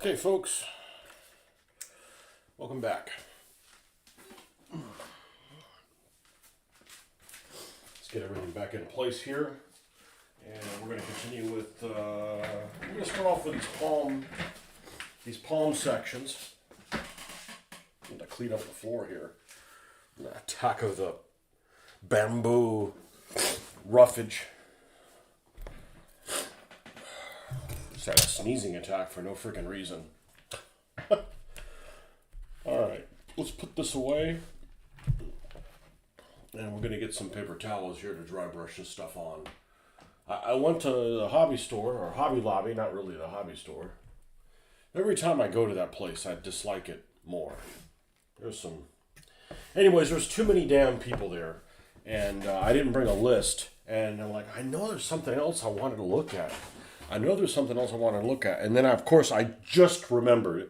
Okay, folks, welcome back. Let's get everything back in place here, and we're going to continue with. We're going to start off with these palm sections. I'm going to clean up the floor here. An attack of the bamboo roughage. Just had a sneezing attack for no freaking reason. Alright, let's put this away. And we're going to get some paper towels here to dry brush this stuff on. I went to the hobby store, or Hobby Lobby, not really the hobby store. Every time I go to that place, I dislike it more. Anyways, there's too many damn people there. And I didn't bring a list. And I'm like, I know there's something else I wanted to look at. And then, of course, I just remembered,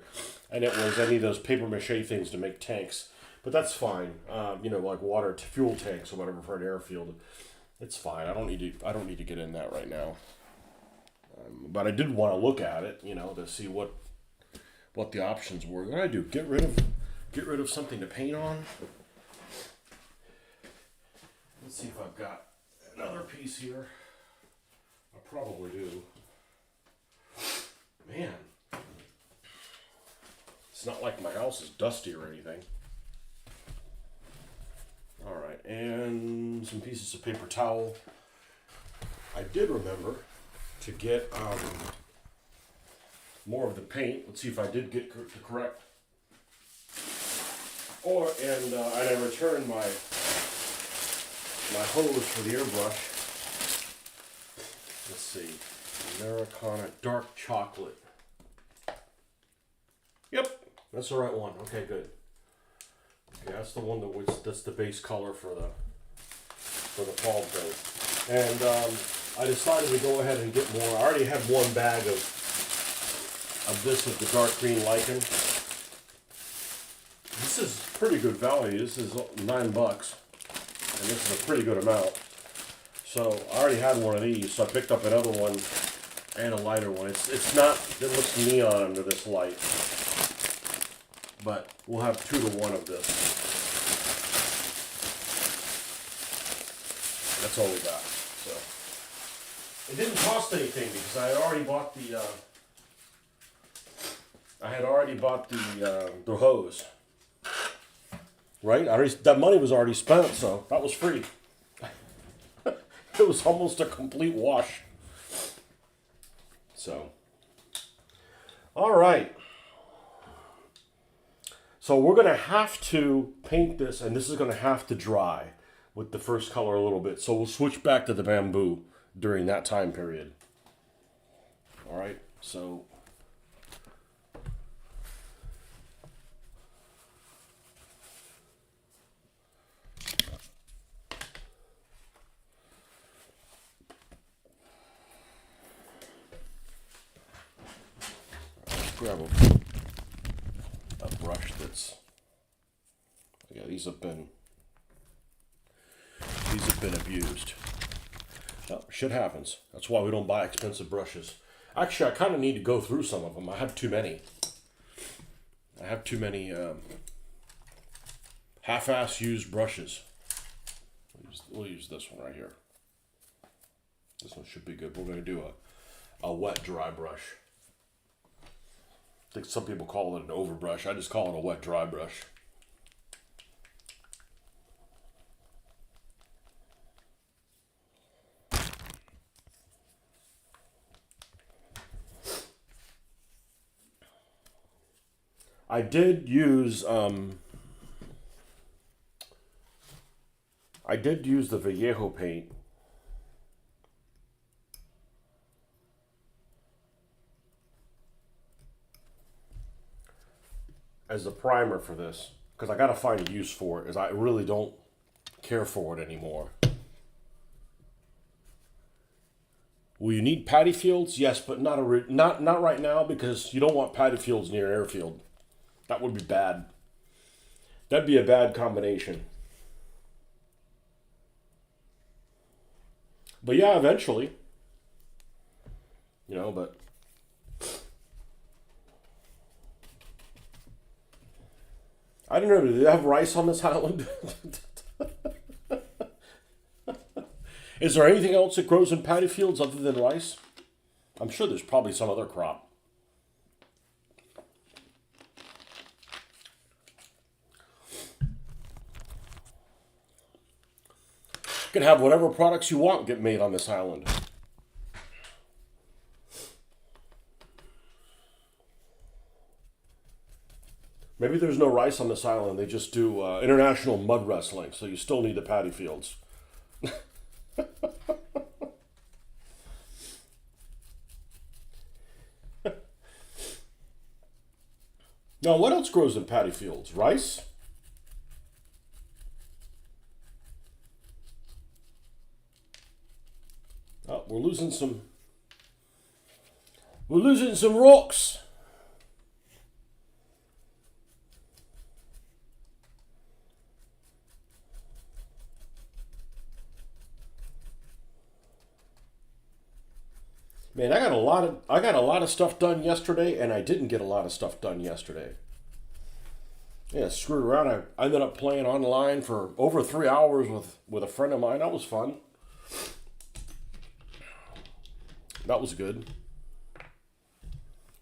and it was any of those paper mache things to make tanks. But that's fine. Like water fuel tanks or whatever for an airfield. It's fine. I don't need to get in that right now. But I did want to look at it, to see what the options were. What did I do? Get rid of something to paint on. Let's see if I've got another piece here. I probably do. Man, it's not like my house is dusty or anything. Alright, and some pieces of paper towel. I did remember to get more of the paint. Let's see if I did get the correct. And I returned my hose for the airbrush. Let's see. Americana dark chocolate. Yep, that's the right one. Okay, good. Okay, that's the one that's the base color for the palm thing. And I decided to go ahead and get more. I already had one bag of this with the dark green lichen. This is pretty good value. This is $9, and this is a pretty good amount. So I already had one of these, so I picked up another one and a lighter one. It looks neon under this light, but we'll have 2-to-1 of this. That's all we got. So it didn't cost anything because I had already bought the hose. Right? That money was already spent, so that was free. It was almost a complete wash. So, all right. So we're going to have to paint this, and this is going to have to dry with the first color a little bit. So we'll switch back to the bamboo during that time period. All right. So grab a brush that's, yeah, these have been abused. Oh, shit happens. That's why we don't buy expensive brushes. Actually, I kind of need to go through some of them. I have too many. Half-ass used brushes. We'll use this one right here. This one should be good. We're going to do a wet dry brush. I think some people call it an overbrush. I just call it a wet dry brush. I did use the Vallejo paint. As the primer for this, because I gotta find a use for it, as I really don't care for it anymore. Will you need paddy fields? Yes, but not right now, because you don't want paddy fields near an airfield. That would be bad. That'd be a bad combination. But yeah, eventually. But I don't know. Do they have rice on this island? Is there anything else that grows in paddy fields other than rice? I'm sure there's probably some other crop. You can have whatever products you want get made on this island. Maybe there's no rice on this island. They just do international mud wrestling, so you still need the paddy fields. Now, what else grows in paddy fields? Rice? Oh, we're losing some. We're losing some rocks. Man, I got a lot of stuff done yesterday, and I didn't get a lot of stuff done yesterday. Yeah, screwed around. I ended up playing online for over 3 hours with a friend of mine. That was fun. That was good.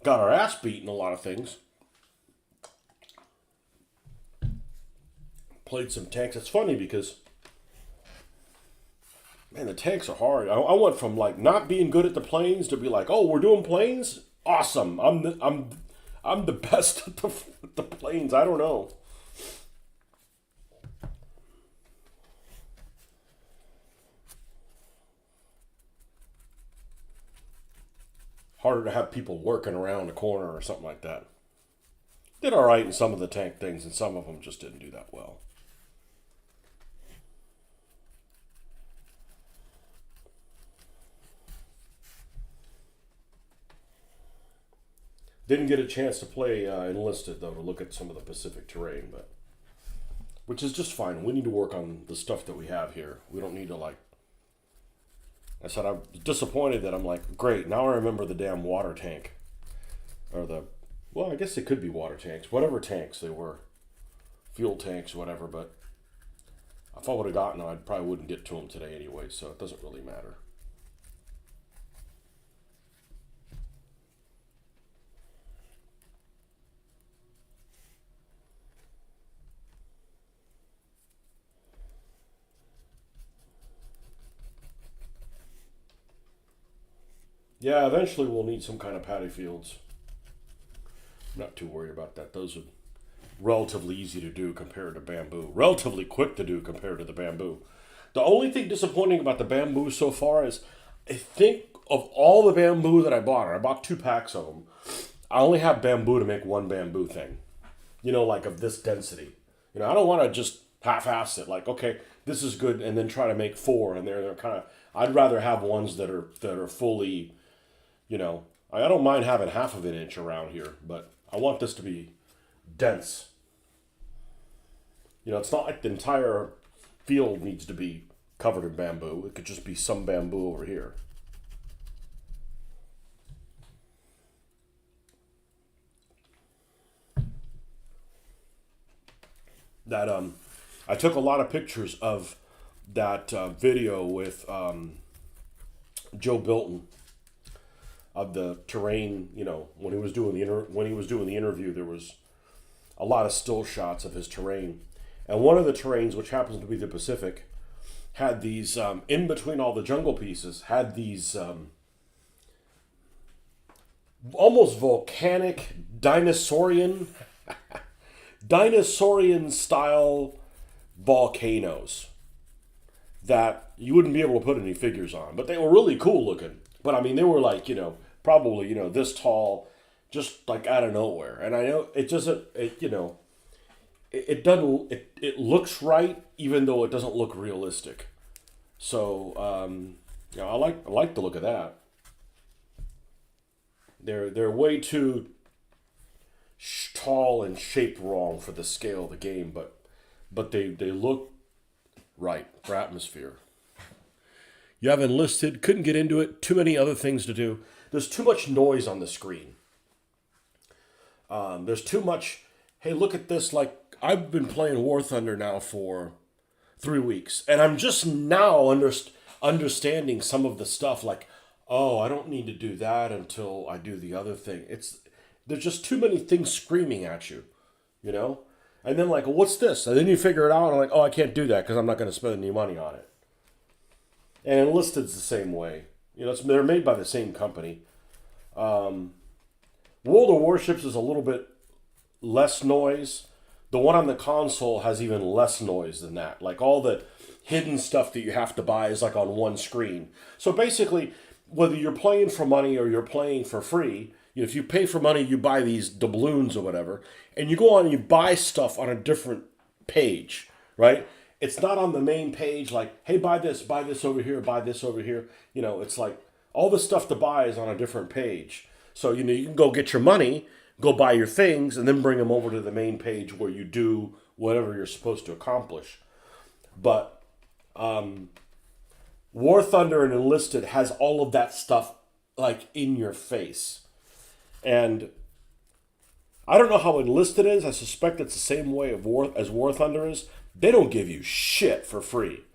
Got our ass beat in a lot of things. Played some tanks. It's funny because, man, the tanks are hard. I went from like not being good at the planes to be like, oh, we're doing planes? Awesome. I'm the best at the planes. I don't know. Harder to have people working around the corner or something like that. Did all right in some of the tank things, and some of them just didn't do that well. Didn't get a chance to play enlisted though to look at some of the Pacific terrain, but which is just fine. We need to work on the stuff that we have here. We don't need to like. I said I'm disappointed that I'm like, great. Now I remember the damn water tank, or the, well, I guess it could be water tanks, whatever tanks they were, fuel tanks, whatever. But if I would have gotten them, I probably wouldn't get to them today anyway, so it doesn't really matter. Yeah, eventually we'll need some kind of paddy fields. I'm not too worried about that. Those are relatively easy to do compared to bamboo. Relatively quick to do compared to the bamboo. The only thing disappointing about the bamboo so far is I think of all the bamboo that I bought, and I bought 2 packs of them, I only have bamboo to make one bamboo thing. You know, like of this density. You know, I don't want to just half-ass it. Like, okay, this is good, and then try to make 4, and they're kind of. I'd rather have ones that are fully, you know. I don't mind having half of an inch around here, but I want this to be dense. You know, it's not like the entire field needs to be covered in bamboo. It could just be some bamboo over here. That I took a lot of pictures of that video with Joe Bilton of the terrain. You know, when he was doing the interview, there was a lot of still shots of his terrain, and one of the terrains, which happens to be the Pacific, had these in between all the jungle pieces, had these almost volcanic dinosaurian style volcanoes that you wouldn't be able to put any figures on, but they were really cool looking. But I mean, they were like, you know, probably, you know, this tall, just like out of nowhere. And I know it doesn't, you know, it doesn't, it looks right, even though it doesn't look realistic. So, you know, I like the look of that. They're way too tall and shaped wrong for the scale of the game, but they look right for atmosphere. You have enlisted, couldn't get into it, too many other things to do. There's too much noise on the screen. There's too much, hey, look at this, like I've been playing War Thunder now for 3 weeks, and I'm just now understanding some of the stuff. Like, oh, I don't need to do that until I do the other thing. There's just too many things screaming at you, you know. And then like, what's this? And then you figure it out, and I'm like, oh, I can't do that because I'm not going to spend any money on it. And Enlisted's the same way. They're made by the same company. World of Warships is a little bit less noise. The one on the console has even less noise than that. Like all the hidden stuff that you have to buy is like on one screen. So basically, whether you're playing for money or you're playing for free, if you pay for money, you buy these doubloons or whatever, and you go on and you buy stuff on a different page, right? It's not on the main page like, hey, buy this over here, buy this over here. It's like all the stuff to buy is on a different page. So, you can go get your money, go buy your things, and then bring them over to the main page where you do whatever you're supposed to accomplish. But War Thunder and Enlisted has all of that stuff like in your face. And I don't know how Enlisted is. I suspect it's the same way as War Thunder is. They don't give you shit for free.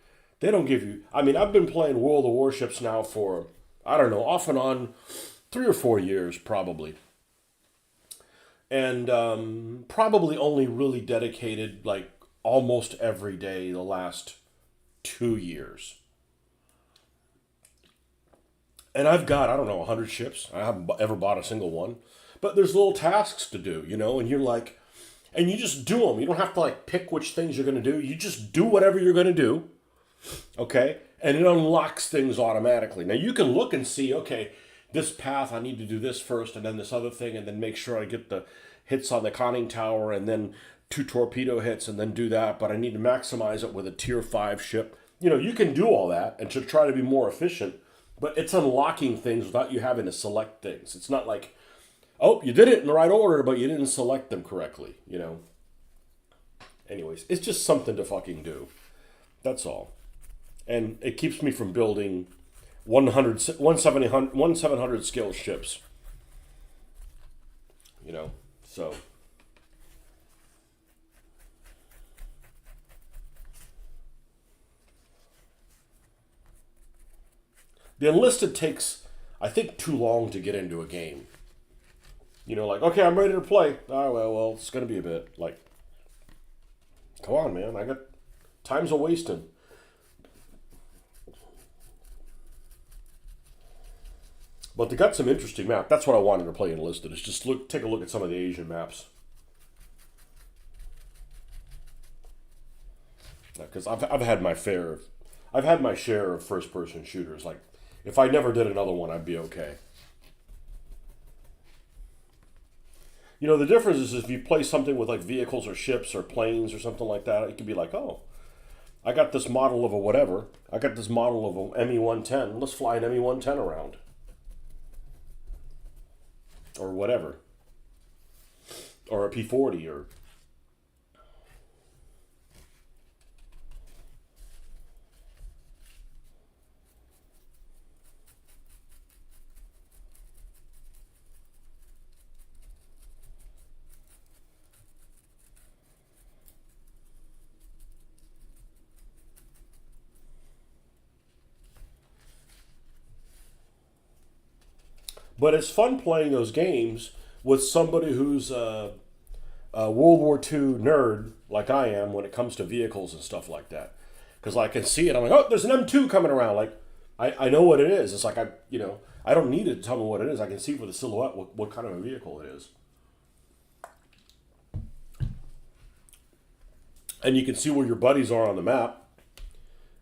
They don't give you... I mean, I've been playing World of Warships now for, I don't know, off and on 3 or 4 years probably. And probably only really dedicated like almost every day the last 2 years. And I've got, I don't know, 100 ships. I haven't ever bought a single one. But there's little tasks to do, and you're like... And you just do them. You don't have to like pick which things you're going to do. You just do whatever you're going to do, okay? And it unlocks things automatically. Now you can look and see, okay, this path, I need to do this first, and then this other thing, and then make sure I get the hits on the conning tower, and then 2 torpedo hits, and then do that. But I need to maximize it with a tier 5 ship. You can do all that and to try to be more efficient, but it's unlocking things without you having to select things. It's not like, oh, you did it in the right order, but you didn't select them correctly, Anyways, it's just something to fucking do. That's all. And it keeps me from building 700 skill ships. So. The Enlisted takes, I think, too long to get into a game. Like, okay, I'm ready to play. Oh, well, it's going to be a bit. Like, come on, man. Time's a wasting. But they got some interesting maps. That's what I wanted to play Enlisted, is just take a look at some of the Asian maps. Because I've had my share of first-person shooters. Like, if I never did another one, I'd be okay. The difference is if you play something with like vehicles or ships or planes or something like that, it could be like, oh, I got this model of a whatever. I got this model of an ME-110. Let's fly an ME-110 around. Or whatever. Or a P-40 or... But it's fun playing those games with somebody who's a World War II nerd like I am when it comes to vehicles and stuff like that. Because I can see it. I'm like, oh, there's an M2 coming around. Like, I know what it is. It's like, I don't need it to tell me what it is. I can see with the silhouette what kind of a vehicle it is. And you can see where your buddies are on the map.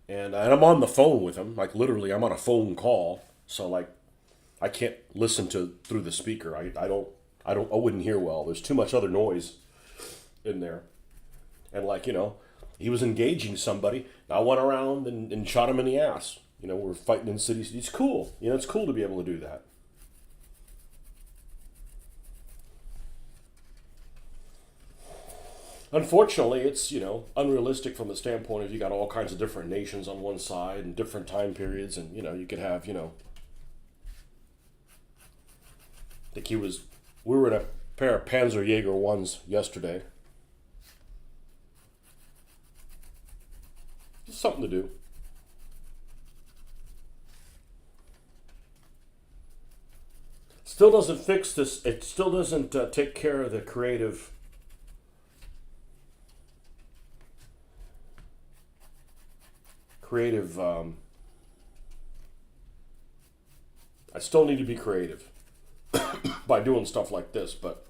And I'm on the phone with them. Like, literally, I'm on a phone call. So, like, I can't listen through the speaker. I wouldn't hear well. There's too much other noise in there. And like, he was engaging somebody. I went around and shot him in the ass. We're fighting in cities. It's cool. It's cool to be able to do that. Unfortunately, it's, unrealistic from the standpoint of you got all kinds of different nations on one side and different time periods. And, you could have, I think we were in a pair of Panzer Jaeger 1s yesterday. something to do. Still doesn't fix this. It still doesn't take care of the creative. I still need to be creative by doing stuff like this. But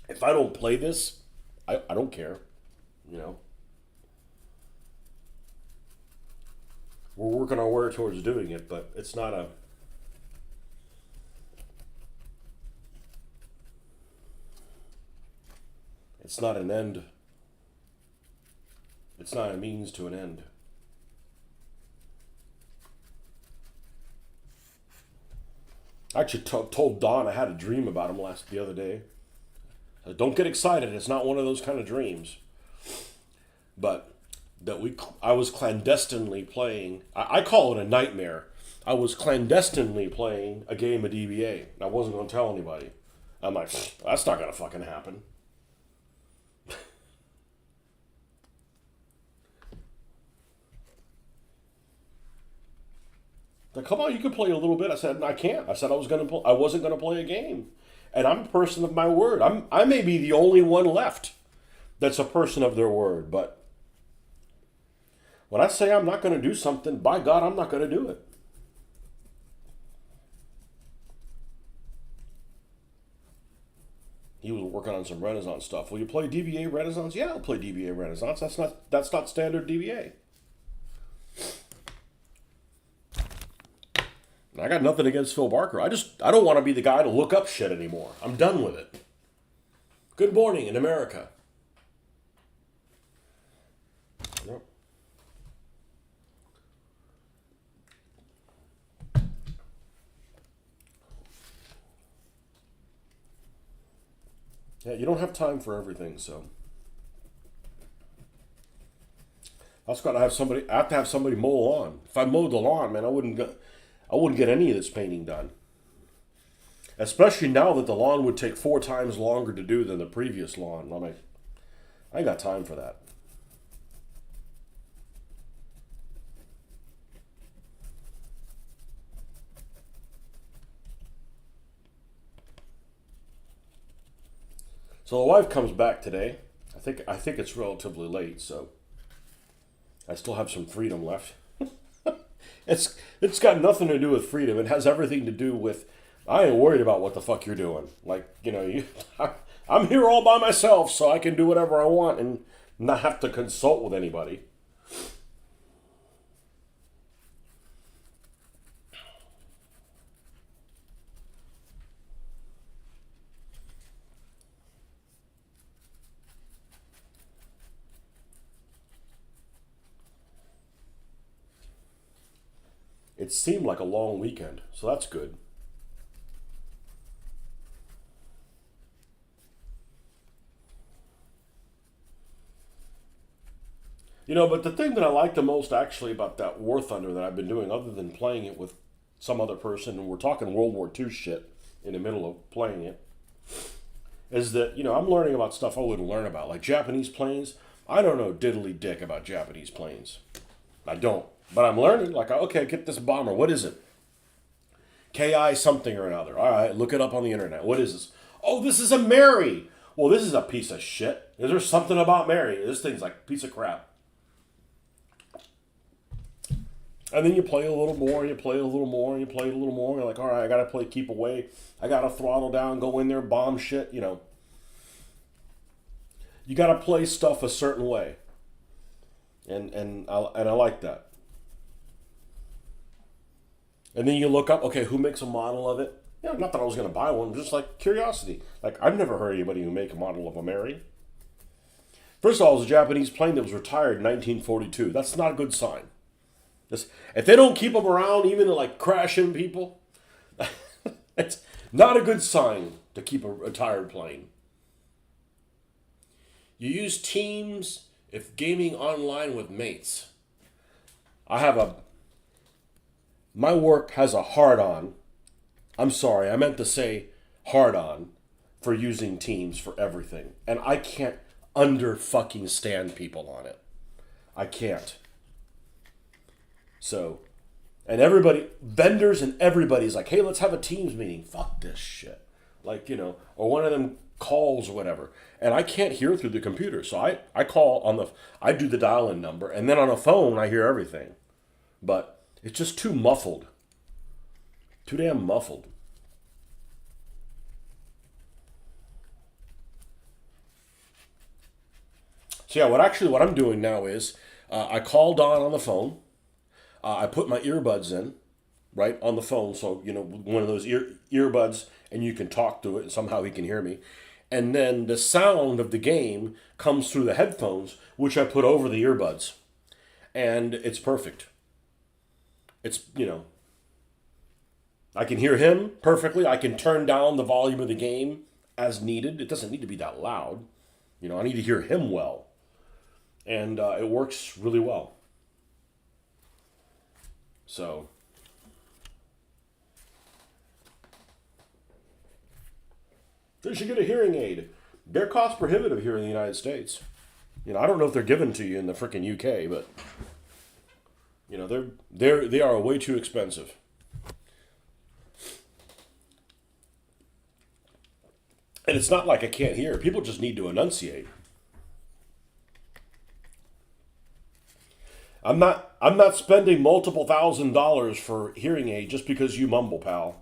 if I don't play this, I don't care. You know, we're working our way towards doing it, but it's not a. It's not an end. It's not a means to an end. I actually told Don I had a dream about him the other day. Don't get excited. It's not one of those kind of dreams. But I was clandestinely playing. I call it a nightmare. I was clandestinely playing a game of DBA. I wasn't going to tell anybody. I'm like, that's not going to fucking happen. Like, come on, you can play a little bit. I said, I can't. I said I wasn't gonna play a game, and I'm a person of my word. I may be the only one left that's a person of their word. But when I say I'm not gonna do something, by God, I'm not gonna do it. He was working on some Renaissance stuff. Will you play DBA Renaissance? Yeah, I'll play DBA Renaissance. That's not standard DBA. I got nothing against Phil Barker. I don't want to be the guy to look up shit anymore. I'm done with it. Good morning in America. Yep. Yeah, you don't have time for everything, so. I have to have somebody mow lawn. If I mowed the lawn, man, I wouldn't get any of this painting done. Especially now that the lawn would take 4 times longer to do than the previous lawn. I ain't got time for that. So the wife comes back today. I think it's relatively late, so I still have some freedom left. It's got nothing to do with freedom. It has everything to do with I ain't worried about what the fuck you're doing. Like, I'm here all by myself, so I can do whatever I want and not have to consult with anybody. It seemed like a long weekend, so that's good. But the thing that I like the most actually about that War Thunder that I've been doing, other than playing it with some other person, and we're talking World War II shit in the middle of playing it, is that, I'm learning about stuff I wouldn't learn about. Like Japanese planes. I don't know diddly dick about Japanese planes. I don't. But I'm learning. Like, okay, get this bomber. What is it? KI something or another. All right, look it up on the internet. What is this? Oh, this is a Mary. Well, this is a piece of shit. Is there something about Mary? This thing's like a piece of crap. And then you play a little more, and you play a little more, and you play a little more. You're like, all right, I gotta play keep away. I gotta throttle down, go in there, bomb shit. You gotta play stuff a certain way, and I like that. And then you look up, okay, who makes a model of it? Not that I was gonna buy one, just like curiosity. Like I've never heard anybody who make a model of a Mary. First of all, it was a Japanese plane that was retired in 1942. That's not a good sign. If they don't keep them around, even to like crashing people, it's not a good sign to keep a retired plane. You use Teams if gaming online with mates. My work has a hard-on. I'm sorry, I meant to say hard-on for using Teams for everything. And I can't under-fucking-stand people on it. I can't. So, and everybody, vendors and everybody's like, hey, let's have a Teams meeting. Fuck this shit. Like, or one of them calls or whatever. And I can't hear through the computer. So I call I do the dial in number. And then on a phone, I hear everything. But it's just too muffled. Too damn muffled. So yeah, what I'm doing now is I call Don on the phone. I put my earbuds in, right on the phone, so one of those earbuds, and you can talk to it, and somehow he can hear me. And then the sound of the game comes through the headphones, which I put over the earbuds, and it's perfect. It's I can hear him perfectly. I can turn down the volume of the game as needed. It doesn't need to be that loud. I need to hear him well, and it works really well. So, you should get a hearing aid. They're cost prohibitive here in the United States. I don't know if they're given to you in the freaking UK, but they are way too expensive. And it's not like I can't hear. People just need to enunciate. I'm not spending multiple $1,000s for hearing aid just because you mumble, pal.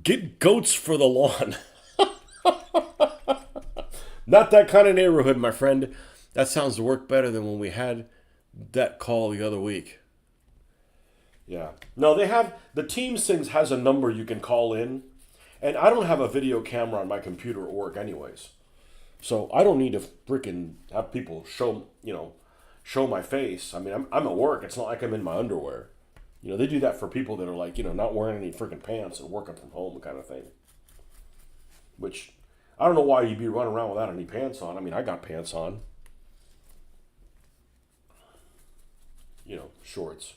Get goats for the lawn. Not that kind of neighborhood, my friend. That sounds to work better than when we had that call the other week. Yeah. No, they have the Teams things has a number you can call in, and I don't have a video camera on my computer at work anyways. So I don't need to freaking have people show my face. I mean, I'm at work. It's not like I'm in my underwear. They do that for people that are like, not wearing any freaking pants and working from home kind of thing. Which, I don't know why you'd be running around without any pants on. I mean, I got pants on. Shorts.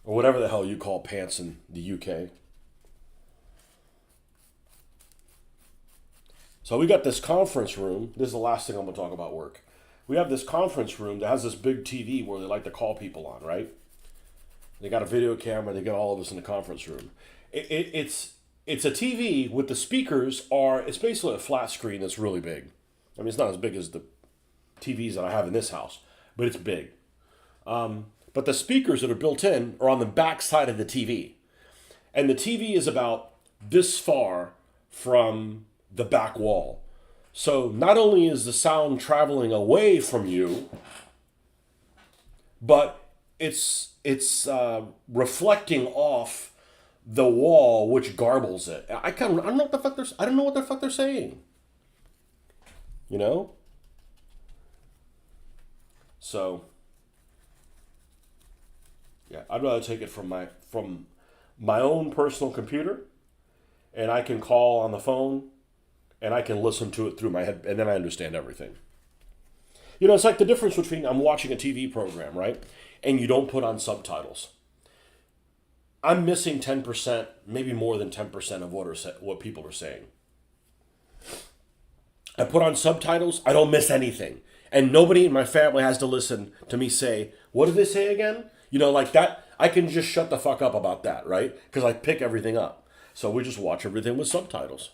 Or whatever the hell you call pants in the UK. So we got this conference room. This is the last thing I'm going to talk about work. We have this conference room that has this big TV where they like to call people on, right? They got a video camera. They got all of us in the conference room. It's a TV with the speakers it's basically a flat screen that's really big. I mean, it's not as big as the TVs that I have in this house, but it's big. But the speakers that are built in are on the back side of the TV. And the TV is about this far from the back wall. So not only is the sound traveling away from you, but it's reflecting off the wall, which garbles it. I don't know what the fuck I don't know what the fuck they're saying. So yeah, I'd rather take it from my own personal computer, and I can call on the phone, and I can listen to it through my head, and then I understand everything. It's like the difference between I'm watching a TV program, right? And you don't put on subtitles. I'm missing 10%, maybe more than 10% of what people are saying. I put on subtitles, I don't miss anything. And nobody in my family has to listen to me say, what did they say again? Like that, I can just shut the fuck up about that, right? Because I pick everything up. So we just watch everything with subtitles.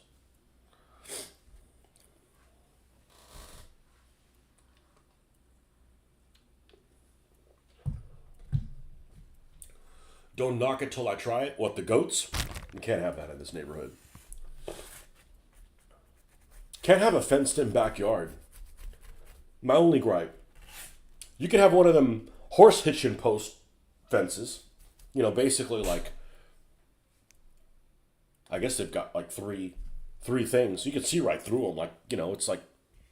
Don't knock it till I try it. What, the goats? You can't have that in this neighborhood. Can't have a fenced-in backyard. My only gripe. You can have one of them horse hitching post fences. Basically like, I guess they've got like three things. You can see right through them. Like, it's like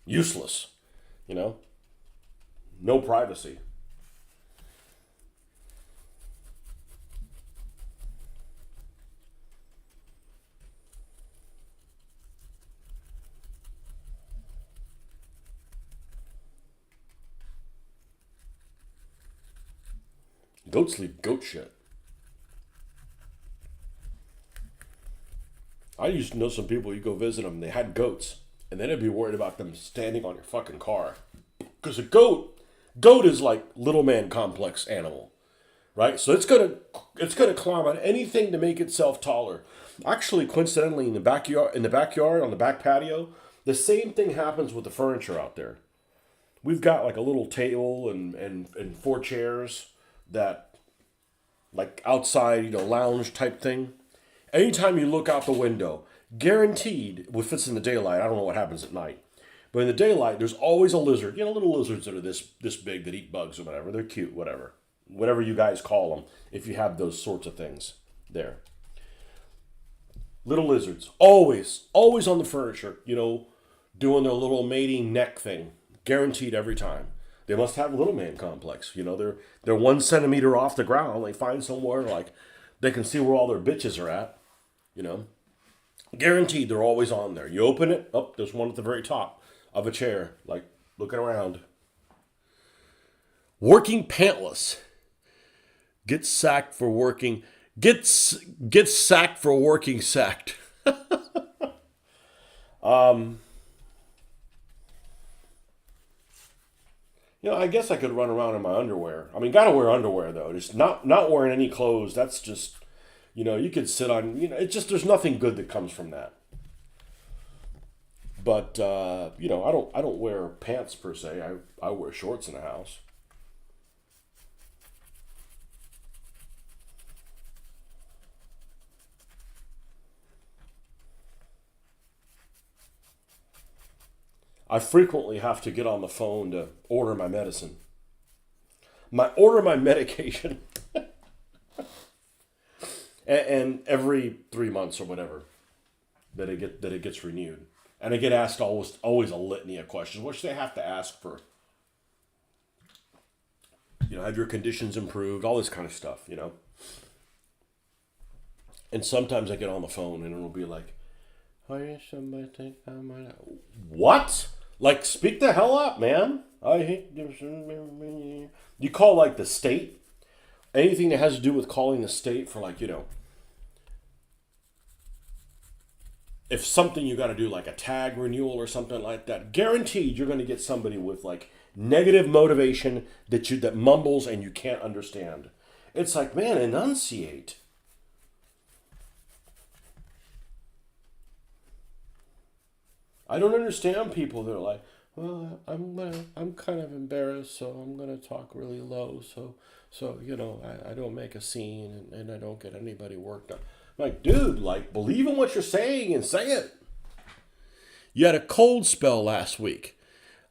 useless. No privacy. Goats leave goat shit. I used to know some people, you go visit them, they had goats. And then I'd be worried about them standing on your fucking car. Because a goat is like little man complex animal, right? So it's gonna climb on anything to make itself taller. Actually, coincidentally, in the backyard on the back patio, the same thing happens with the furniture out there. We've got like a little table and four chairs that like outside, lounge type thing. Anytime you look out the window, guaranteed, if it's in the daylight, I don't know what happens at night, but in the daylight, there's always a lizard. Little lizards that are this big that eat bugs or whatever. They're cute, whatever you guys call them, if you have those sorts of things there. Little lizards, always on the furniture. Doing their little mating neck thing, guaranteed every time. They must have little man complex. They're 1 centimeter off the ground. They find somewhere like they can see where all their bitches are at. Guaranteed they're always on there. You open it, there's one at the very top of a chair, like looking around. Working pantless. Gets sacked for working. Gets sacked for working sacked. I guess I could run around in my underwear. I mean, gotta wear underwear though. Just not wearing any clothes. That's just, you could sit on. It's just there's nothing good that comes from that. But I don't wear pants per se. I wear shorts in the house. I frequently have to get on the phone to order my medicine. Order my medication. and every 3 months or whatever that it gets renewed. And I get asked always a litany of questions, which they have to ask for. Have your conditions improved? All this kind of stuff, And sometimes I get on the phone and it'll be like, "Oh, yeah, somebody think I might." What? Like, speak the hell up, man. I hate this. You call like the state. Anything that has to do with calling the state for if something you got to do like a tag renewal or something like that, guaranteed you're going to get somebody with like negative motivation that mumbles and you can't understand. It's like, man, enunciate. I don't understand people that are like, well, I'm kind of embarrassed, so I'm gonna talk really low, so I don't make a scene and I don't get anybody worked up. I'm like, dude, like, believe in what you're saying and say it. You had a cold spell last week.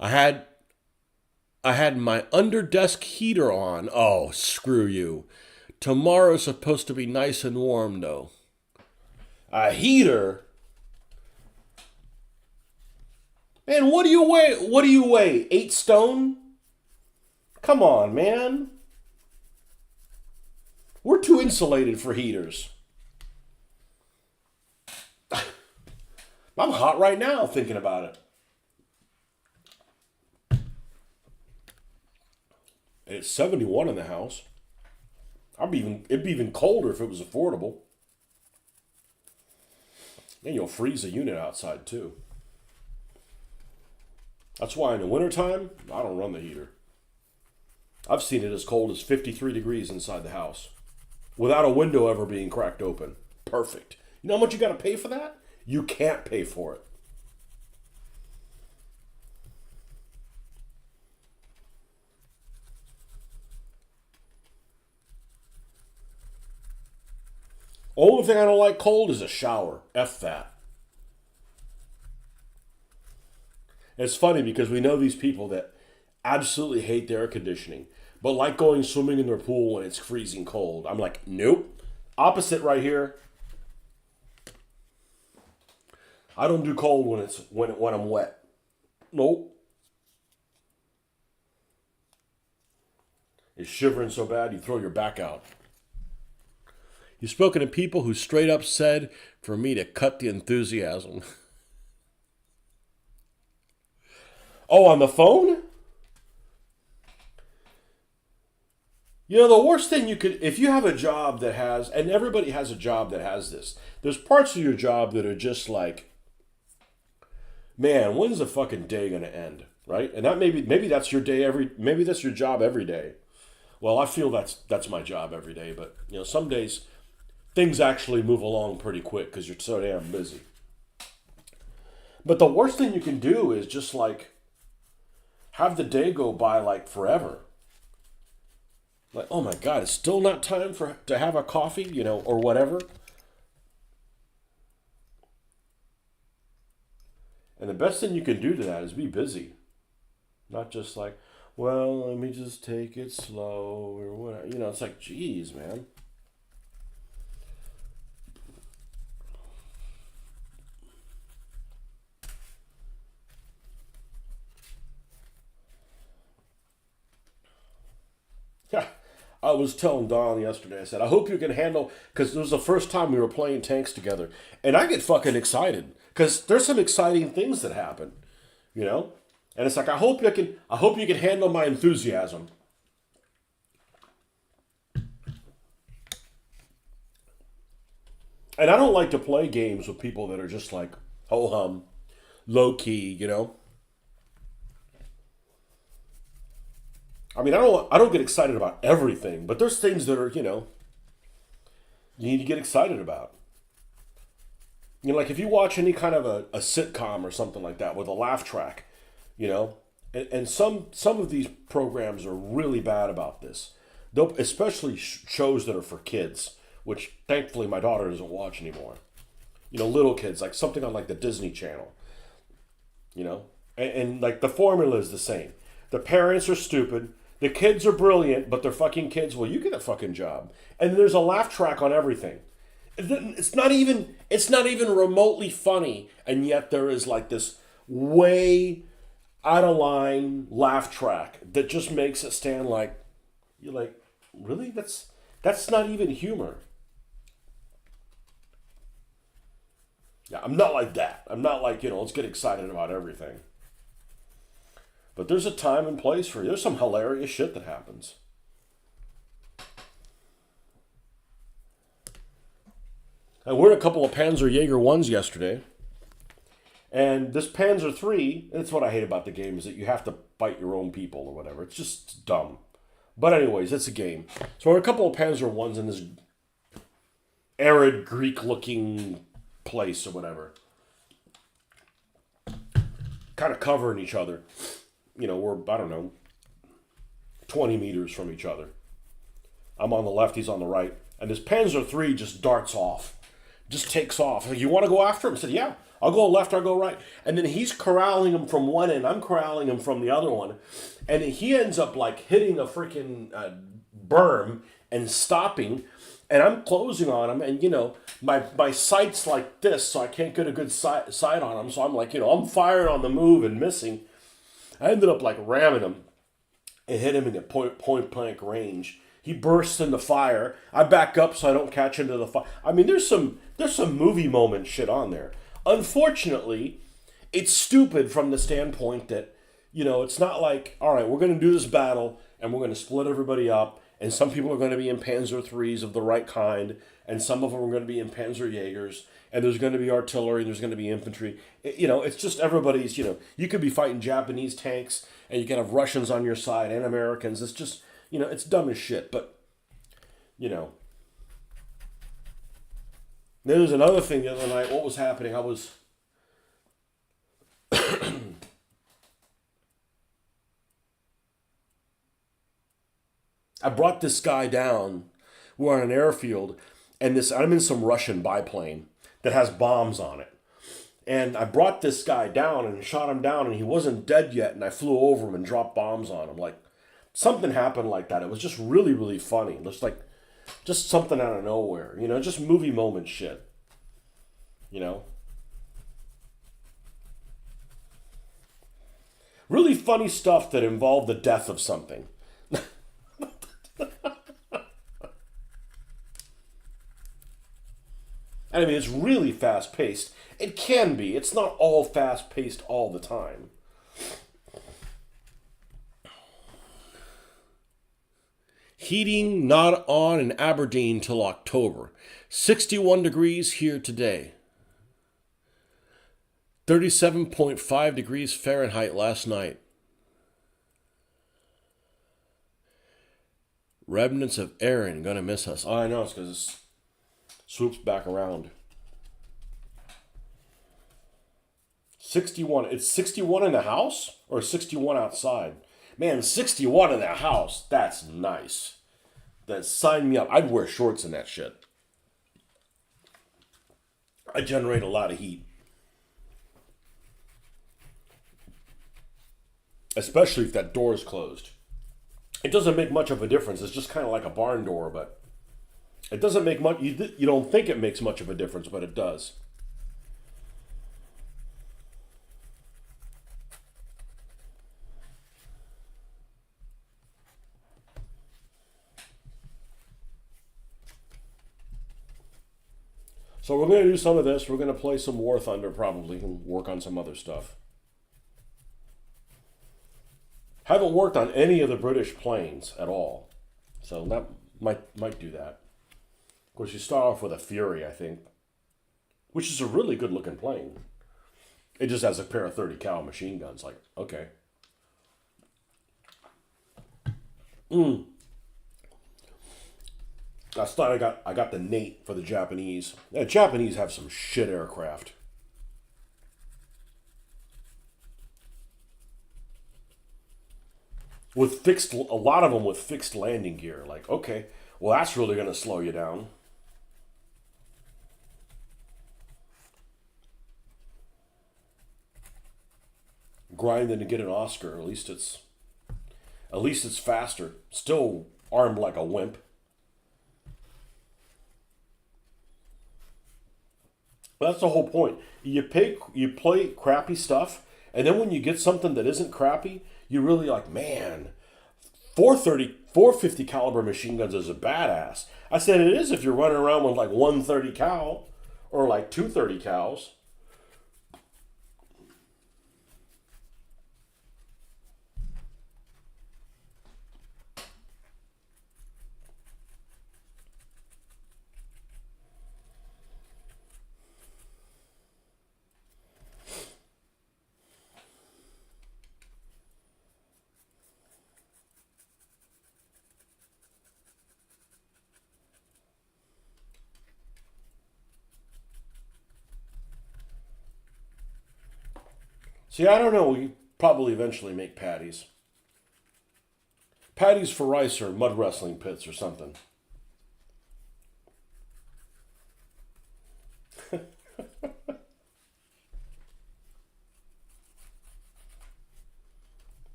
I had my under desk heater on. Oh, screw you. Tomorrow's supposed to be nice and warm though. A heater? Man, what do you weigh? What do you weigh? 8 stone? Come on, man. We're too insulated for heaters. I'm hot right now thinking about it. And it's 71 in the house. It'd be even colder if it was affordable. And you'll freeze the unit outside too. That's why in the wintertime, I don't run the heater. I've seen it as cold as 53 degrees inside the house without a window ever being cracked open. Perfect. You know how much you got to pay for that? You can't pay for it. Only thing I don't like cold is a shower. F that. It's funny because we know these people that absolutely hate the air conditioning, but like going swimming in their pool when it's freezing cold. I'm like, nope. Opposite right here. I don't do cold when I'm wet. Nope. It's shivering so bad you throw your back out. You've spoken to people who straight up said for me to cut the enthusiasm. Oh, on the phone? The worst thing if you have a job that has, and everybody has a job that has this, there's parts of your job that are just like, Man, when's the fucking day gonna end? Right? And that maybe that's your day maybe that's your job every day. Well, I feel that's my job every day, but some days things actually move along pretty quick because you're so damn busy. But the worst thing you can do is just like have the day go by like forever. Like, oh my God, it's still not time for to have a coffee, or whatever. And the best thing you can do to that is be busy. Not just like, well, let me just take it slow or whatever. It's like, geez, man. I was telling Don yesterday, I said, I hope you can handle, because it was the first time we were playing tanks together. And I get fucking excited, because there's some exciting things that happen, you know? And it's like, I hope you can handle my enthusiasm. And I don't like to play games with people that are just like, ho hum, low key. I mean, I don't get excited about everything, but there's things that are, you need to get excited about. Like if you watch any kind of a sitcom or something like that with a laugh track, and some of these programs are really bad about this. They'll, especially shows that are for kids, which thankfully my daughter doesn't watch anymore. Little kids, like something on like the Disney Channel, and like the formula is the same. The parents are stupid. The kids are brilliant, but they're fucking kids. Well, you get a fucking job. And there's a laugh track on everything. It's not even remotely funny, and yet there is like this way out of line laugh track that just makes it stand like you're like, really? That's not even humor. Yeah, I'm not like that. I'm not like, let's get excited about everything. But there's a time and place for you. There's some hilarious shit that happens. I wore a couple of Panzer Jaeger 1s yesterday. And this Panzer 3, that's what I hate about the game, is that you have to fight your own people or whatever. It's just dumb. But anyways, it's a game. So I wore a couple of Panzer 1s in this arid Greek-looking place or whatever. Kind of covering each other. We're, I don't know, 20 meters from each other. I'm on the left, he's on the right. And this Panzer 3 just darts off. Just takes off. Like, you want to go after him? I said, yeah, I'll go left, I'll go right. And then he's corralling him from one end, I'm corralling him from the other one. And he ends up like hitting a freaking berm and stopping. And I'm closing on him. And, my sight's like this, so I can't get a good sight on him. So I'm like, I'm firing on the move and missing. I ended up like ramming him and hit him in the point blank range. He bursts into fire. I back up so I don't catch into the fire. I mean, there's some movie moment shit on there. Unfortunately, it's stupid from the standpoint that, it's not like, all right, we're going to do this battle and we're going to split everybody up. And some people are going to be in Panzer IIIs of the right kind. And some of them are going to be in Panzer Jaegers. And there's going to be artillery. And there's going to be infantry. It's just everybody's, you could be fighting Japanese tanks. And you can have Russians on your side and Americans. It's just, it's dumb as shit. But, There was another thing the other night. What was happening? I brought this guy down. We're on an airfield, and I'm in some Russian biplane that has bombs on it. And I brought this guy down and shot him down, and he wasn't dead yet. And I flew over him and dropped bombs on him. Like something happened like that. It was just really, really funny. Just something out of nowhere. Just movie moment shit. Really funny stuff that involved the death of something. And I mean, it's really fast paced. It can be. It's not all fast paced all the time. Heating not on in Aberdeen till October. 61 degrees here today. 37.5 degrees Fahrenheit last night. Remnants of Aaron gonna miss us. Oh, I know, it's because it swoops back around. 61. It's 61 in the house or 61 outside? Man, 61 in the house. That's nice. That sign me up. I'd wear shorts in that shit. I generate a lot of heat. Especially if that door is closed. It doesn't make much of a difference. It's just kind of like a barn door, but it doesn't make much. You don't think it makes much of a difference, but it does. So we're going to do some of this. We're going to play some War Thunder probably and work on some other stuff. Haven't worked on any of the British planes at all. So that might do that. Of course, you start off with a Fury, I think, which is a really good looking plane. It just has a pair of 30 cal machine guns. Like, okay. I thought I got the Nate for the Japanese. The Japanese have some shit aircraft. With fixed, a lot of them with fixed landing gear. Like, okay, well that's really going to slow you down. Grinding to get an Oscar. At least it's faster. Still armed like a wimp. But that's the whole point. You play crappy stuff, and then when you get something that isn't crappy, you really like, man, 450 caliber machine guns is a badass. I said it is if you're running around with like 130 cal or like 230 cals. See, I don't know. We probably eventually make patties. Patties for rice or mud wrestling pits or something.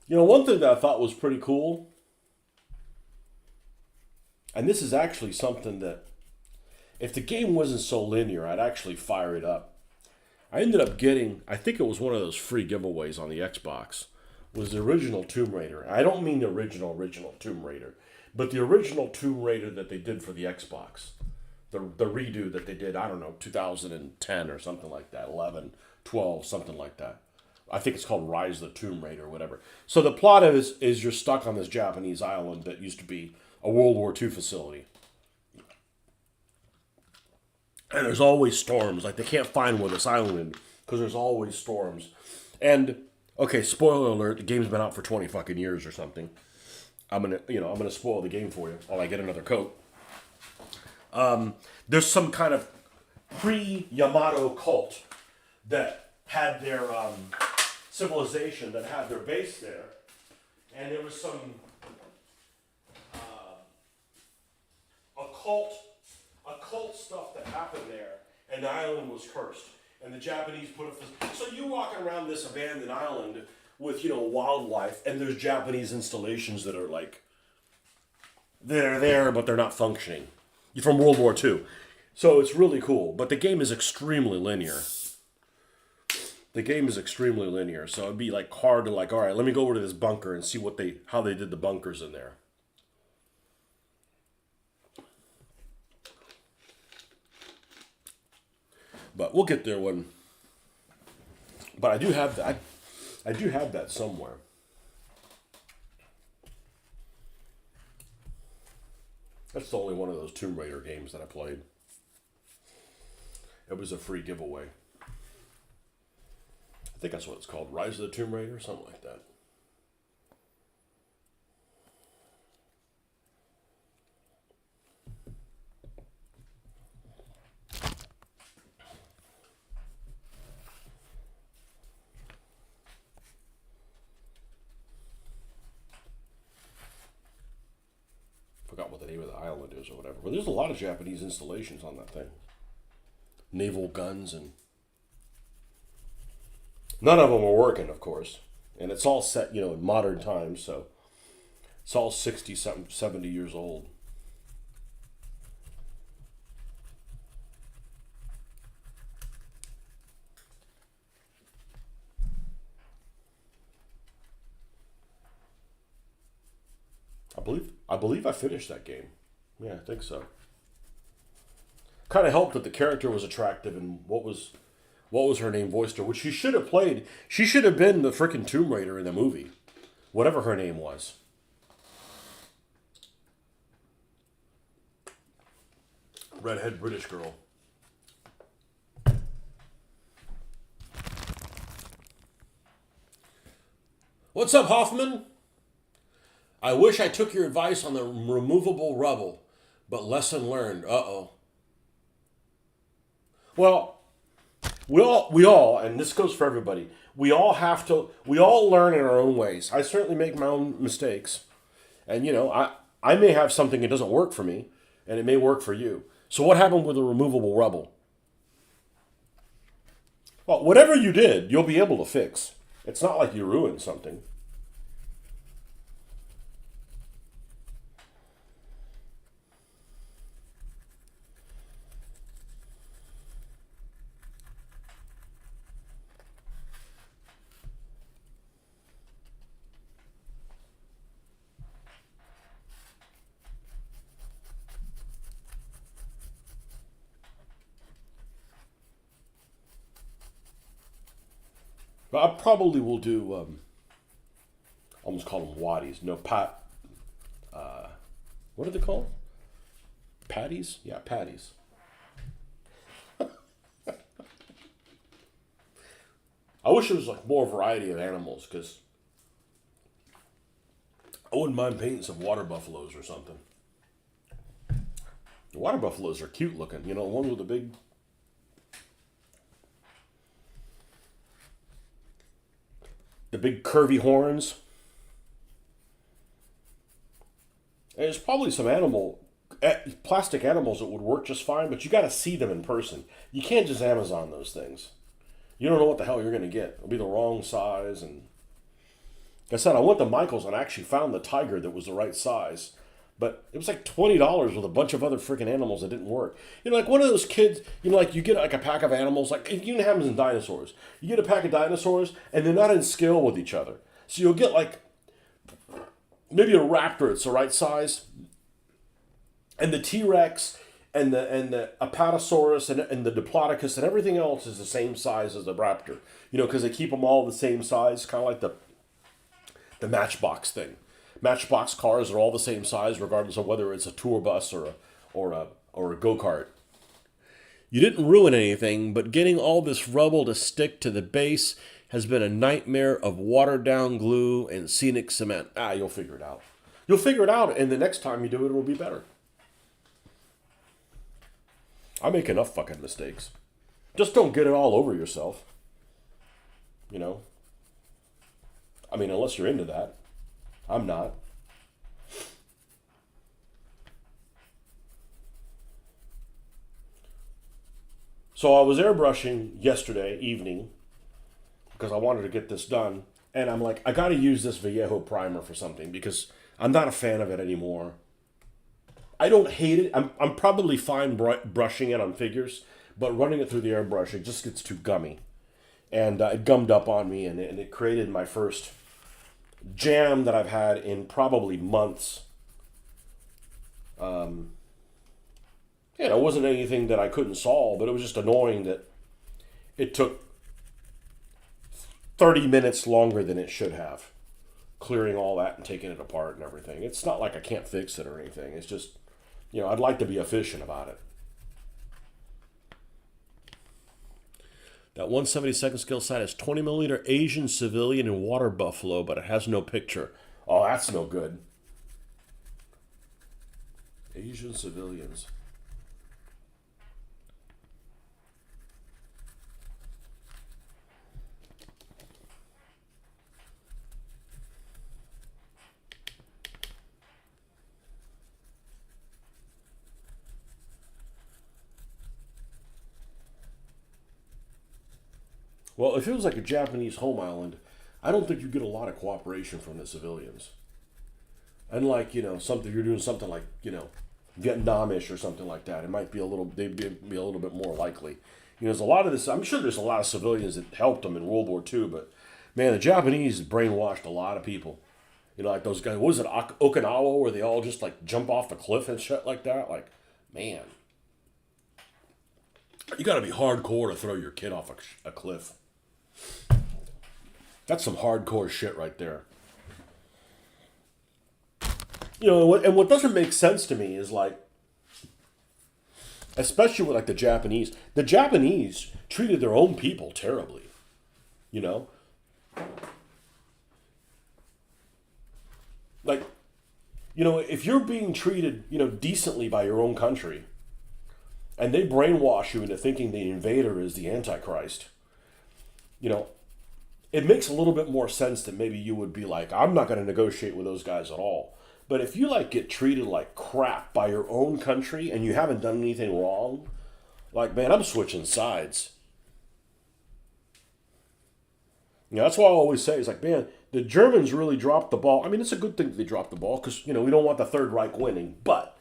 You know, one thing that I thought was pretty cool, and this is actually something that, if the game wasn't so linear, I'd actually fire it up. I ended up getting, I think it was one of those free giveaways on the Xbox, was the original Tomb Raider. I don't mean the original Tomb Raider, but the original Tomb Raider that they did for the Xbox. The redo that they did, I don't know, 2010 or something like that, 11, 12, something like that. I think it's called Rise of the Tomb Raider or whatever. So the plot is you're stuck on this Japanese island that used to be a World War II facility. And there's always storms. Like, they can't find where this island is because there's always storms. And, okay, spoiler alert, the game's been out for 20 fucking years or something. I'm gonna spoil the game for you while I get another coat. There's some kind of pre-Yamato cult that had their civilization that had their base there, and there was some occult stuff that happened there, and the island was cursed. And the Japanese put a... So you're walking around this abandoned island with, wildlife, and there's Japanese installations that are like, they're there, but they're not functioning. You're from World War II. So it's really cool. But the game is extremely linear. So it'd be like hard to like, all right, let me go over to this bunker and see how they did the bunkers in there. But we'll get there when. But I do have that. I do have that somewhere. That's the only one of those Tomb Raider games that I played. It was a free giveaway. I think that's what it's called. Rise of the Tomb Raider, something like that. Forgot what the name of the island is or whatever. But there's a lot of Japanese installations on that thing. Naval guns, and none of them are working, of course. And it's all set, in modern times, so it's all 60, 70 years old. I believe I finished that game. Yeah, I think so. Kind of helped that the character was attractive, and what was her name voiced her, which she should have played. She should have been the freaking Tomb Raider in the movie, whatever her name was. Redhead British girl. What's up, Hoffman? I wish I took your advice on the removable rubble, but lesson learned. Uh-oh. Well, we all, and this goes for everybody. We all learn in our own ways. I certainly make my own mistakes, and I may have something that doesn't work for me, and it may work for you. So what happened with the removable rubble? Well, whatever you did, you'll be able to fix. It's not like you ruined something. But I probably will do. Almost call them waddies. No, what are they called? Patties? Yeah, patties. I wish there was like more variety of animals, because I wouldn't mind painting some water buffaloes or something. The water buffaloes are cute looking. The ones with the big curvy horns. And there's probably some plastic animals that would work just fine, but you got to see them in person. You can't just Amazon those things. You don't know what the hell you're going to get. It'll be the wrong size. And like I said, I went to Michael's and I actually found the tiger that was the right size. But it was like $20 with a bunch of other freaking animals that didn't work. Like one of those kids, like you get like a pack of animals, like it even happens in dinosaurs. You get a pack of dinosaurs and they're not in scale with each other. So you'll get like maybe a raptor, it's the right size, and the T-Rex and the Apatosaurus and the Diplodocus and everything else is the same size as the raptor. Because they keep them all the same size, kind of like the Matchbox thing. Matchbox cars are all the same size, regardless of whether it's a tour bus or a go-kart. You didn't ruin anything, but getting all this rubble to stick to the base has been a nightmare of watered-down glue and scenic cement. You'll figure it out. You'll figure it out, and the next time you do it, it'll be better. I make enough fucking mistakes. Just don't get it all over yourself. Unless you're into that. I'm not. So I was airbrushing yesterday evening because I wanted to get this done. And I'm like, I got to use this Vallejo primer for something because I'm not a fan of it anymore. I don't hate it. I'm probably fine brushing it on figures, but running it through the airbrush, it just gets too gummy. And it gummed up on me, and it created my first jam that I've had in probably months. It wasn't anything that I couldn't solve, but it was just annoying that it took 30 minutes longer than it should have, clearing all that and taking it apart and everything. It's not like I can't fix it or anything. It's just I'd like to be efficient about it. That 172nd scale sight is 20 millimeter Asian civilian and water buffalo, but it has no picture. Oh, that's no good. Asian civilians. Well, if it was like a Japanese home island, I don't think you get a lot of cooperation from the civilians. Unlike, something you're doing something like, Vietnamish or something like that, it might be they'd be a little bit more likely. There's a lot of this. I'm sure there's a lot of civilians that helped them in World War II, but man, the Japanese brainwashed a lot of people. Like those guys. What was it, Okinawa, where they all just like jump off the cliff and shit like that? Like, man, you got to be hardcore to throw your kid off a cliff. That's some hardcore shit right there. And what doesn't make sense to me is like, especially with like the Japanese. The Japanese treated their own people terribly. You know, like, if you're being treated, decently by your own country, and they brainwash you into thinking the invader is the Antichrist, you know, it makes a little bit more sense that maybe you would be like, I'm not going to negotiate with those guys at all. But if you like get treated like crap by your own country and you haven't done anything wrong, like, man, I'm switching sides. That's why I always say, it's like, man, the Germans really dropped the ball. I mean, it's a good thing that they dropped the ball because, we don't want the Third Reich winning. But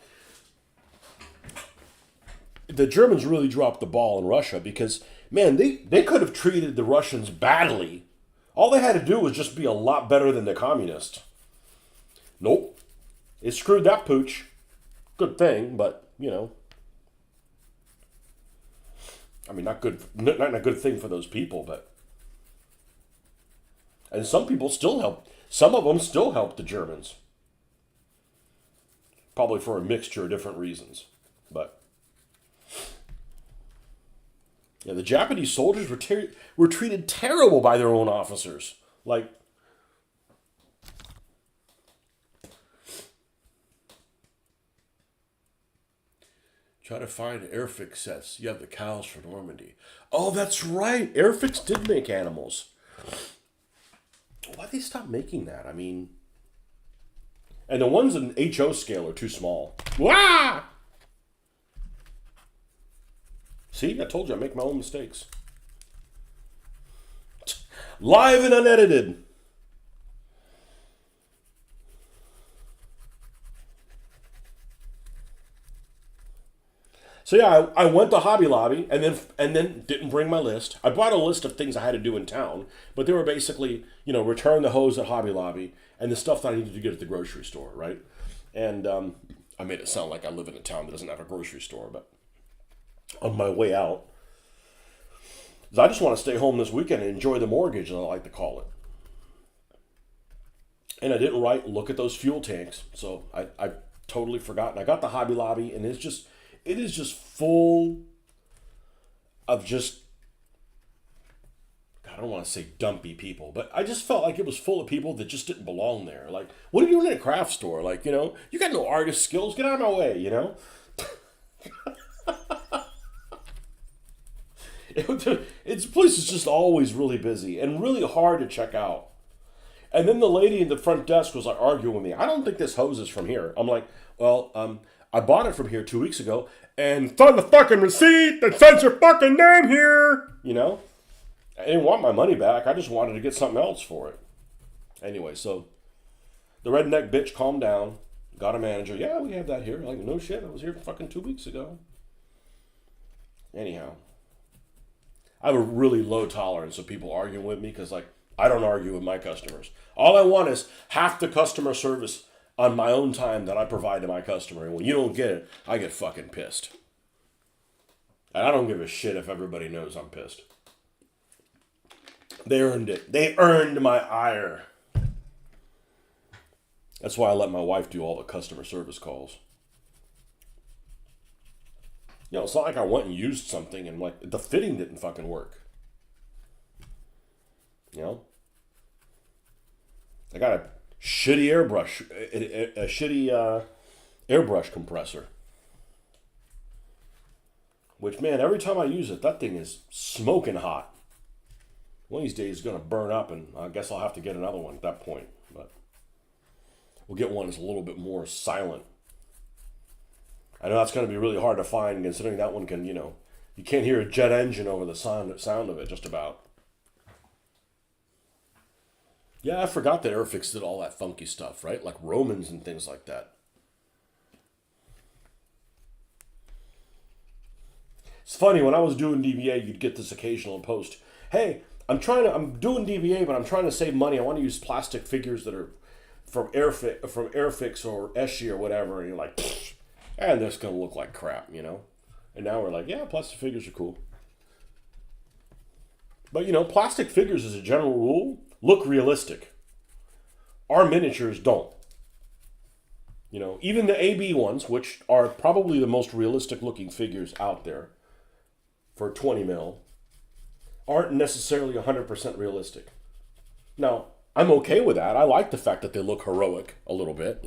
the Germans really dropped the ball in Russia because, man, they could have treated the Russians badly. All they had to do was just be a lot better than the communists. Nope. It screwed that pooch. Good thing, but, I mean, not a good thing for those people, but. And some people still help. Some of them still help the Germans. Probably for a mixture of different reasons. But. Yeah, the Japanese soldiers were treated terrible by their own officers. Like. Try to find Airfix sets. You have the cows for Normandy. Oh, that's right. Airfix did make animals. Why'd they stop making that? I mean, and the ones in HO scale are too small. Wah! See, I told you I make my own mistakes. Live and unedited. So yeah, I went to Hobby Lobby and then didn't bring my list. I brought a list of things I had to do in town, but they were basically, return the hose at Hobby Lobby and the stuff that I needed to get at the grocery store, right? And I made it sound like I live in a town that doesn't have a grocery store, but on my way out, I just want to stay home this weekend and enjoy the mortgage, as I like to call it. And I didn't look at those fuel tanks, so I totally forgot. And I got the Hobby Lobby, and it is just full of just, I don't want to say dumpy people, but I just felt like it was full of people that just didn't belong there. Like, what are you doing in a craft store? Like, you got no artist skills. Get out of my way, This place is just always really busy and really hard to check out. And then the lady in the front desk was like arguing with me. I don't think this hose is from here. I'm like, well, I bought it from here 2 weeks ago, and it's on the fucking receipt that says your fucking name here. I didn't want my money back. I just wanted to get something else for it. Anyway, so the redneck bitch calmed down, got a manager. Yeah, we have that here. Like, no shit, I was here fucking 2 weeks ago. Anyhow, I have a really low tolerance of people arguing with me because, like, I don't argue with my customers. All I want is half the customer service on my own time that I provide to my customer. And when you don't get it, I get fucking pissed. And I don't give a shit if everybody knows I'm pissed. They earned it. They earned my ire. That's why I let my wife do all the customer service calls. It's not like I went and used something and like the fitting didn't fucking work. You know, I got a shitty a shitty airbrush compressor. Which, man, every time I use it, that thing is smoking hot. One of these days it's going to burn up, and I guess I'll have to get another one at that point. But we'll get one that's a little bit more silent. I know that's going to be really hard to find, considering that one can, you can't hear a jet engine over the sound of it, just about. Yeah, I forgot that Airfix did all that funky stuff, right? Like Romans and things like that. It's funny, when I was doing DVA, you'd get this occasional post. Hey, I'm doing DVA, but I'm trying to save money. I want to use plastic figures that are from Airfix or Eschi or whatever. And you're like, and this going to look like crap, And now we're like, yeah, plastic figures are cool. But, plastic figures as a general rule look realistic. Our miniatures don't. Even the AB ones, which are probably the most realistic looking figures out there for 20 mil, aren't necessarily 100% realistic. Now, I'm okay with that. I like the fact that they look heroic a little bit,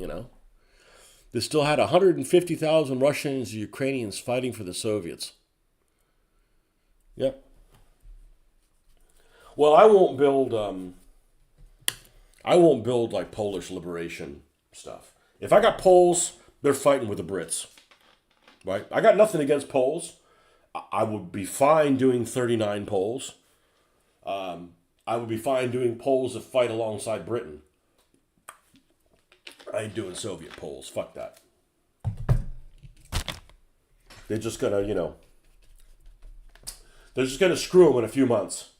They still had 150,000 Russians and Ukrainians fighting for the Soviets. Yep. Well, I won't build like Polish liberation stuff. If I got Poles, they're fighting with the Brits. Right? I got nothing against Poles. I would be fine doing 39 Poles. I would be fine doing Poles that fight alongside Britain. I ain't doing Soviet Poles. Fuck that. They're just gonna, they're just gonna screw them in a few months.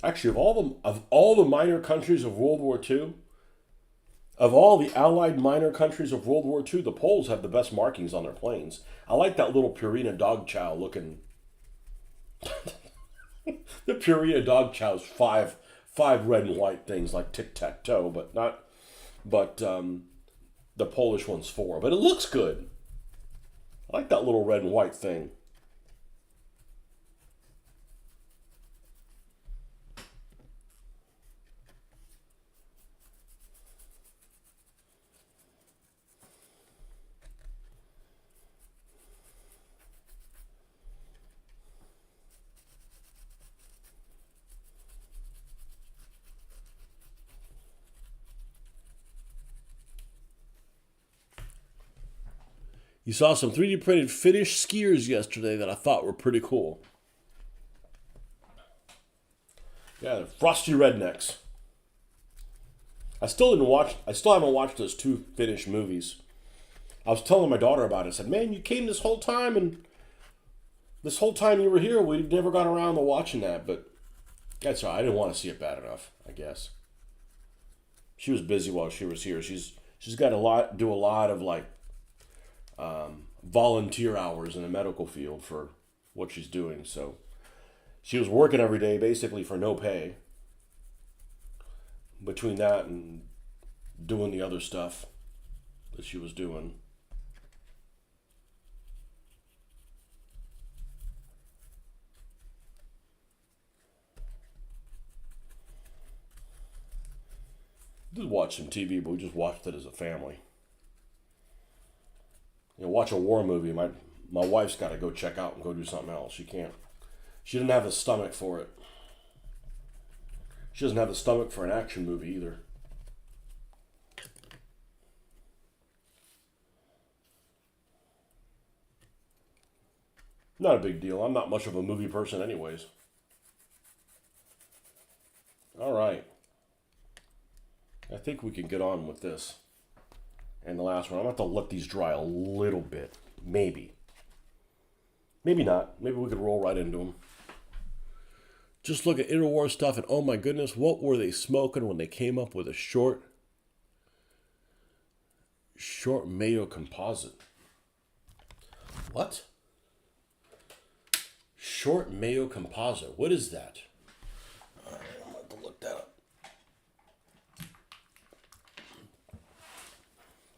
Actually, of all the minor countries of World War II, of all the Allied minor countries of World War II, the Poles have the best markings on their planes. I like that little Purina dog chow looking. The Purina dog chow's five red and white things like tic-tac-toe, but not. But the Polish one's 4. But it looks good. I like that little red and white thing. You saw some 3D printed Finnish skiers yesterday that I thought were pretty cool. Yeah, they're frosty rednecks. I still haven't watched those 2 Finnish movies. I was telling my daughter about it. I said, man, you came this whole time, and this whole time you were here, we never got around to watching that, but that's all right. I didn't want to see it bad enough, I guess. She was busy while she was here. She's got do a lot of like volunteer hours in the medical field for what she's doing. So she was working every day basically for no pay. Between that and doing the other stuff that she was doing. Did watch some TV, but we just watched it as a family. Watch a war movie. My wife's got to go check out and go do something else. She can't. She didn't have the stomach for it. She doesn't have the stomach for an action movie either. Not a big deal. I'm not much of a movie person anyways. All right. I think we can get on with this. And the last one, I'm going to have to let these dry a little bit. Maybe. Maybe not. Maybe we could roll right into them. Just look at interwar stuff, and oh my goodness, what were they smoking when they came up with a short Mayo composite? What? Short Mayo composite. What is that? I'm going to have to look that up.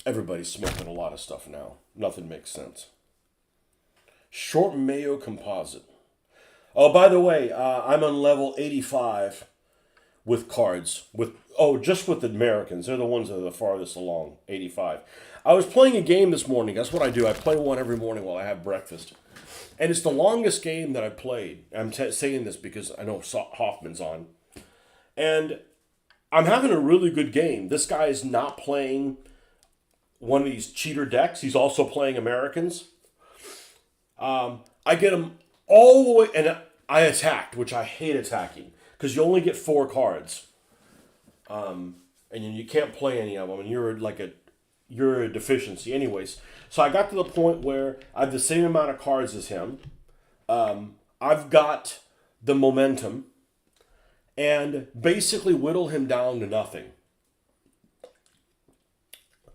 Everybody's smoking a lot of stuff now. Nothing makes sense. Short Mayo composite. Oh, by the way, I'm on level 85 with cards. Just with the Americans. They're the ones that are the farthest along. 85. I was playing a game this morning. That's what I do. I play one every morning while I have breakfast. And it's the longest game that I've played. I'm saying this because I know Hoffman's on. And I'm having a really good game. This guy is not playing one of these cheater decks. He's also playing Americans. I get him all the way, and I attacked, which I hate attacking, because you only get 4 cards. And you can't play any of them, and you're a deficiency anyways. So I got to the point where I have the same amount of cards as him. I've got the momentum, and basically whittle him down to nothing.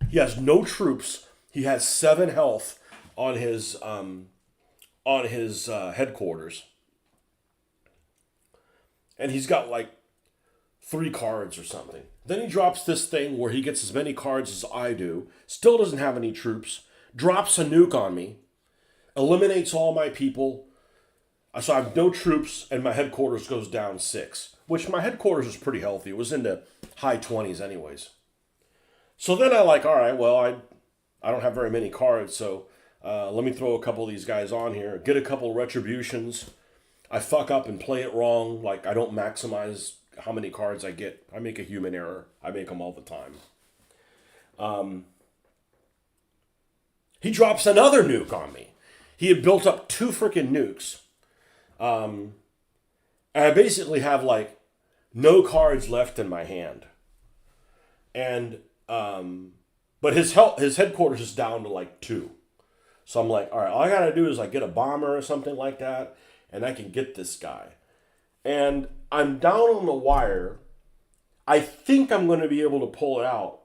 He has no troops. He has 7 health on his headquarters, and he's got like 3 cards or something. Then he drops this thing where he gets as many cards as I do, still doesn't have any troops, drops a nuke on me, eliminates all my people, so I have no troops, and my headquarters goes down 6, which my headquarters was pretty healthy. It was in the high 20s anyways. So then I all right, well, I don't have very many cards, so let me throw a couple of these guys on here, get a couple of retributions. I fuck up and play it wrong, like I don't maximize how many cards I get. I make a human error. I make them all the time. He drops another nuke on me. He had built up 2 freaking nukes. And I basically have like no cards left in my hand. And but his headquarters is down to like 2. So I'm like, all right, all I gotta do is like get a bomber or something like that, and I can get this guy. And I'm down on the wire. I think I'm going to be able to pull it out.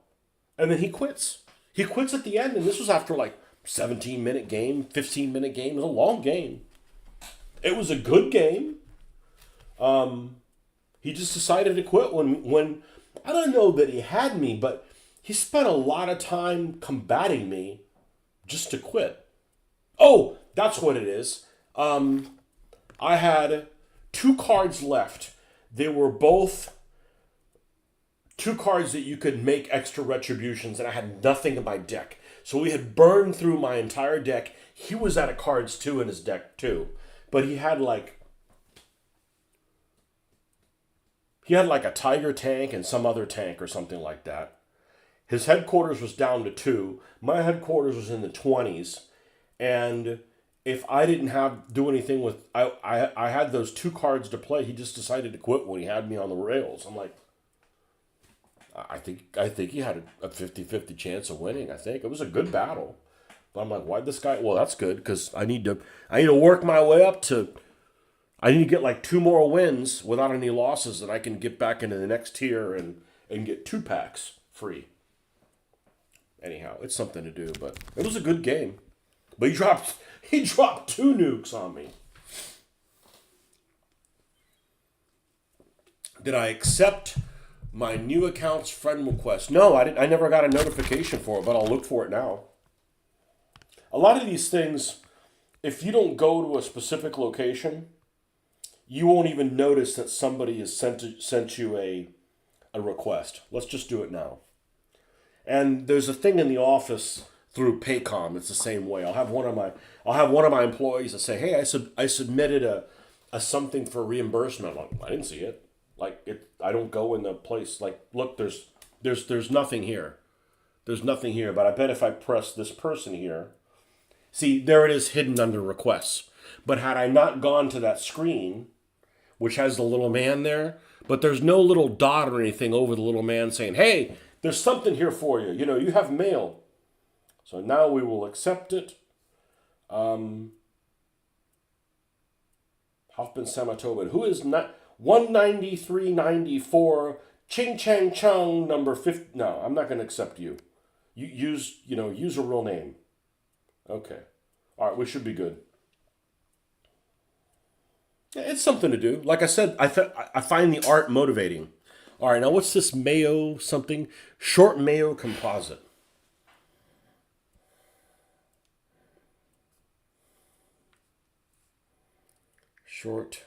And then he quits. He quits at the end, and this was after like 17-minute game, 15-minute game. It was a long game. It was a good game. He just decided to quit when I don't know that he had me, but he spent a lot of time combating me just to quit. Oh, that's what it is. I had 2 cards left. They were both 2 cards that you could make extra retributions, and I had nothing in my deck. So we had burned through my entire deck. He was out of cards too in his deck too. But he had like a tiger tank and some other tank or something like that. His headquarters was down to 2. My headquarters was in the 20s. And if I didn't do anything with... I had those 2 cards to play. He just decided to quit when he had me on the rails. I'm like... I think he had a 50-50 chance of winning. I think it was a good battle. But I'm like, why'd this guy... Well, that's good, because I need to work my way up to... I need to get like 2 more wins without any losses, that I can get back into the next tier and get 2 packs free. Anyhow, it's something to do, but it was a good game. But he dropped 2 nukes on me. Did I accept my new account's friend request? No, I didn't. I never got a notification for it, but I'll look for it now. A lot of these things, if you don't go to a specific location, you won't even notice that somebody has sent you a request. Let's just do it now. And there's a thing in the office through Paycom. It's the same way. I'll have one of my employees that say, "Hey, I submitted a something for reimbursement." Like, I didn't see it. I don't go in the place. Like, look, there's nothing here. There's nothing here. But I bet if I press this person here, see, there it is, hidden under requests. But had I not gone to that screen, which has the little man there, but there's no little dot or anything over the little man saying, "Hey, there's something here for you. You know, you have mail." So now we will accept it. Hoffman Samatobin. Who is not 193.94? Ching Chang Chung number 50. No, I'm not going to accept you. You use a real name. Okay. All right, we should be good. Yeah, it's something to do. Like I said, I find the art motivating. All right, now what's this Mayo something? Short Mayo composite. Short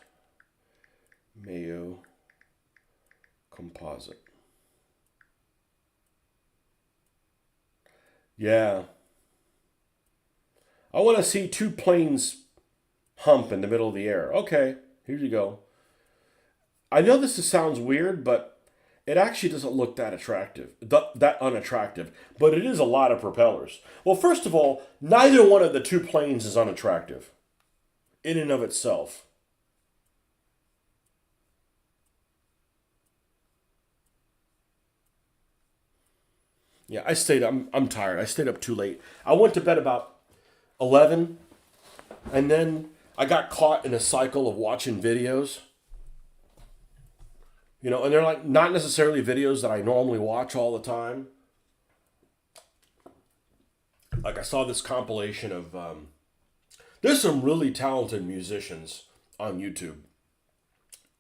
Mayo composite. Yeah. I want to see two planes hump in the middle of the air. Okay, here you go. I know this sounds weird, but it actually doesn't look that attractive, that unattractive. But it is a lot of propellers. Well, first of all, neither one of the two planes is unattractive in and of itself. Yeah, I'm tired. I stayed up too late. I went to bed about 11, and then I got caught in a cycle of watching videos. And they're like not necessarily videos that I normally watch all the time. Like I saw this compilation of there's some really talented musicians on YouTube.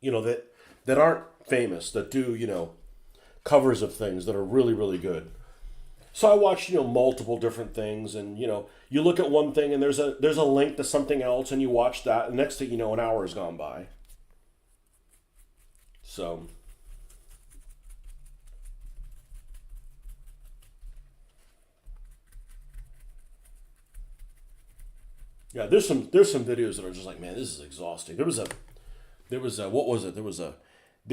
That aren't famous, that do covers of things that are really really good. So I watched multiple different things, and you look at one thing and there's a link to something else, and you watch that, and next thing you know, an hour has gone by. So yeah, there's some videos that are just like, man, this is exhausting. There was a what was it? There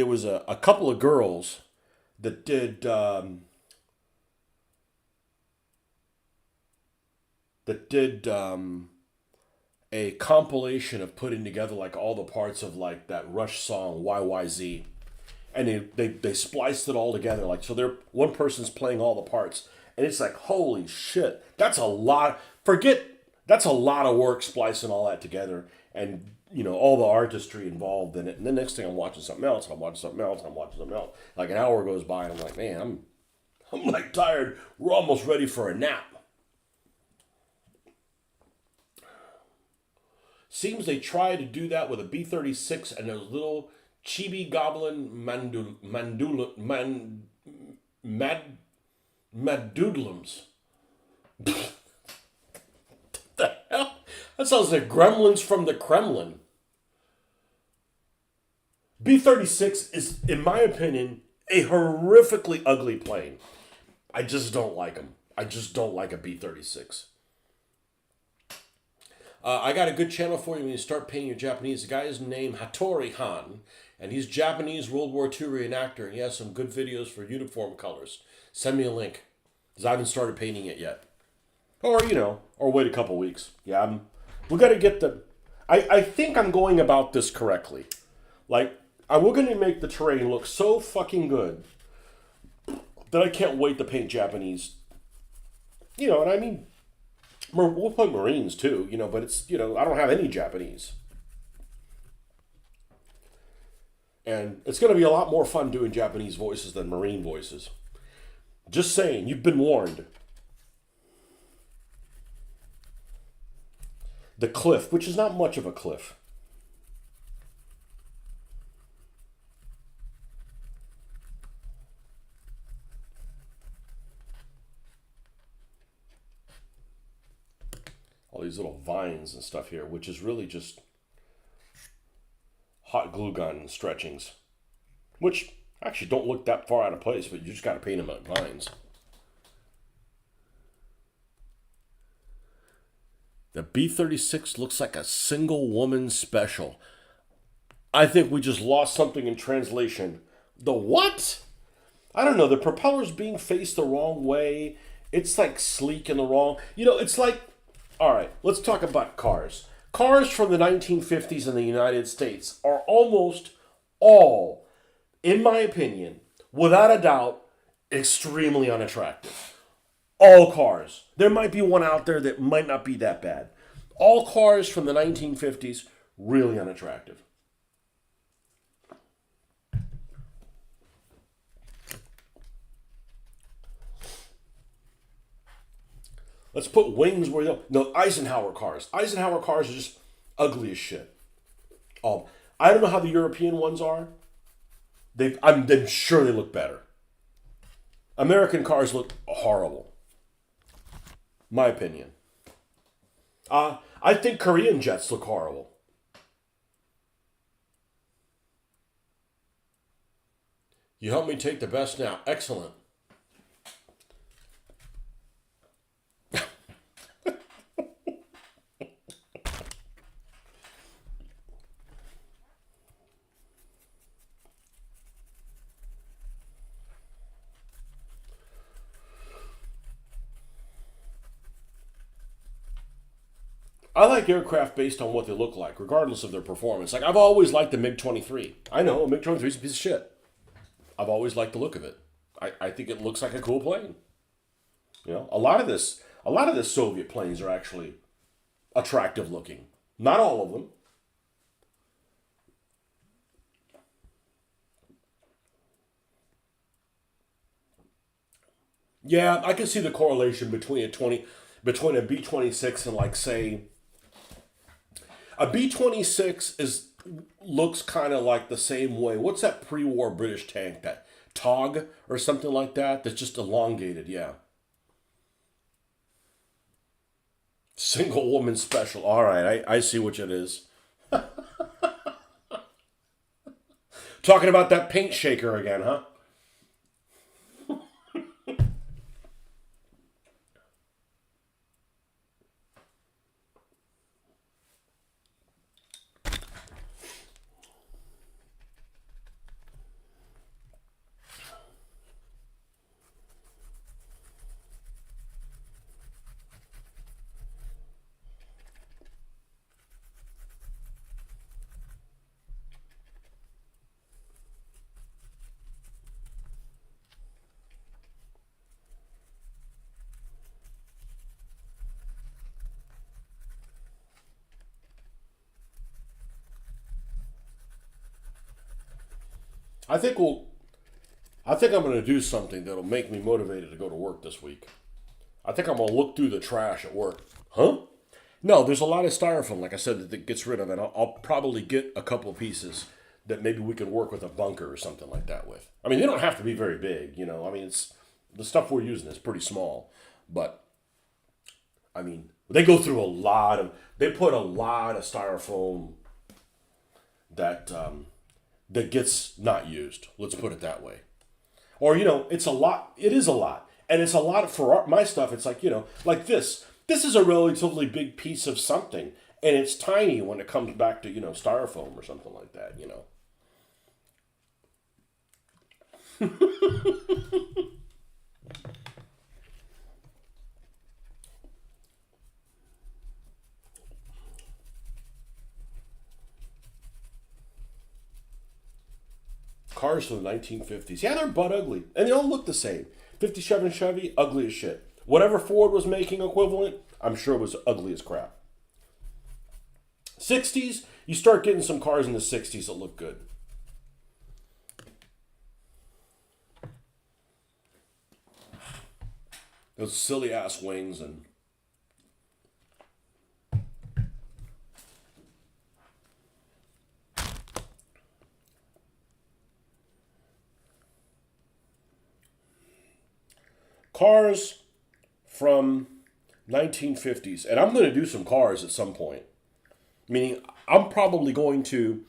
was a couple of girls that did a compilation of putting together like all the parts of like that Rush song YYZ, and they spliced it all together. Like, so they're one person's playing all the parts, and it's like, holy shit, that's a lot. That's a lot of work splicing all that together, and all the artistry involved in it. And the next thing, I'm watching something else, and I'm watching something else, and I'm watching something else. Like an hour goes by, and I'm like, man, I'm like tired. We're almost ready for a nap. Seems they tried to do that with a B-36 and those little chibi goblin madoodlums. The hell? That sounds like gremlins from the Kremlin. B-36 is, in my opinion, a horrifically ugly plane. I just don't like them. I just don't like a B-36. I got a good channel for you when you start paying your Japanese. The guy is named Hattori Han, and he's Japanese World War II reenactor, and he has some good videos for uniform colors. Send me a link, because I haven't started painting it yet. Or wait a couple weeks. Yeah, we got to get I think I'm going about this correctly. Like, we're going to make the terrain look so fucking good that I can't wait to paint Japanese. And I mean, we'll put Marines too, but it's, I don't have any Japanese. And it's going to be a lot more fun doing Japanese voices than Marine voices. Just saying, you've been warned. The cliff, which is not much of a cliff. All these little vines and stuff here, which is really just hot glue gun stretchings, which actually don't look that far out of place, but you just got to paint them like vines. The B-36 looks like a single woman special. I think we just lost something in translation. The what? I don't know. The propeller's being faced the wrong way. It's like sleek in the wrong. It's like, all right, let's talk about cars. Cars from the 1950s in the United States are almost all, in my opinion, without a doubt, extremely unattractive. All cars. There might be one out there that might not be that bad. All cars from the 1950s, really unattractive. Let's put wings where they no Eisenhower cars. Eisenhower cars are just ugly as shit. I don't know how the European ones are. I'm sure they look better. American cars look horrible. My opinion. I think Korean jets look horrible. You help me take the best now. Excellent. I like aircraft based on what they look like, regardless of their performance. Like, I've always liked the MiG-23. I know, a MiG-23 is a piece of shit. I've always liked the look of it. I think it looks like a cool plane. You know, a lot of this Soviet planes are actually attractive looking. Not all of them. Yeah, I can see the correlation between a B-26 and, like, say, a B-26 is looks kind of like the same way. What's that pre-war British tank, that TOG or something like that? That's just elongated, yeah. Single woman special. All right, I see which it is. Talking about that paint shaker again, huh? I think we'll. I think I'm going to do something that'll make me motivated to go to work this week. I think I'm going to look through the trash at work. Huh? No, there's a lot of styrofoam, like I said, that gets rid of it. I'll probably get a couple of pieces that maybe we can work with a bunker or something like that with. I mean, they don't have to be very big, you know. I mean, it's the stuff we're using is pretty small, but I mean, they go through a lot of. They put a lot of styrofoam that that gets not used. Let's put it that way. Or, you know, it's a lot. It is a lot, and it's a lot for my stuff. It's like, you know, like this. This is a relatively big piece of something, and it's tiny when it comes back to, you know, styrofoam or something like that. You know. Cars from the 1950s. Yeah, they're butt ugly. And they all look the same. 57 Chevy, ugly as shit. Whatever Ford was making equivalent, I'm sure was ugly as crap. 60s, you start getting some cars in the 60s that look good. Those silly ass wings and cars from 1950s. And I'm going to do some cars at some point. Meaning, I'm probably going to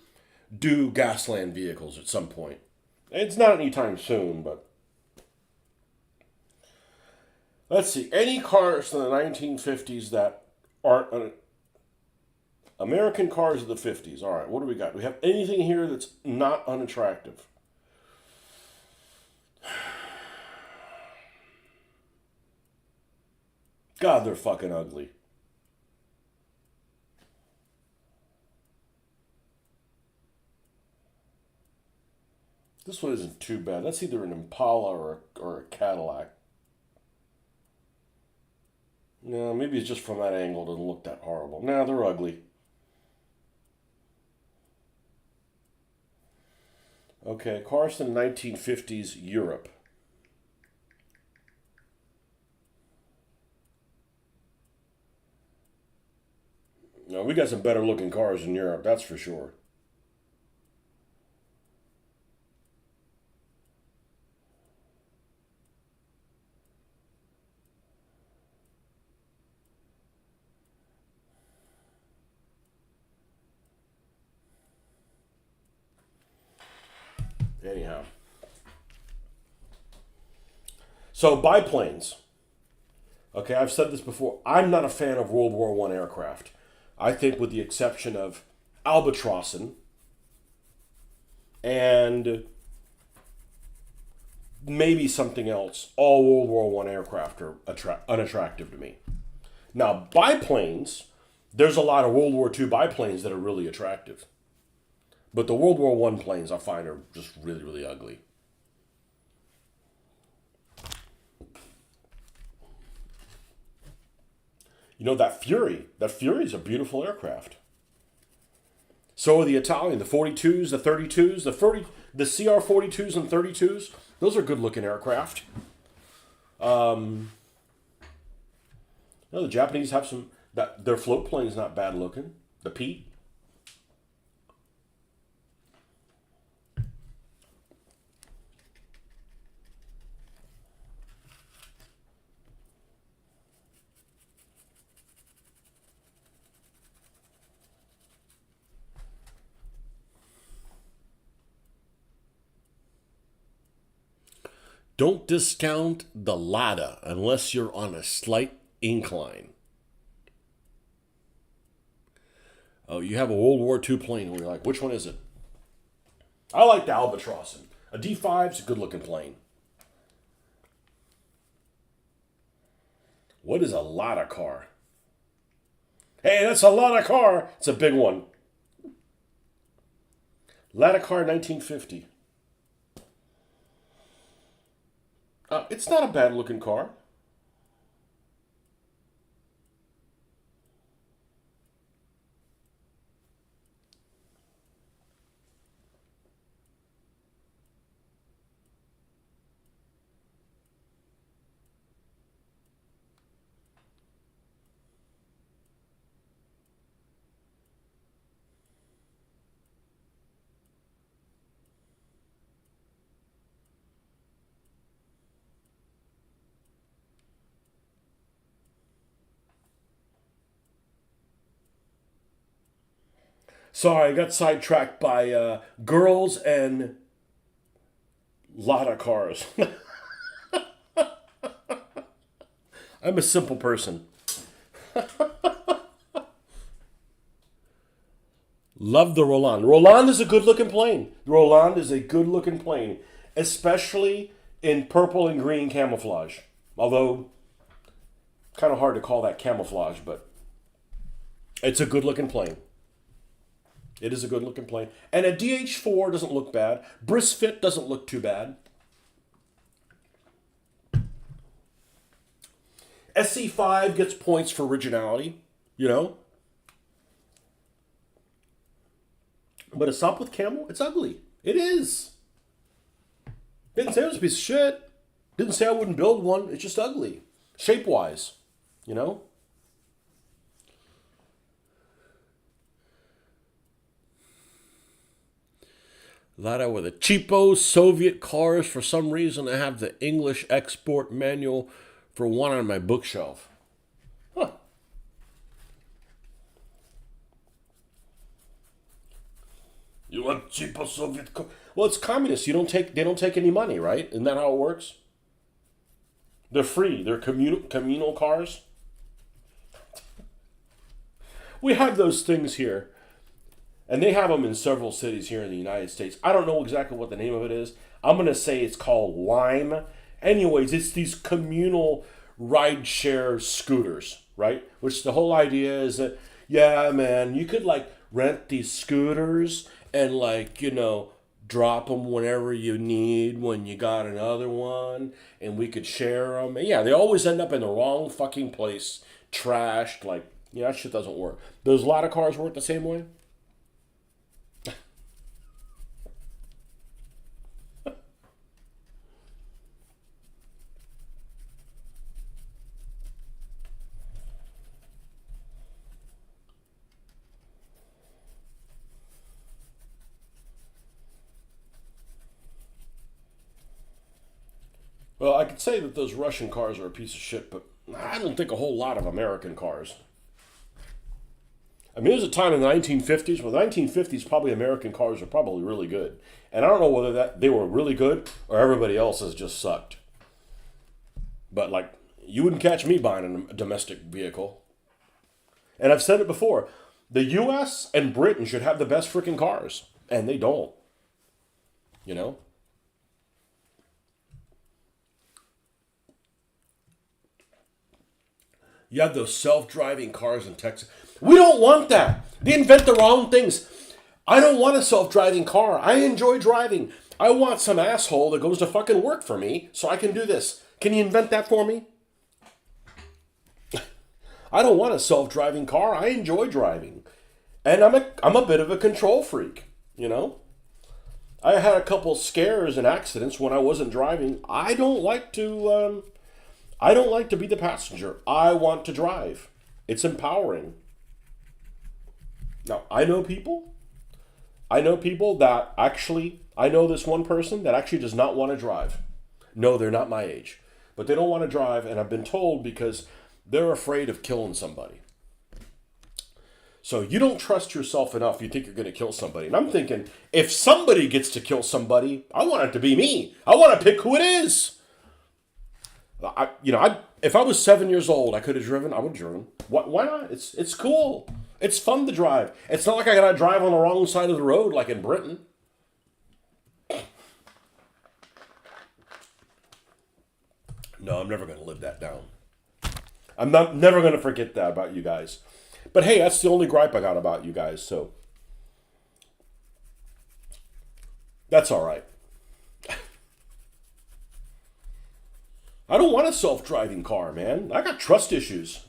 do Gasland vehicles at some point. It's not anytime soon, but let's see. Any cars from the 1950s that aren't American cars of the 50s. All right, what do we got? Do we have anything here that's not unattractive? God, they're fucking ugly. This one isn't too bad. That's either an Impala or a Cadillac. No, maybe it's just from that angle. It doesn't look that horrible. Nah, they're ugly. Okay, cars in the 1950s Europe. We got some better looking cars in Europe, that's for sure. Anyhow. So biplanes. Okay, I've said this before. I'm not a fan of World War One aircraft. I think, with the exception of Albatrossin and maybe something else, all World War One aircraft are unattractive to me. Now, biplanes, there's a lot of World War Two biplanes that are really attractive, but the World War One planes I find are just really, really ugly. You know, that Fury. That Fury is a beautiful aircraft. So are the Italian, the 42s, the 32s, the CR 42s and 32s. Those are good looking aircraft. You know, the Japanese have some, that their float plane's not bad looking. The Pete. Don't discount the Lada unless you're on a slight incline. Oh, you have a World War II plane where you're like, which one is it? I like the Albatrossin. A D5's a good looking plane. What is a Lada car? Hey, that's a Lada car. It's a big one. Lada car 1950. It's not a bad looking car. Sorry, I got sidetracked by girls and Lada cars. I'm a simple person. Love the Roland. Roland is a good looking plane. The Roland is a good looking plane, especially in purple and green camouflage. Although, kind of hard to call that camouflage, but it's a good looking plane. It is a good looking plane. And a DH4 doesn't look bad. Brisfit doesn't look too bad. SC5 gets points for originality, you know? But a Sopwith Camel, it's ugly. It is. Didn't say it was a piece of shit. Didn't say I wouldn't build one. It's just ugly. Shape-wise, you know? Lada were the cheapo Soviet cars. For some reason, I have the English export manual for one on my bookshelf. Huh. You want cheapo Soviet car? Well, it's communist. They don't take any money, right? Isn't that how it works? They're free. They're communal cars. We have those things here. And they have them in several cities here in the United States. I don't know exactly what the name of it is. I'm going to say it's called Lime. Anyways, it's these communal rideshare scooters, right? Which the whole idea is that, yeah, man, you could like rent these scooters and like, you know, drop them whenever you need when you got another one. And we could share them. And yeah, they always end up in the wrong fucking place. Trashed. Like, yeah, that shit doesn't work. Does a lot of cars work the same way? I'd say that those Russian cars are a piece of shit, but I don't think a whole lot of American cars. I mean, there was a time in the 1950s. Well, the 1950s, probably American cars were probably really good. And I don't know whether that they were really good or everybody else has just sucked. But, like, you wouldn't catch me buying a domestic vehicle. And I've said it before. The U.S. and Britain should have the best freaking cars. And they don't. You know? You have those self-driving cars in Texas. We don't want that. They invent the wrong things. I don't want a self-driving car. I enjoy driving. I want some asshole that goes to fucking work for me so I can do this. Can you invent that for me? I don't want a self-driving car. I enjoy driving. And I'm a bit of a control freak, you know? I had a couple scares and accidents when I wasn't driving. I don't like to be the passenger. I want to drive. It's empowering. Now, I know people that actually, I know this one person that actually does not want to drive. No, they're not my age. But they don't want to drive, and I've been told because they're afraid of killing somebody. So you don't trust yourself enough, you think you're going to kill somebody. And I'm thinking, if somebody gets to kill somebody, I want it to be me. I want to pick who it is. If I was 7 years old, I could have driven. I would have driven. Why not? It's cool. It's fun to drive. It's not like I gotta drive on the wrong side of the road like in Britain. No, I'm never gonna live that down. I'm never gonna forget that about you guys. But hey, that's the only gripe I got about you guys. So that's all right. I don't want a self-driving car, man. I got trust issues.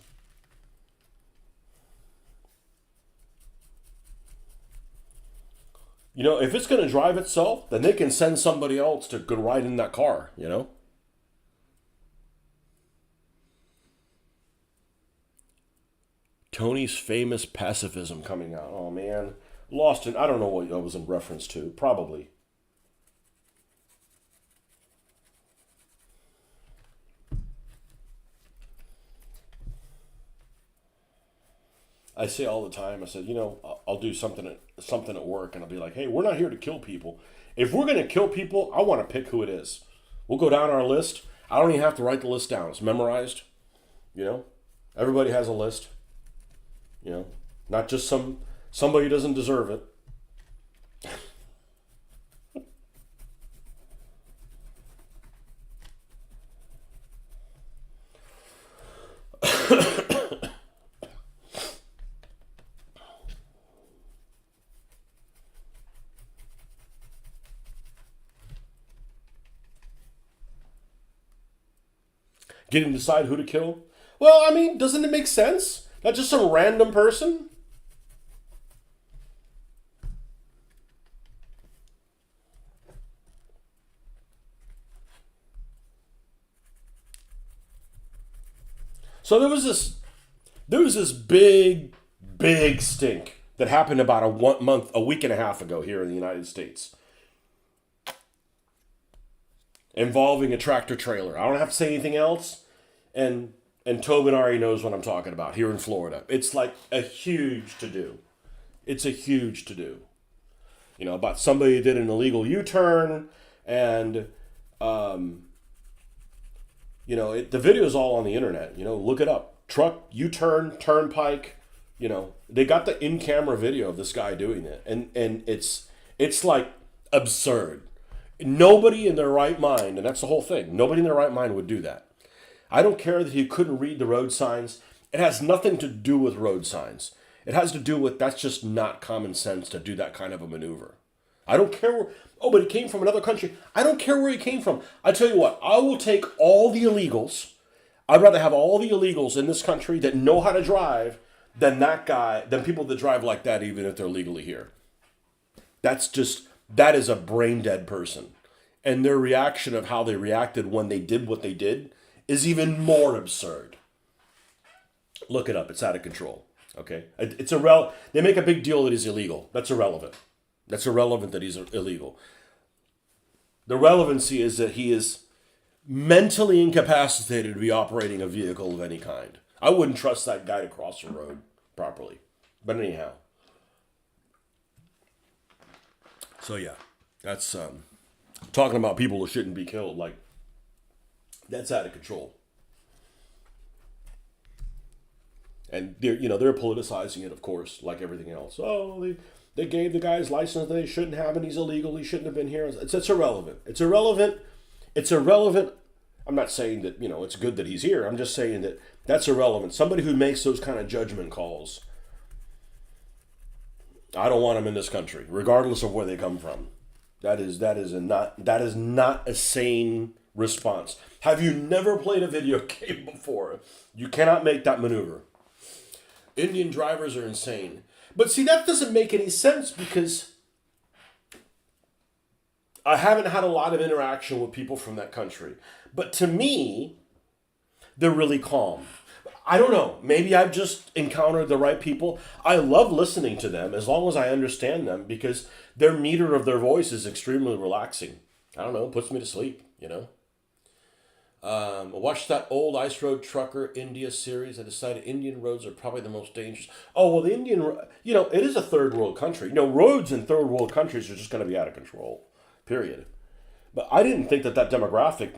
You know, if it's going to drive itself, then they can send somebody else to go ride in that car, you know? Tony's famous pacifism coming out. Oh, man. Lost in, I don't know what that was in reference to. Probably. I say all the time, I said, I'll do something at work, and I'll be like, hey, we're not here to kill people. If we're going to kill people, I want to pick who it is. We'll go down our list. I don't even have to write the list down. It's memorized. Everybody has a list. Not just somebody who doesn't deserve it. Getting to decide who to kill? Well, I mean, doesn't it make sense? Not just some random person? So there was this big stink that happened about a week and a half ago here in the United States, involving a tractor trailer. I don't have to say anything else. And Tobin already knows what I'm talking about here in Florida. It's like a huge to-do. It's a huge to-do. About somebody who did an illegal U-turn, and, the video is all on the internet. Look it up. Truck, U-turn, turnpike. They got the in-camera video of this guy doing it. And it's like absurd. Nobody in their right mind, and that's the whole thing, nobody in their right mind would do that. I don't care that he couldn't read the road signs. It has nothing to do with road signs. It has to do with that's just not common sense to do that kind of a maneuver. I don't care but he came from another country. I don't care where he came from. I tell you what, I will take all the illegals. I'd rather have all the illegals in this country that know how to drive than people that drive like that, even if they're legally here. That is a brain dead person. And their reaction of how they reacted when they did what they did is even more absurd. Look it up. It's out of control. Okay? They make a big deal that he's illegal. That's irrelevant. That's irrelevant that he's illegal. The relevancy is that he is mentally incapacitated to be operating a vehicle of any kind. I wouldn't trust that guy to cross the road properly. But anyhow. So yeah, that's talking about people who shouldn't be killed. Like, that's out of control. And they're politicizing it, of course, like everything else. Oh, they gave the guy his license that they shouldn't have, and he's illegal. He shouldn't have been here. It's irrelevant. It's irrelevant. It's irrelevant. I'm not saying that it's good that he's here. I'm just saying that that's irrelevant. Somebody who makes those kind of judgment calls, I don't want them in this country, regardless of where they come from. That is not a sane response. Have you never played a video game before? You cannot make that maneuver. Indian drivers are insane. But see, that doesn't make any sense because I haven't had a lot of interaction with people from that country. But to me, they're really calm. I don't know. Maybe I've just encountered the right people. I love listening to them as long as I understand them because their meter of their voice is extremely relaxing. I don't know. It puts me to sleep, I watched that old Ice Road Trucker India series. I decided Indian roads are probably the most dangerous. Oh, well, it is a third world country. Roads in third world countries are just going to be out of control, period. But I didn't think that demographic,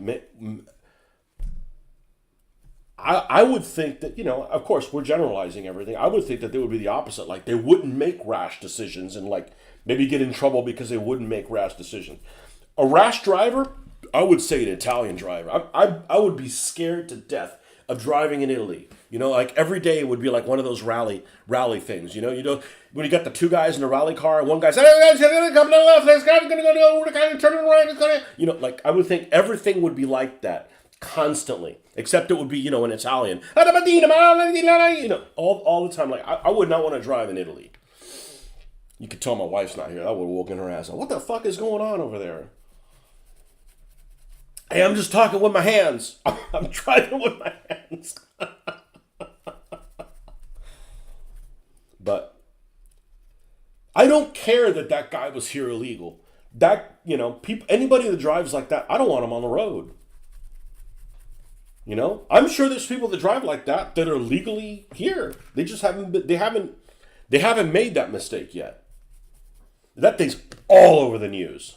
I would think that, of course, we're generalizing everything. I would think that they would be the opposite. Like, they wouldn't make rash decisions and, like, maybe get in trouble because they wouldn't make rash decisions. A rash driver, I would say an Italian driver. I would be scared to death of driving in Italy. Like every day would be like one of those rally things. When you got the two guys in a rally car, and one guy's, hey, come to the left, this guy's gonna go to the turn right. Like I would think everything would be like that constantly, except it would be in Italian. All the time. Like I would not want to drive in Italy. You could tell my wife's not here. I would have woken her ass up. What the fuck is going on over there? Hey, I'm just talking with my hands. I'm driving with my hands. But I don't care that guy was here illegal. Anybody that drives like that, I don't want them on the road. I'm sure there's people that drive like that are legally here. They just haven't made that mistake yet. That thing's all over the news.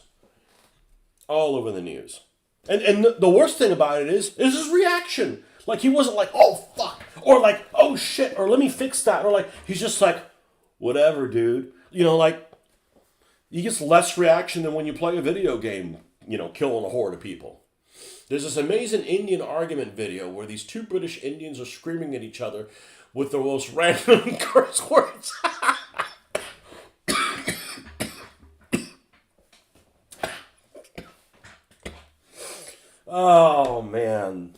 All over the news. And the worst thing about it is his reaction. Like, he wasn't like, oh, fuck. Or like, oh, shit. Or let me fix that. Or like, he's just like, whatever, dude. Like, he gets less reaction than when you play a video game, killing a horde of people. There's this amazing Indian argument video where these two British Indians are screaming at each other with the most random curse words. Oh, man.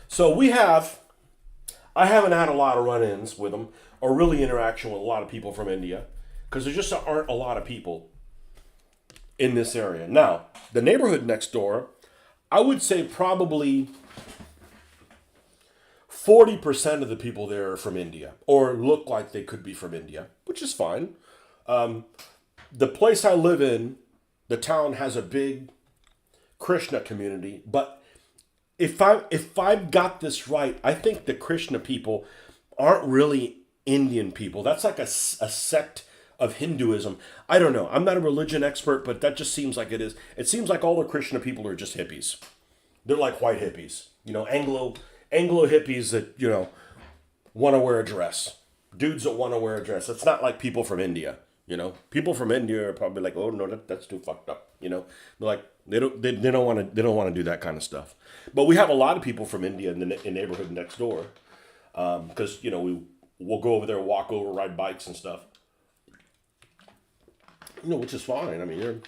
So I haven't had a lot of run-ins with them or really interaction with a lot of people from India because there just aren't a lot of people in this area. Now, the neighborhood next door, I would say probably 40% of the people there are from India or look like they could be from India, which is fine. The place I live in, the town has a big Krishna community, but if I've got this right, I think the Krishna people aren't really Indian people. That's like a sect of Hinduism. I don't know. I'm not a religion expert, but that just seems like it is. It seems like all the Krishna people are just hippies. They're like white hippies, Anglo hippies that want to wear a dress. Dudes that want to wear a dress. It's not like people from India. People from India are probably like, oh no, that's too fucked up. They're like they don't want to do that kind of stuff. But we have a lot of people from India in the neighborhood next door, because we'll go over there, walk over, ride bikes and stuff. Which is fine. I mean,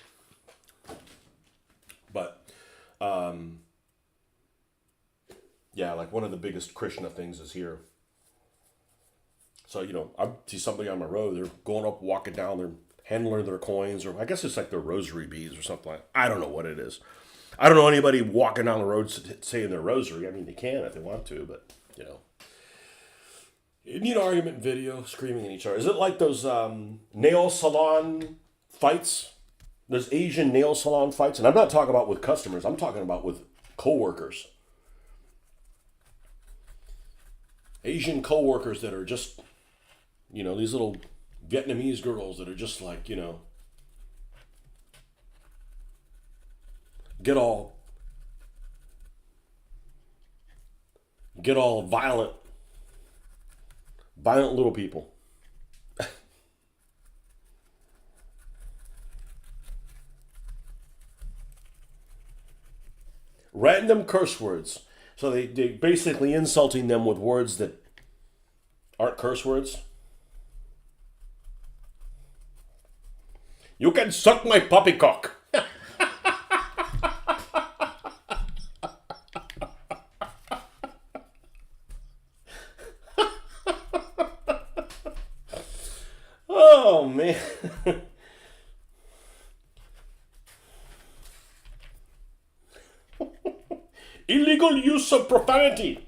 but yeah, like one of the biggest Krishna things is here. So, I see somebody on my road, they're going up, walking down, they're handling their coins, or I guess it's like their rosary beads or something like that. I don't know what it is. I don't know anybody walking down the road saying their rosary. I mean, they can if they want to, but, You need an argument video, screaming at each other. Is it like those nail salon fights? Those Asian nail salon fights? And I'm not talking about with customers. I'm talking about with coworkers. Asian coworkers that are just, these little Vietnamese girls that are just like, get all violent little people. Random curse words. So they basically insulting them with words that aren't curse words. You can suck my poppycock. Oh, man. Illegal use of profanity.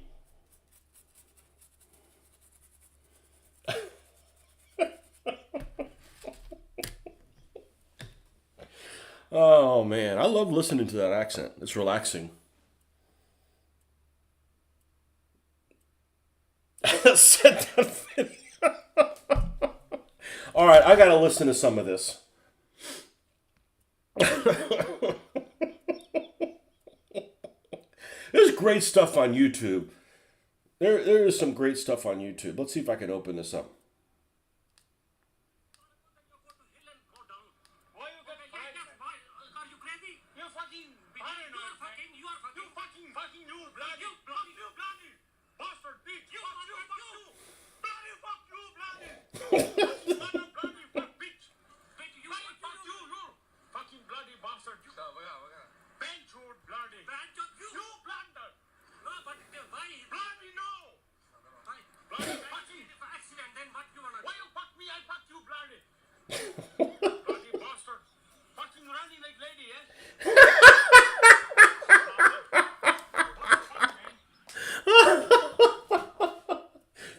Oh, man. I love listening to that accent. It's relaxing. Send that video. All right, I got to listen to some of this. There's great stuff on YouTube. There is some great stuff on YouTube. Let's see if I can open this up.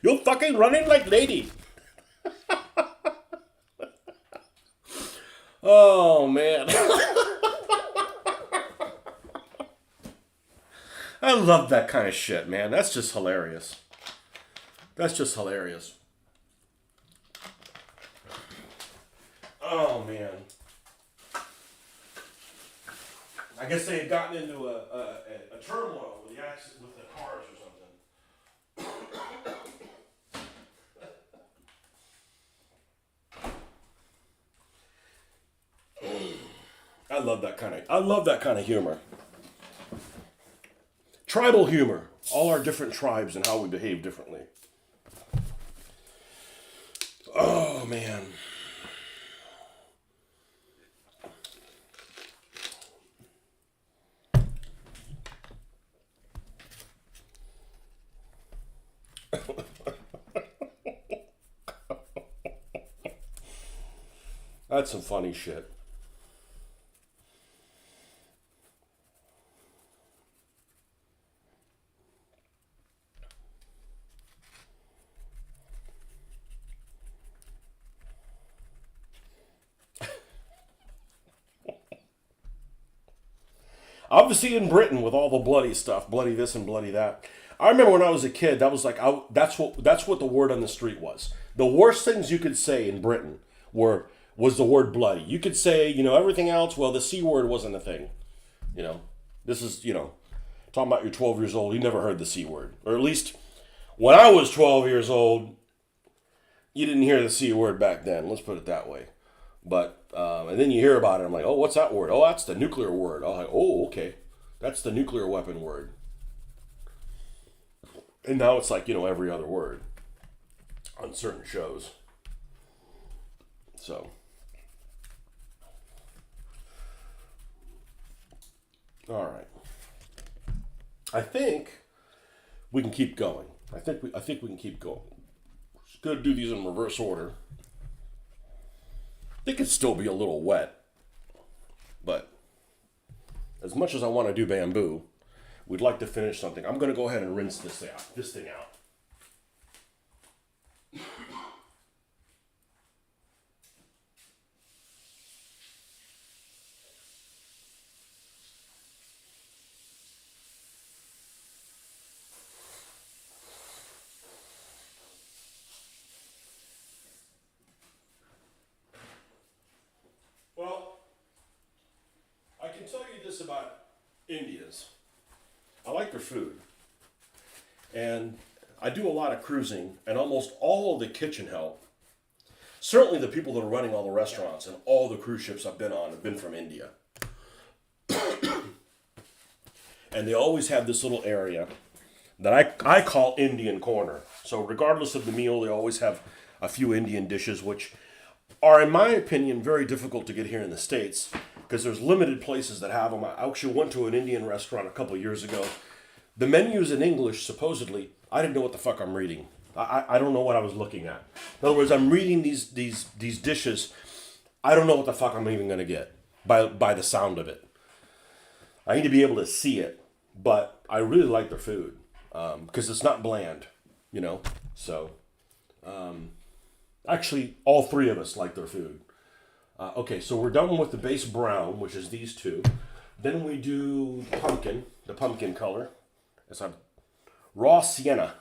You're fucking running like lady. Oh, man. I love that kind of shit, man. That's just hilarious. That's just hilarious. Oh, man. I guess they had gotten into a turmoil with the accident with the cars or something. I love that kind of humor. Tribal humor. All our different tribes and how we behave differently. Oh, man. That's some funny shit. Obviously in Britain with all the bloody stuff, bloody this and bloody that. I remember when I was a kid, that was like that's what the word on the street was. The worst things you could say in Britain was the word bloody. You could say, everything else, well, the C word wasn't a thing. This is, talking about you're 12 years old, you never heard the C word. Or at least when I was 12 years old, you didn't hear the C word back then. Let's put it that way. But and then you hear about it. I'm like, oh, what's that word? Oh, that's the nuclear word. I'm like, oh, okay, that's the nuclear weapon word. And now it's like every other word on certain shows. So, all right. I think we can keep going. I think we can keep going. Just gonna do these in reverse order. They could still be a little wet, but as much as I want to do bamboo, we'd like to finish something. I'm going to go ahead and rinse this thing out. this about Indians. I like their food. And I do a lot of cruising, and almost all of the kitchen help, certainly the people that are running all the restaurants and all the cruise ships I've been on have been from India. And they always have this little area that I call Indian corner. So regardless of the meal, they always have a few Indian dishes, which are, in my opinion, very difficult to get here in the States because there's limited places that have them. I actually went to an Indian restaurant a couple of years ago. The menu's in English, supposedly. I didn't know what the fuck I'm reading. I don't know what I was looking at. In other words, I'm reading these dishes. I don't know what the fuck I'm even going to get by the sound of it. I need to be able to see it, but I really like their food because it's not bland, you know. So, actually, all three of us like their food. Okay, so we're done with the base brown, which is these two. Then we do the pumpkin color. It's a raw sienna.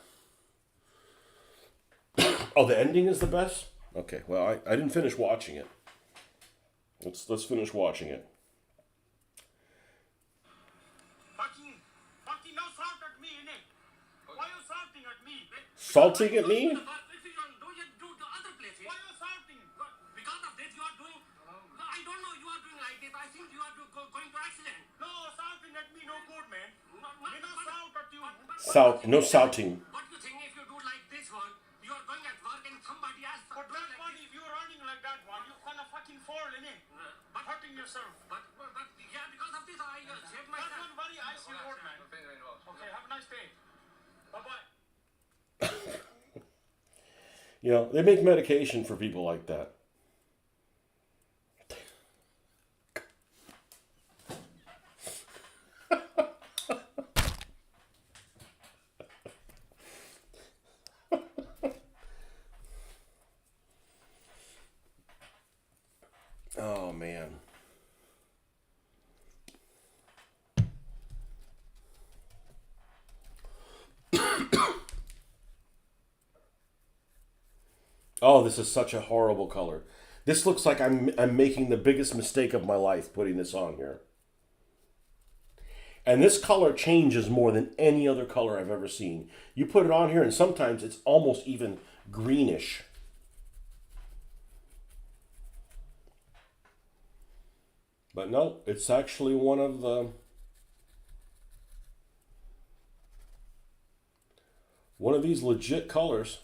Oh, the ending is the best? Okay, well, I didn't finish watching it. Let's finish watching it. Fucking now shout at me, innit? Why you shouting at me? Salting at me? If you don't do it, do the other place. Why you shouting? Because of this you are doing... I don't know you are doing like this. I think you are going to accident. No, shouting at me no good, man. We not shout at you. No shouting. What do you think if you do like this one? You are going at work and somebody else... But that one, if you're running like that one, you're gonna fucking fall, innit? But hurting yourself. But yeah, because of this I saved myself. That one very icy road, man. Okay, have a nice day. Bye-bye. You know, they make medication for people like that. Oh, man. Oh, this is such a horrible color. This looks like I'm making the biggest mistake of my life putting this on here. And this color changes more than any other color I've ever seen. You put it on here and sometimes it's almost even greenish. But no, it's actually one of these legit colors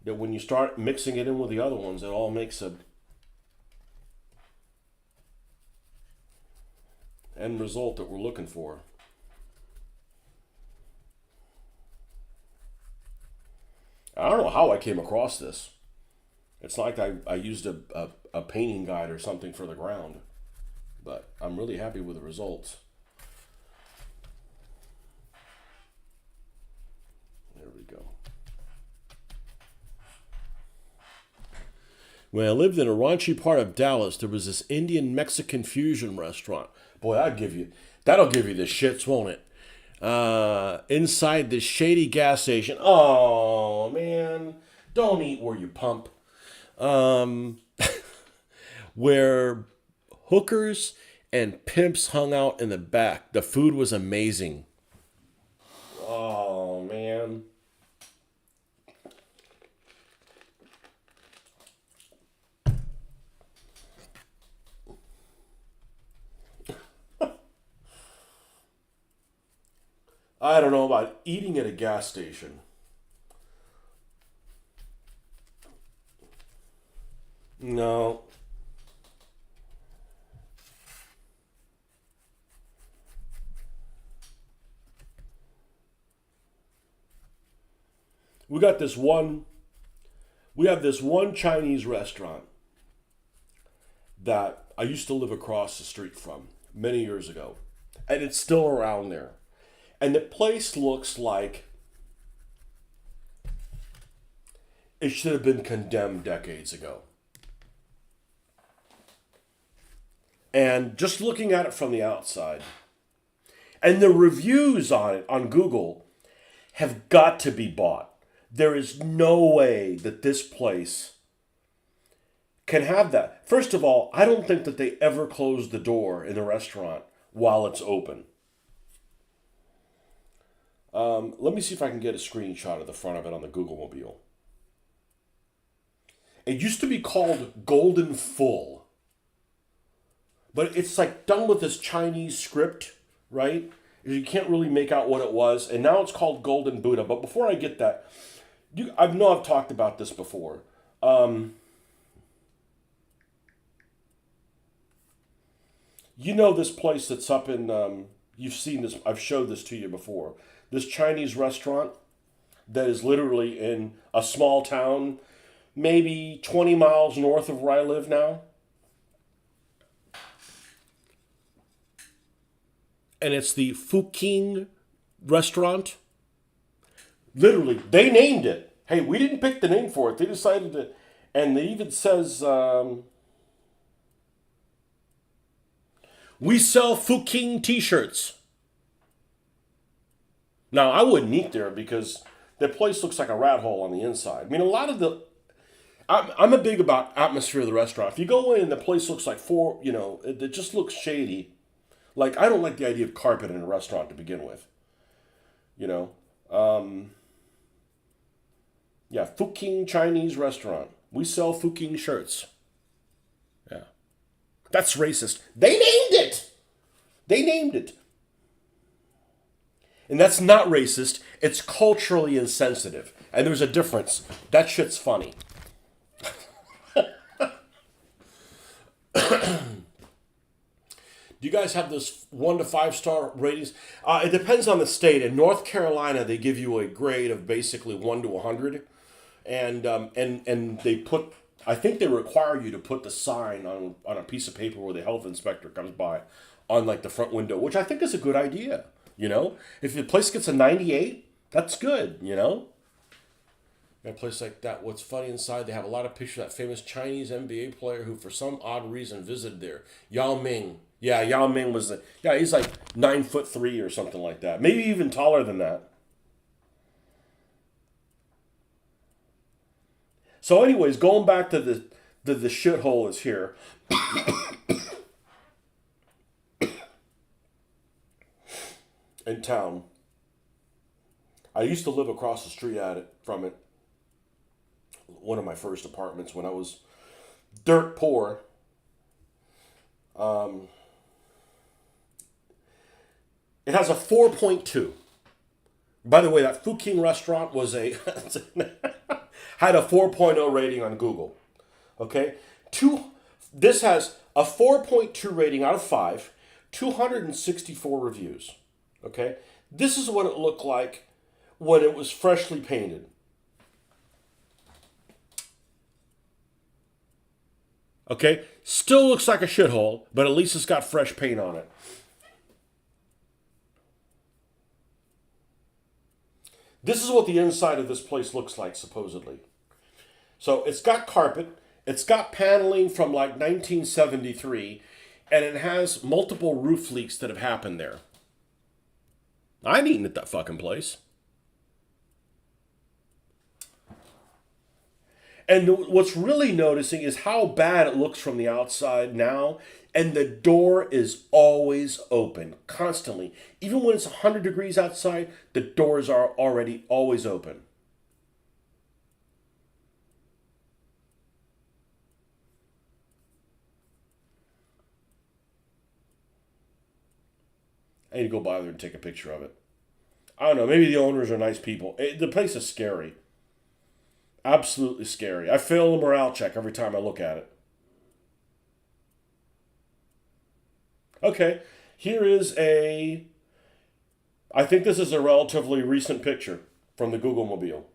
that when you start mixing it in with the other ones, it all makes a end result that we're looking for. I don't know how I came across this. It's like I used a painting guide or something for the ground, but I'm really happy with the results. There we go. When I lived in a raunchy part of Dallas, there was this Indian-Mexican fusion restaurant. Boy, that'll give you the shits, won't it? Inside this shady gas station. Oh, man. Don't eat where you pump. Where hookers and pimps hung out in the back. The food was amazing. Oh, man. I don't know about eating at a gas station. No. We have this one Chinese restaurant that I used to live across the street from many years ago. And it's still around there. And the place looks like it should have been condemned decades ago. And just looking at it from the outside, and the reviews on it on Google have got to be bought. There is no way that this place can have that. First of all, I don't think that they ever close the door in the restaurant while it's open. Let me see if I can get a screenshot of the front of it on the Google Mobile. It used to be called Golden Full, but it's like done with this Chinese script, right? You can't really make out what it was, and now it's called Golden Buddha. But before I get that, I know I've talked about this before. You know this place that's up in, you've seen this, I've showed this to you before. This Chinese restaurant that is literally in a small town, maybe 20 miles north of where I live now. And it's the Fuking restaurant. Literally, they named it. Hey, we didn't pick the name for it. They decided to, and it even says, we sell Fuking t-shirts. Now, I wouldn't eat there because the place looks like a rat hole on the inside. I mean, a lot of the... I'm a big about atmosphere of the restaurant. If you go in and the place looks like it just looks shady. Like, I don't like the idea of carpet in a restaurant to begin with. Yeah, Fuking Chinese restaurant. We sell Fuking shirts. Yeah. That's racist. They named it! They named it. And that's not racist. It's culturally insensitive. And there's a difference. That shit's funny. Do you guys have this 1 to 5 star ratings? It depends on the state. In North Carolina, they give you a grade of basically 1 to 100. And they put, I think they require you to put the sign on a piece of paper where the health inspector comes by on like the front window, which I think is a good idea. If the place gets a 98, that's good, In a place like that, what's funny inside, they have a lot of pictures of that famous Chinese NBA player who, for some odd reason, visited there. Yao Ming. Yeah, Yao Ming was he's like 9'3" or something like that. Maybe even taller than that. So anyways, going back to the shithole is here. In town. I used to live across the street from it. One of my first apartments when I was dirt poor. It has a 4.2. By the way, that Fuking restaurant was had a 4.0 rating on Google. Okay? This has a 4.2 rating out of 5, 264 reviews. Okay? This is what it looked like when it was freshly painted. Okay? Still looks like a shithole, but at least it's got fresh paint on it. This is what the inside of this place looks like, supposedly. So it's got carpet, it's got paneling from like 1973, and it has multiple roof leaks that have happened there. I ain't eating at that fucking place. And what's really noticing is how bad it looks from the outside now. And the door is always open, constantly. Even when it's 100 degrees outside, the doors are already always open. I need to go by there and take a picture of it. I don't know, maybe the owners are nice people. The place is scary. Absolutely scary. I fail a morale check every time I look at it. Okay, here is I think this is a relatively recent picture from the Google Mobile.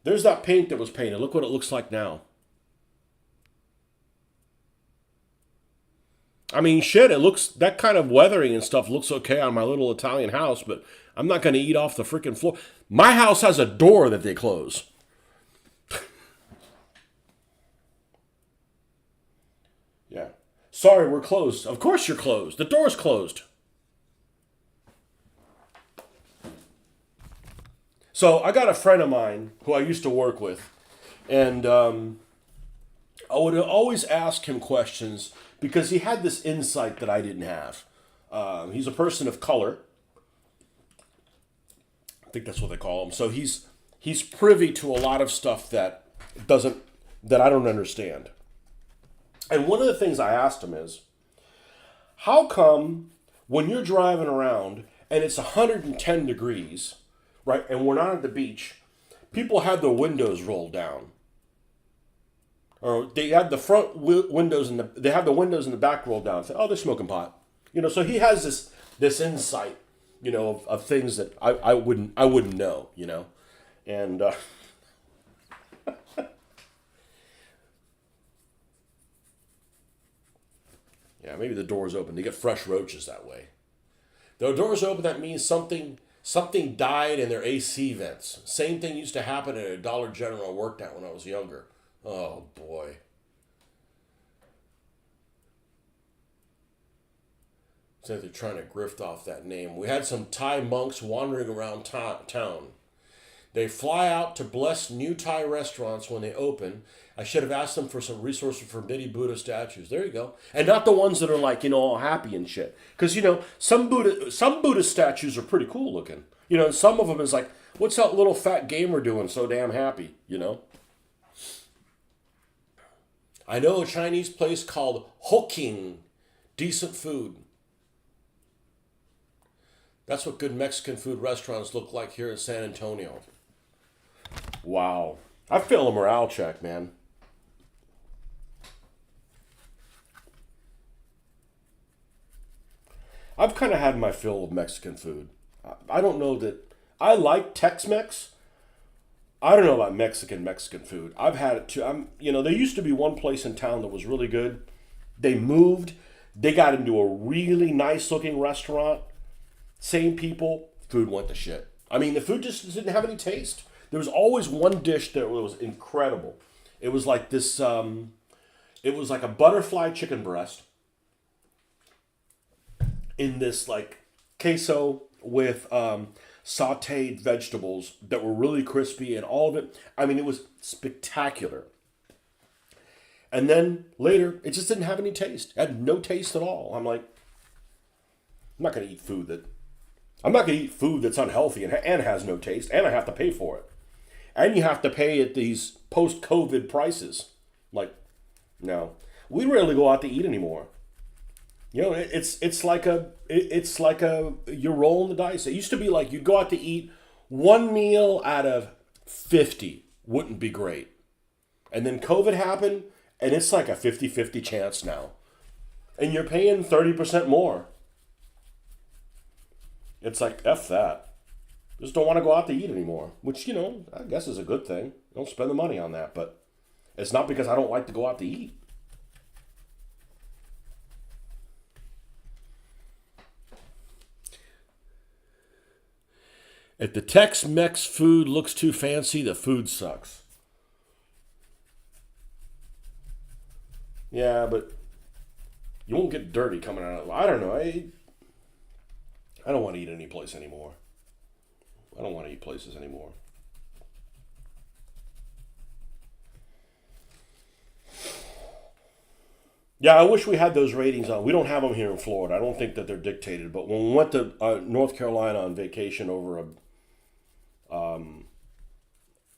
There's that paint that was painted. Look what it looks like now. I mean, shit, it looks, that kind of weathering and stuff looks okay on my little Italian house, but I'm not going to eat off the freaking floor. My house has a door that they close. Yeah. Sorry, we're closed. Of course you're closed. The door's closed. So I got a friend of mine who I used to work with. And I would always ask him questions because he had this insight that I didn't have. He's a person of color. I think that's what they call him. So he's privy to a lot of stuff doesn't that I don't understand. And one of the things I asked him is, how come when you're driving around and it's 110 degrees, right, and we're not at the beach, people have their windows rolled down, or they have the front windows and they have the windows in the back rolled down. Say, oh, they're smoking pot, So he has this insight, of things that I wouldn't know, and yeah, maybe the door's open. They get fresh roaches that way. The door's open. That means something died in their AC vents. Same thing used to happen at a Dollar General I worked at when I was younger. Oh boy. So they're trying to grift off that name. We had some Thai monks wandering around town. They fly out to bless new Thai restaurants when they open. I should have asked them for some resources for mini Buddha statues. There you go. And not the ones that are like, all happy and shit. Because, some Buddha statues are pretty cool looking. Some of them is like, what's that little fat gamer doing so damn happy, I know a Chinese place called Hoking. Decent food. That's what good Mexican food restaurants look like here in San Antonio. Wow. I feel a morale check, man. I've kind of had my fill of Mexican food. I don't know that... I like Tex-Mex. I don't know about Mexican food. I've had it too. There used to be one place in town that was really good. They moved. They got into a really nice looking restaurant. Same people. Food went to shit. The food just didn't have any taste. There was always one dish that was incredible. It was like this, it was like a butterfly chicken breast in this like queso with sauteed vegetables that were really crispy and all of it. It was spectacular. And then later, it just didn't have any taste. It had no taste at all. I'm like, I'm not going to eat food that's unhealthy and has no taste, and I have to pay for it. And you have to pay at these post-COVID prices. Like, no. We rarely go out to eat anymore. It's like you're rolling the dice. It used to be like you'd go out to eat, one meal out of 50 wouldn't be great. And then COVID happened, and it's like a 50-50 chance now. And you're paying 30% more. It's like, F that. Just don't want to go out to eat anymore. Which, I guess is a good thing. Don't spend the money on that. But it's not because I don't like to go out to eat. If the Tex-Mex food looks too fancy, the food sucks. Yeah, but you won't get dirty coming out of it. I don't know. I don't want to eat any place anymore. I don't want to eat places anymore. Yeah, I wish we had those ratings on. We don't have them here in Florida. I don't think that they're dictated. But when we went to North Carolina on vacation over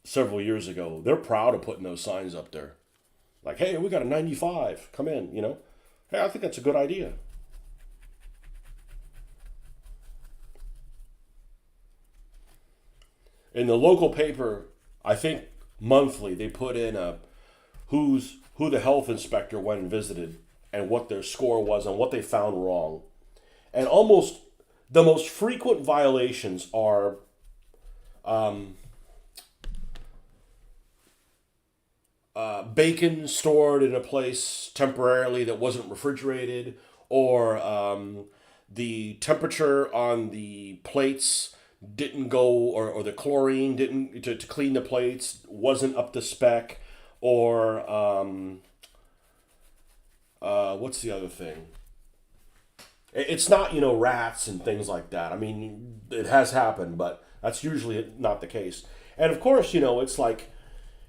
several years ago, they're proud of putting those signs up there. Like, hey, we got a 95. Come in, Hey, I think that's a good idea. In the local paper, I think monthly, they put in who the health inspector went and visited and what their score was and what they found wrong. And almost the most frequent violations are bacon stored in a place temporarily that wasn't refrigerated, or the temperature on the plates didn't go, or the chlorine didn't to clean the plates wasn't up to spec, or what's the other thing? It's not rats and things like that. It has happened, but that's usually not the case. And of course, it's like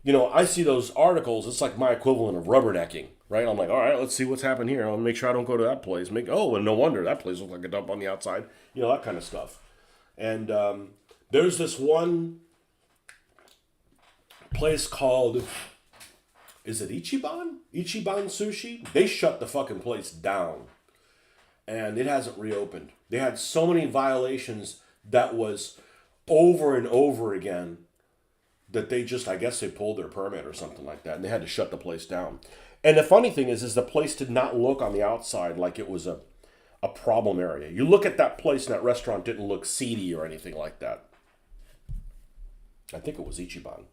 I see those articles. It's like my equivalent of rubbernecking, right? I'm like, all right, let's see what's happened here. I'll make sure I don't go to that place. And no wonder that place looks like a dump on the outside. That kind of stuff. And there's this one place called, is it Ichiban? Ichiban Sushi? They shut the fucking place down. And it hasn't reopened. They had so many violations that was over and over again that they just, I guess they pulled their permit or something like that, and they had to shut the place down. And the funny thing is the place did not look on the outside like it was a problem area. You look at that place and that restaurant didn't look seedy or anything like that. I think it was Ichiban.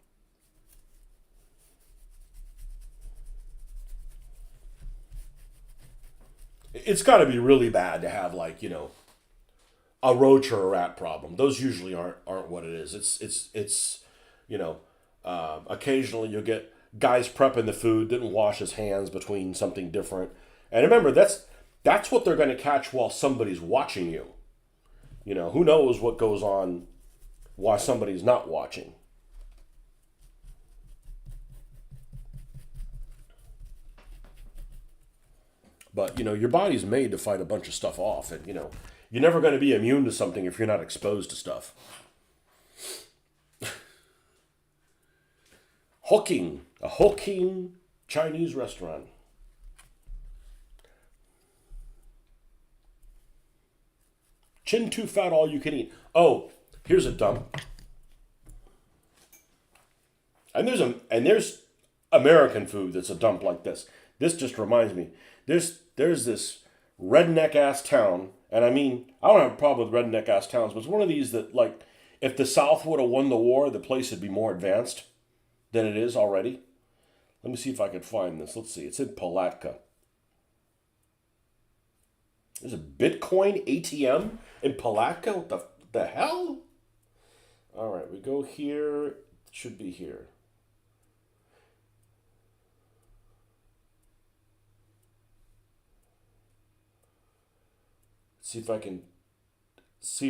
It's got to be really bad to have a roach or a rat problem. Those usually aren't what it is. It's occasionally you'll get guys prepping the food, didn't wash his hands between something different. And remember, that's what they're going to catch while somebody's watching you. Who knows what goes on while somebody's not watching. But, your body's made to fight a bunch of stuff off. And, you're never going to be immune to something if you're not exposed to stuff. A Hoking Chinese restaurant. Chin too fat, all you can eat. Oh, here's a dump. And there's American food that's a dump like this. This just reminds me. There's this redneck ass town, and I don't have a problem with redneck ass towns, but it's one of these that, like, if the South would have won the war, the place would be more advanced than it is already. Let me see if I can find this. Let's see. It's in Palatka. There's a Bitcoin ATM in Palatka? What the hell? All right, we go here. It should be here. See if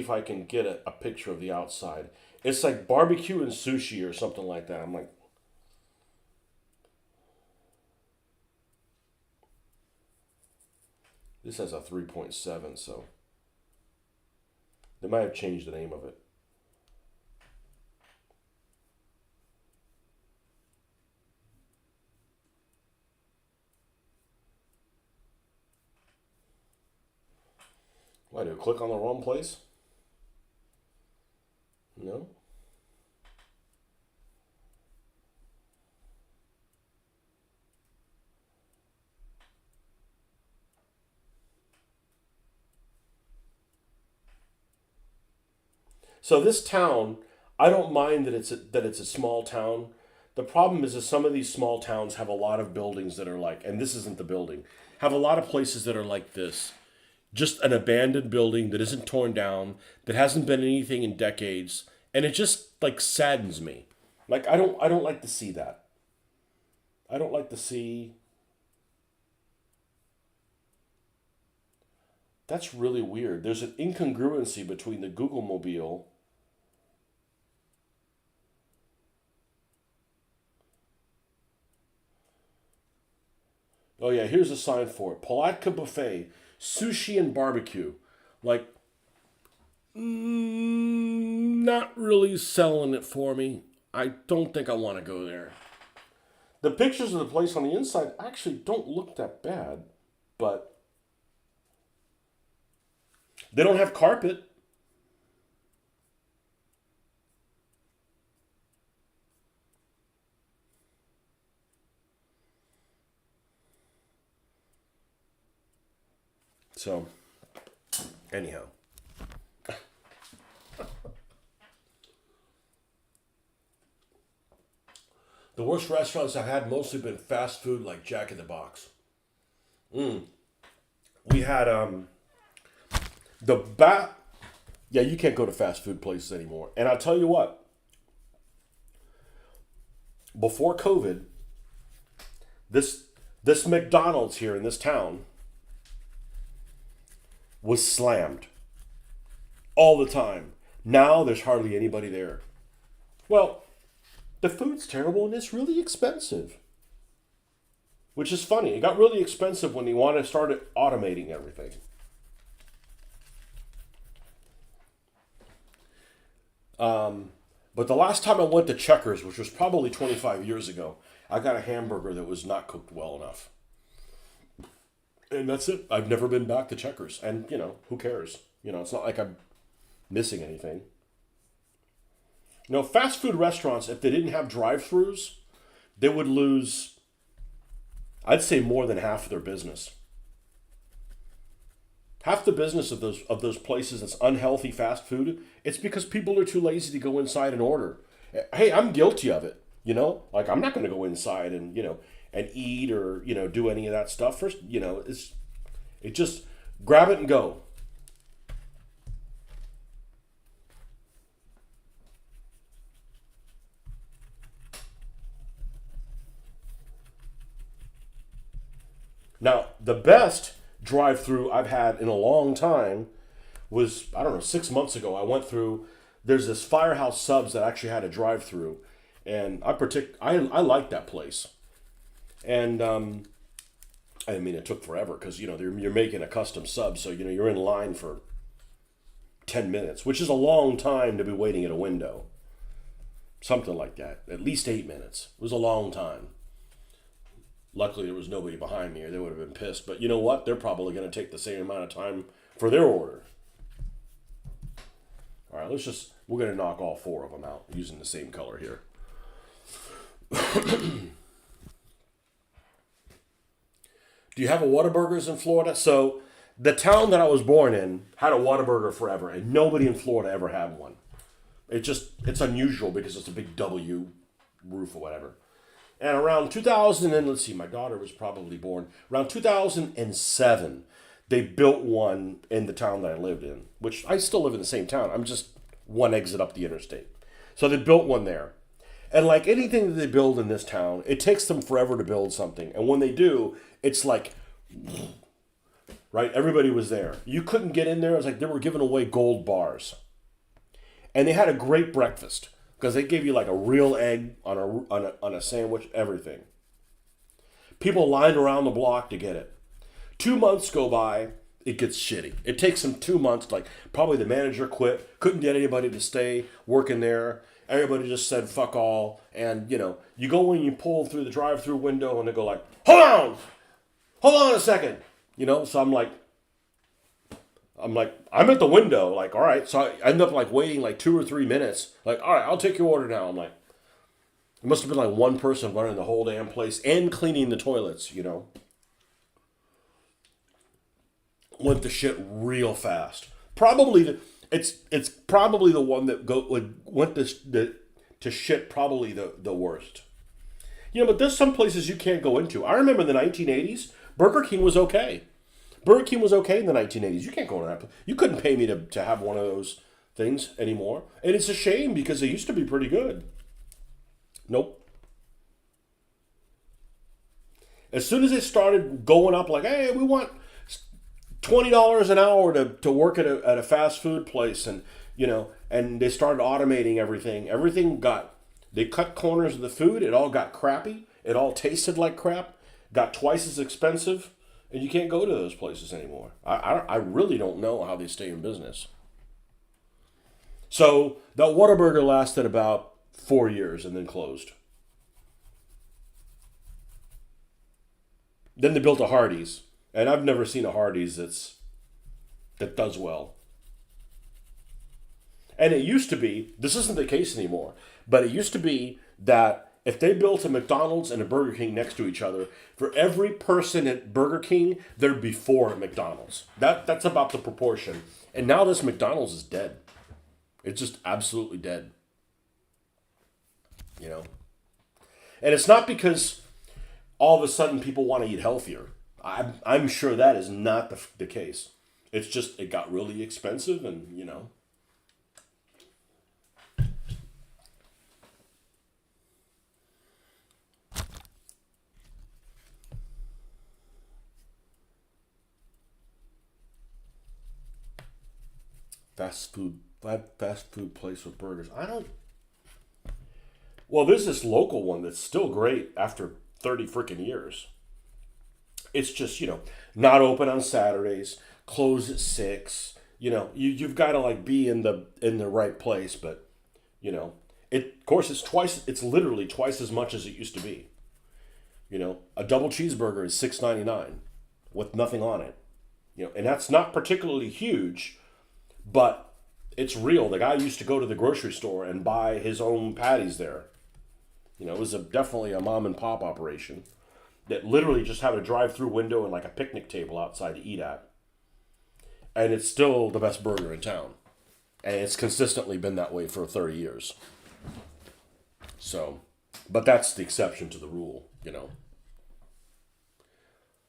I can get a picture of the outside. It's like barbecue and sushi or something like that. I'm like, this has a 3.7, so they might have changed the name of it. Why, do I click on the wrong place? No? So this town, I don't mind that it's a small town. The problem is that some of these small towns have a lot of buildings that are like, and this isn't the building, have a lot of places that are like this. Just an abandoned building that isn't torn down, that hasn't been anything in decades, and it just like saddens me. Like I don't like to see that. I don't like to see. That's really weird. There's an incongruency between the Google Mobile. Oh yeah, here's a sign for it. Palatka Buffet, sushi and barbecue. Like, not really selling it for me. I don't think I want to go there. The pictures of the place on the inside actually don't look that bad, but they don't have carpet. So, anyhow. The worst restaurants I've had mostly been fast food like Jack in the Box. We had yeah, you can't go to fast food places anymore. And I'll tell you what, before COVID, this McDonald's here in this town was slammed all the time. Now there's hardly anybody there. Well, The food's terrible and it's really expensive. Which is funny. It got really expensive when they wanted to start automating everything. But the last time I went to Checkers, which was probably 25 years ago, I got a hamburger that was not cooked well enough. And that's it. I've never been back to Checkers. And, who cares? It's not like I'm missing anything. Fast food restaurants, if they didn't have drive-thrus, they would lose, I'd say, more than half of their business. Half the business of those places that's unhealthy fast food, it's because people are too lazy to go inside and order. Hey, I'm guilty of it. Like I'm not going to go inside and and eat or do any of that stuff. First, it just grab it and go. Now, the best drive-through I've had in a long time was, I don't know, 6 months ago. I went through. There's this Firehouse Subs that actually had a drive-through, and I like that place. And I mean, it took forever because you're making a custom sub, so you're in line for 10 minutes, which is a long time to be waiting at a window. Something like that, at least 8 minutes. It was a long time. Luckily, there was nobody behind me, or they would have been pissed. But you know what? They're probably going to take the same amount of time for their order. All right, we're going to knock all four of them out using the same color here. Do you have a Whataburgers in Florida? So, the town that I was born in had a Whataburger forever, and nobody in Florida ever had one. It's unusual because it's a big W roof or whatever. And around 2000, and let's see, my daughter was probably born, around 2007, they built one in the town that I lived in, which I still live in the same town. I'm just one exit up the interstate. So they built one there. And like anything that they build in this town, it takes them forever to build something. And when they do, it's like, right? Everybody was there. You couldn't get in there. It was like they were giving away gold bars. And they had a great breakfast because they gave you like a real egg on a sandwich, everything. People lined around the block to get it. 2 months go by, it gets shitty. It takes them 2 months, like probably the manager quit, couldn't get anybody to stay working there. Everybody just said fuck all. And, you go and you pull through the drive-through window and they go like, hold on a second. So I'm at the window, like, all right. So I end up like waiting like 2 or 3 minutes. Like, all right, I'll take your order now. I'm like, it must have been like one person running the whole damn place and cleaning the toilets, Went to shit real fast. Probably it's probably the one that went to shit probably the worst. But there's some places you can't go into. I remember in the 1980s, Burger King was okay. Burger King was okay in the 1980s. You can't go to that place. You couldn't pay me to have one of those things anymore. And it's a shame because they used to be pretty good. Nope. As soon as it started going up like, hey, we want $20 an hour to work at a fast food place, and and they started automating everything. They cut corners of the food. It all got crappy. It all tasted like crap. Got twice as expensive, and you can't go to those places anymore. I really don't know how they stay in business. So that Whataburger lasted about 4 years and then closed. Then they built a Hardee's. And I've never seen a Hardee's that does well. And it used to be, this isn't the case anymore, but it used to be that if they built a McDonald's and a Burger King next to each other, for every person at Burger King, there'd be 4 at McDonald's. That's about the proportion. And now this McDonald's is dead. It's just absolutely dead. And it's not because all of a sudden people want to eat healthier. I'm sure that is not the case. It's just it got really expensive and, fast food place with burgers. Well, there's this local one that's still great after 30 freaking years. It's just, not open on Saturdays, close at 6. You've got to like be in the right place, but of course it's literally twice as much as it used to be. A double cheeseburger is $6.99 with nothing on it. And that's not particularly huge, but it's real. The guy used to go to the grocery store and buy his own patties there. It was definitely a mom and pop operation that literally just had a drive-through window and like a picnic table outside to eat at. And it's still the best burger in town. And it's consistently been that way for 30 years. So, but that's the exception to the rule.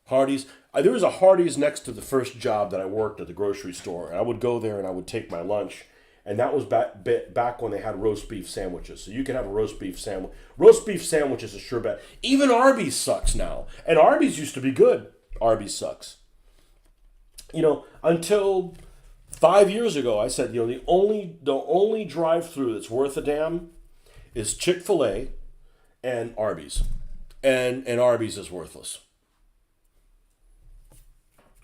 Hardee's. There was a Hardee's next to the first job that I worked at the grocery store. And I would go there and I would take my lunch. And that was back when they had roast beef sandwiches. So you could have a roast beef sandwich. Roast beef sandwich is a sure bet. Even Arby's sucks now. And Arby's used to be good. Arby's sucks. Until 5 years ago, I said, the only drive-through that's worth a damn is Chick-fil-A and Arby's. And Arby's is worthless.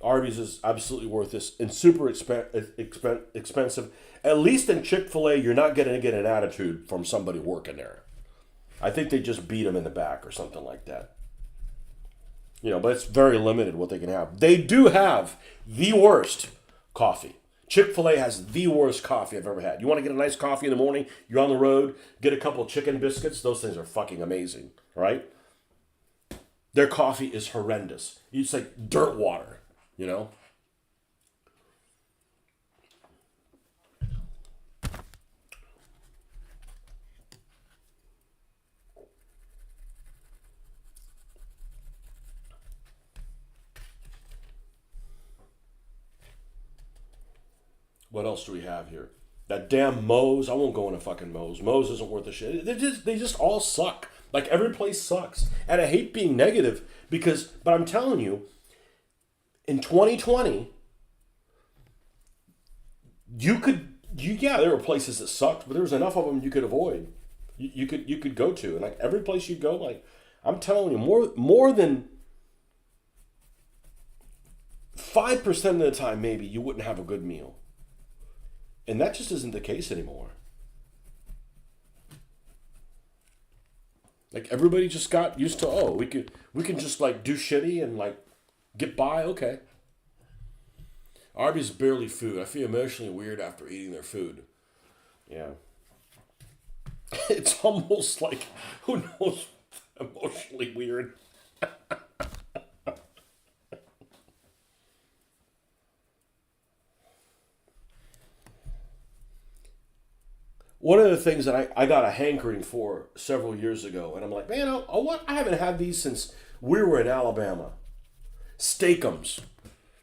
Arby's is absolutely worthless and super expensive. At least in Chick-fil-A, you're not going to get an attitude from somebody working there. I think they just beat them in the back or something like that. But it's very limited what they can have. They do have the worst coffee. Chick-fil-A has the worst coffee I've ever had. You want to get a nice coffee in the morning, you're on the road, get a couple of chicken biscuits, those things are fucking amazing, right? Their coffee is horrendous. It's like dirt water, What else do we have here? That damn Moe's. I won't go into fucking Moe's. Moe's isn't worth a shit. They just all suck. Like every place sucks. And I hate being negative but I'm telling you, in 2020, there were places that sucked, but there was enough of them you could avoid. You could go to, and like every place you go, like I'm telling you, more than 5% of the time, maybe you wouldn't have a good meal. And that just isn't the case anymore. Like everybody just got used to, we can just like do shitty and like get by, okay. Arby's is barely food. I feel emotionally weird after eating their food. Yeah. It's almost like, who knows, emotionally weird. One of the things that I got a hankering for several years ago, and I'm like, man, I haven't had these since we were in Alabama. Steakums.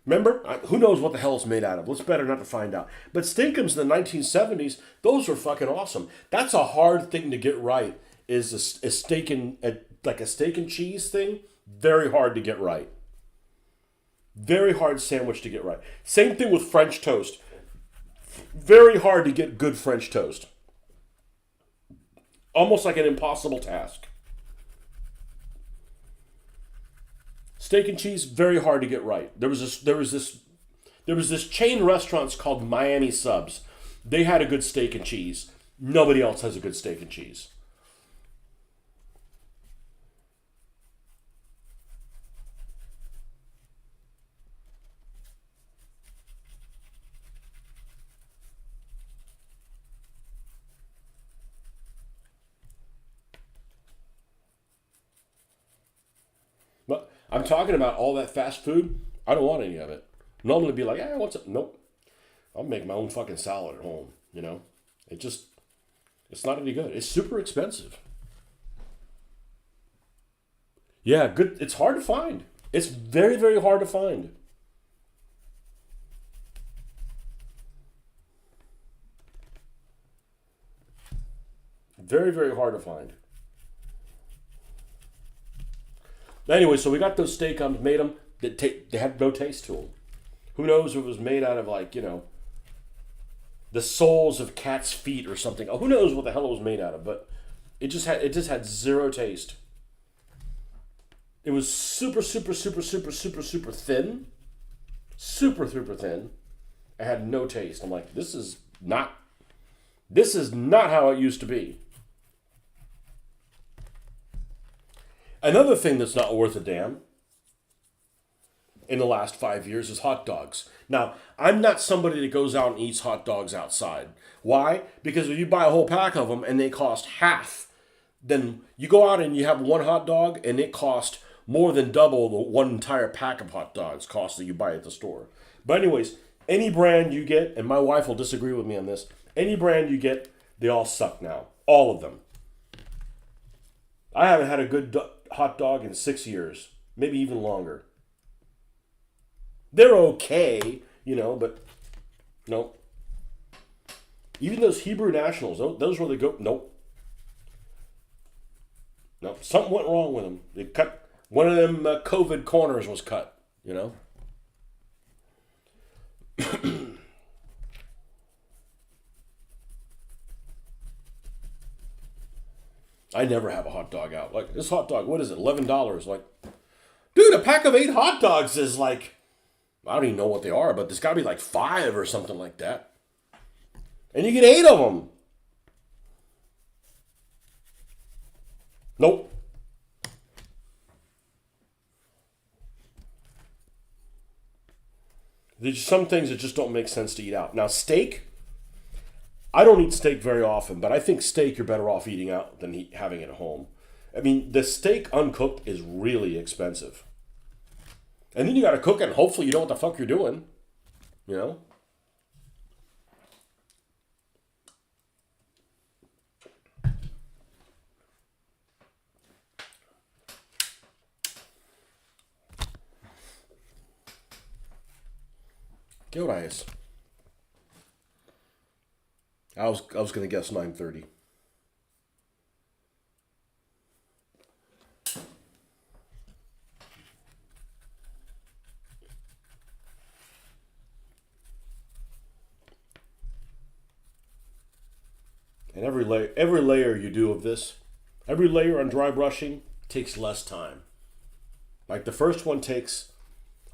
Remember? Who knows what the hell it's made out of? Let's better not to find out. But Steakums in the 1970s, those were fucking awesome. That's a hard thing to get right, is a steak and cheese thing. Very hard to get right. Very hard sandwich to get right. Same thing with French toast. Very hard to get good French toast. Almost like an impossible task. Steak and cheese, very hard to get right. There was this chain restaurants called Miami Subs. They had a good steak and cheese. Nobody else has a good steak and cheese. But I'm talking about all that fast food. I don't want any of it. Normally be like, what's it? Nope. I'll make my own fucking salad at home. It's not any good. It's super expensive. Yeah, good. It's hard to find. It's very, very hard to find. Very, very hard to find. Anyway, so we got those steakums, made them. They had no taste to them. Who knows if it was made out of the soles of cat's feet or something. Who knows what the hell it was made out of, but It just had zero taste. It was super, super, super, super, super, super thin. Super, super thin. It had no taste. I'm like, this is not how it used to be. Another thing that's not worth a damn in the last 5 years is hot dogs. Now, I'm not somebody that goes out and eats hot dogs outside. Why? Because if you buy a whole pack of them and they cost half, then you go out and you have one hot dog and it costs more than double the one entire pack of hot dogs cost that you buy at the store. But anyways, any brand you get, and my wife will disagree with me on this, any brand you get, they all suck now. All of them. I haven't had a good hot dog in 6 years, maybe even longer. They're okay, but nope. Even those Hebrew Nationals, those were the go. Nope. Nope. Something went wrong with them. They cut one of them COVID corners was cut. I never have a hot dog out. Like this hot dog, what is it? $11. Like, dude, a pack of 8 hot dogs is like, I don't even know what they are, but there's got to be like 5 or something like that. And you get 8 of them. Nope. There's some things that just don't make sense to eat out. Now, steak, I don't eat steak very often, but I think steak you're better off eating out than having it at home. I mean, the steak uncooked is really expensive. And then you got to cook it, and hopefully you know what the fuck you're doing. ¿Qué hora es? I was gonna guess 9:30. And every layer you do of this, every layer on dry brushing takes less time. Like the first one takes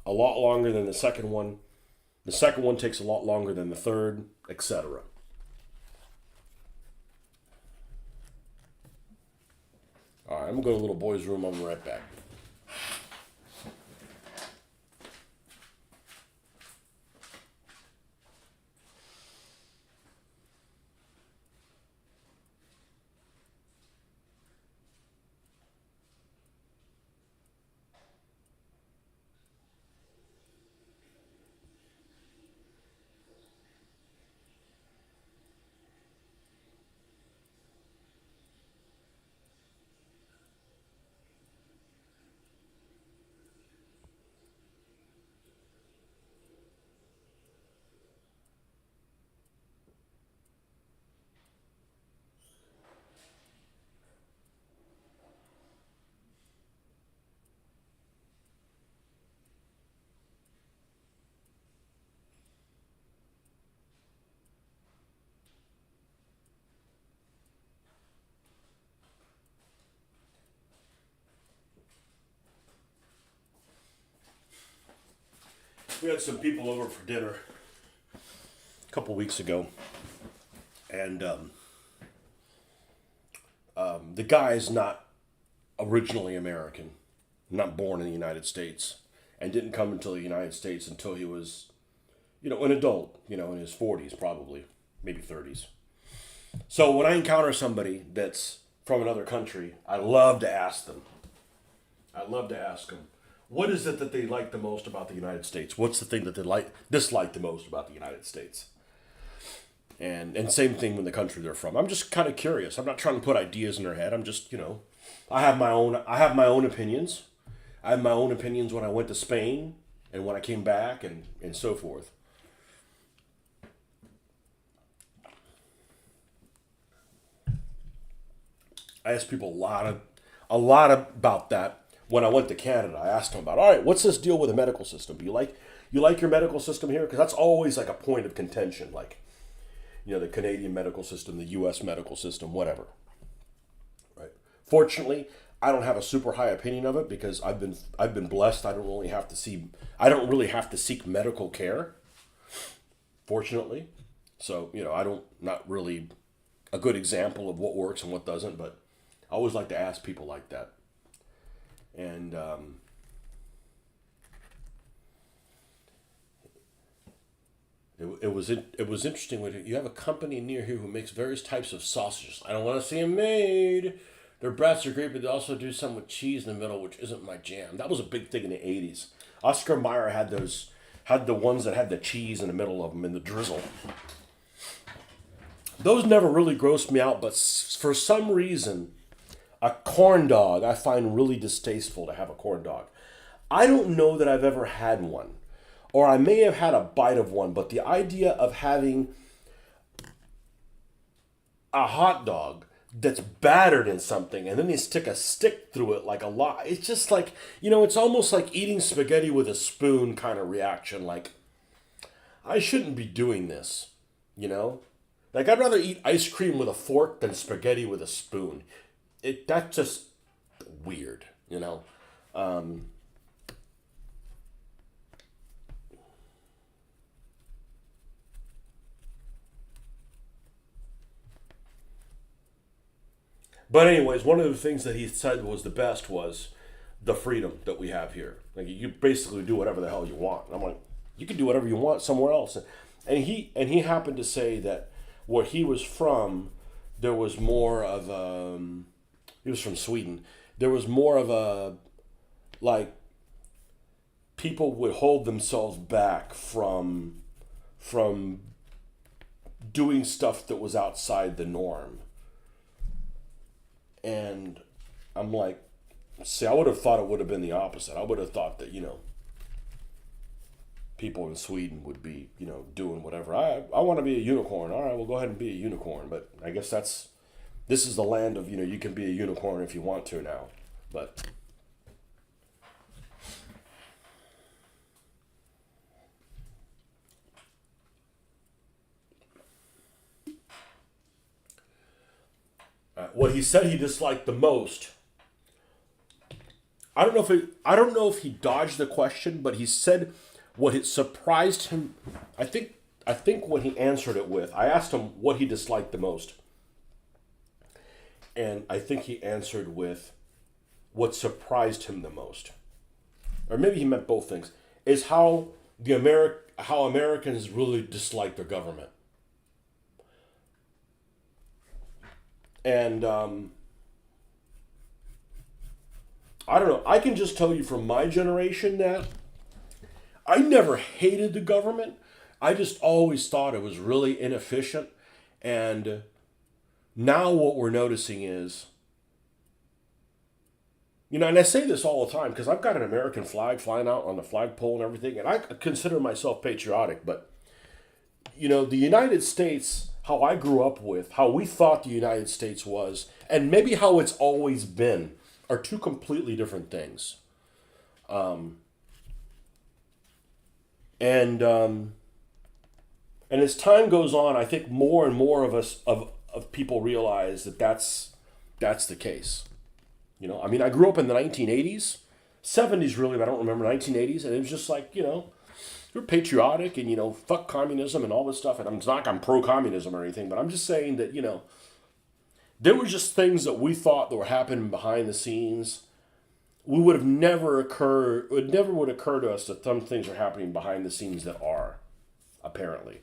a lot longer than the second one. The second one takes a lot longer than the third, etc. All right, I'm gonna go to the little boy's room. I'll be right back. We had some people over for dinner a couple weeks ago, and the guy's not originally American, not born in the United States, and didn't come into the United States until he was, an adult, in his 40s probably, maybe 30s. So when I encounter somebody that's from another country, I love to ask them. What is it that they like the most about the United States? What's the thing that they dislike the most about the United States? And same thing when the country they're from. I'm just kind of curious. I'm not trying to put ideas in their head. I'm just, I have my own opinions. I have my own opinions when I went to Spain and when I came back and so forth. I asked people a lot about that. When I went to Canada, I asked them about, all right, what's this deal with the medical system? Do you like your medical system here? Because that's always like a point of contention, like, the Canadian medical system, the U.S. medical system, whatever. Fortunately, I don't have a super high opinion of it because I've been blessed. I don't really have to seek medical care. Fortunately, so I don't not really a good example of what works and what doesn't. But I always like to ask people like that, and it was interesting when you have a company near here who makes various types of sausages. I don't want to see them made. Their breasts are great, but they also do some with cheese in the middle, which isn't my jam. That was a big thing in the '80s. Oscar Mayer had the ones that had the cheese in the middle of them and the drizzle. Those never really grossed me out, but for some reason, a corn dog I find really distasteful to have a corn dog. I don't know that I've ever had one, or I may have had a bite of one, but the idea of having a hot dog that's battered in something and then they stick a stick through it like a lot. It's just like, it's almost like eating spaghetti with a spoon kind of reaction. Like, I shouldn't be doing this, you know? Like, I'd rather eat ice cream with a fork than spaghetti with a spoon. That's just weird, you know? But anyways, one of the things that he said was the best was the freedom that we have here. Like, you basically do whatever the hell you want. And I'm like, you can do whatever you want somewhere else. And he happened to say that where he was from, there was more of he was from Sweden. There was more of a, like, people would hold themselves back from doing stuff that was outside the norm. And I'm like, see, I would have thought it would have been the opposite. I would have thought that, people in Sweden would be, doing whatever. I want to be a unicorn. All right, well, go ahead and be a unicorn. But I guess this is the land of, you can be a unicorn if you want to now. But what he said he disliked the most, I don't know if he dodged the question, but he said what it surprised him. I think when he answered it with, I asked him what he disliked the most, and I think he answered with what surprised him the most, or maybe he meant both things, is how how Americans really dislike their government. And I don't know. I can just tell you from my generation that I never hated the government. I just always thought it was really inefficient. And now what we're noticing is, and I say this all the time because I've got an American flag flying out on the flagpole and everything, and I consider myself patriotic, but, the United States, how I grew up with, how we thought the United States was, and maybe how it's always been, are two completely different things. And as time goes on, I think more and more of us of people realize that that's the case. I grew up in the 1980s, 70s really, but I don't remember 1980s, and it was just like, you're patriotic and fuck communism and all this stuff. And it's not like I'm pro-communism or anything, but I'm just saying that there were just things that we thought that were happening behind the scenes. We would have never occur. It never would occur to us that some things are happening behind the scenes that are, apparently.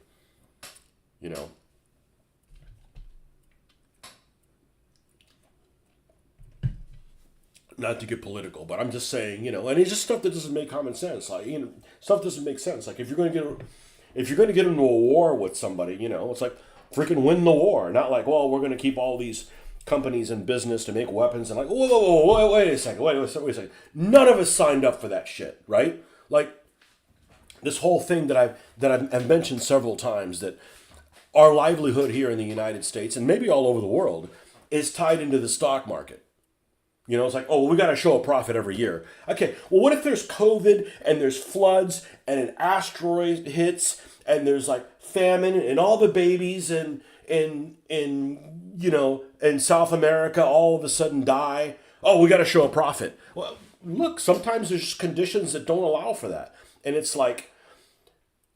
Not to get political, but I'm just saying, and it's just stuff that doesn't make common sense. Like, stuff doesn't make sense. Like, if you're going to get into a war with somebody, it's like freaking win the war. Not like, well, we're going to keep all these companies in business to make weapons and like, whoa, wait a second, wait a second. None of us signed up for that shit, right? Like, this whole thing that I've mentioned several times, that our livelihood here in the United States and maybe all over the world is tied into the stock market. It's like, oh, well, we got to show a profit every year. Okay, well, what if there's COVID and there's floods and an asteroid hits and there's like famine and all the babies in South America all of a sudden die. Oh, we got to show a profit. Well, look, sometimes there's conditions that don't allow for that, and it's like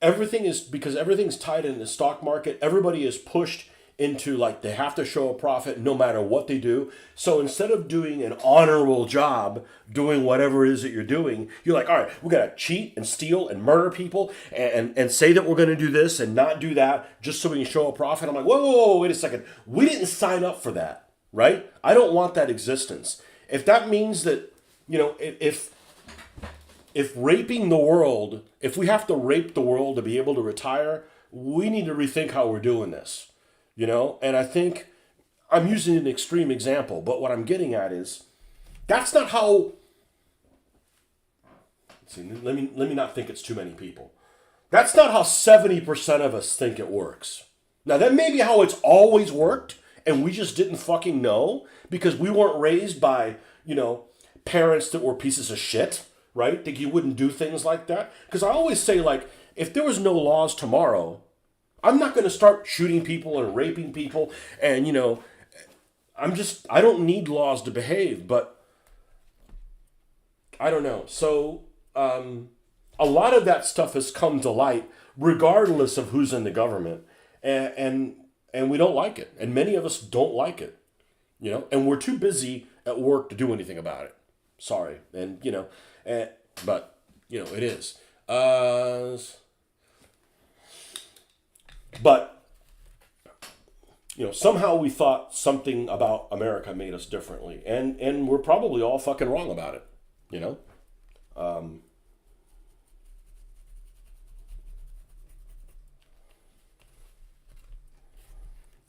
because everything's tied in the stock market. Everybody is pushed into like they have to show a profit no matter what they do. So instead of doing an honorable job doing whatever it is that you're doing, you're like, all right, we gotta cheat and steal and murder people and say that we're gonna do this and not do that just so we can show a profit. I'm like, whoa, wait a second. We didn't sign up for that, right? I don't want that existence. If that means that, if raping the world, if we have to rape the world to be able to retire, we need to rethink how we're doing this. And I think I'm using an extreme example, but what I'm getting at is that's not how. Let me not think it's too many people. That's not how 70% of us think it works. Now that may be how it's always worked, and we just didn't fucking know because we weren't raised by parents that were pieces of shit, right? That you wouldn't do things like that. Because I always say, like, if there was no laws tomorrow, I'm not going to start shooting people and raping people. And, I don't need laws to behave, but I don't know. So a lot of that stuff has come to light regardless of who's in the government. And we don't like it. And many of us don't like it, and we're too busy at work to do anything about it. Sorry. And, but, it is. But, somehow we thought something about America made us differently. And we're probably all fucking wrong about it,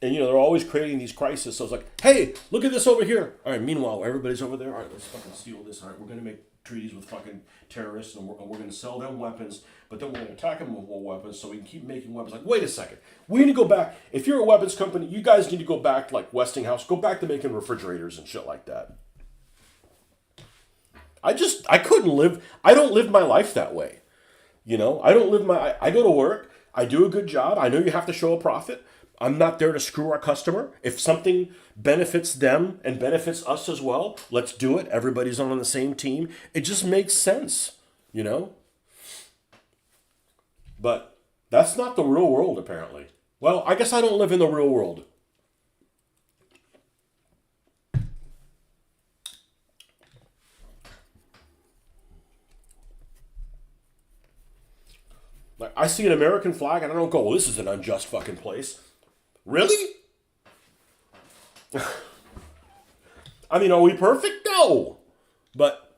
And, they're always creating these crises. So it's like, hey, look at this over here. All right, meanwhile, everybody's over there. All right, let's fucking steal this. All right, we're going to make treaties with fucking terrorists, and we're going to sell them weapons, but then we're going to attack them with more weapons so we can keep making weapons. Like, wait a second. We need to go back. If you're a weapons company, you guys need to go back, like Westinghouse, go back to making refrigerators and shit like that. I couldn't live. I don't live my life that way. I don't live I go to work. I do a good job. I know you have to show a profit. I'm not there to screw our customer. If something benefits them and benefits us as well, let's do it. Everybody's on the same team. It just makes sense, But that's not the real world, apparently. Well, I guess I don't live in the real world. Like, I see an American flag and I don't go, well, this is an unjust fucking place. Really? I mean, are we perfect? No. But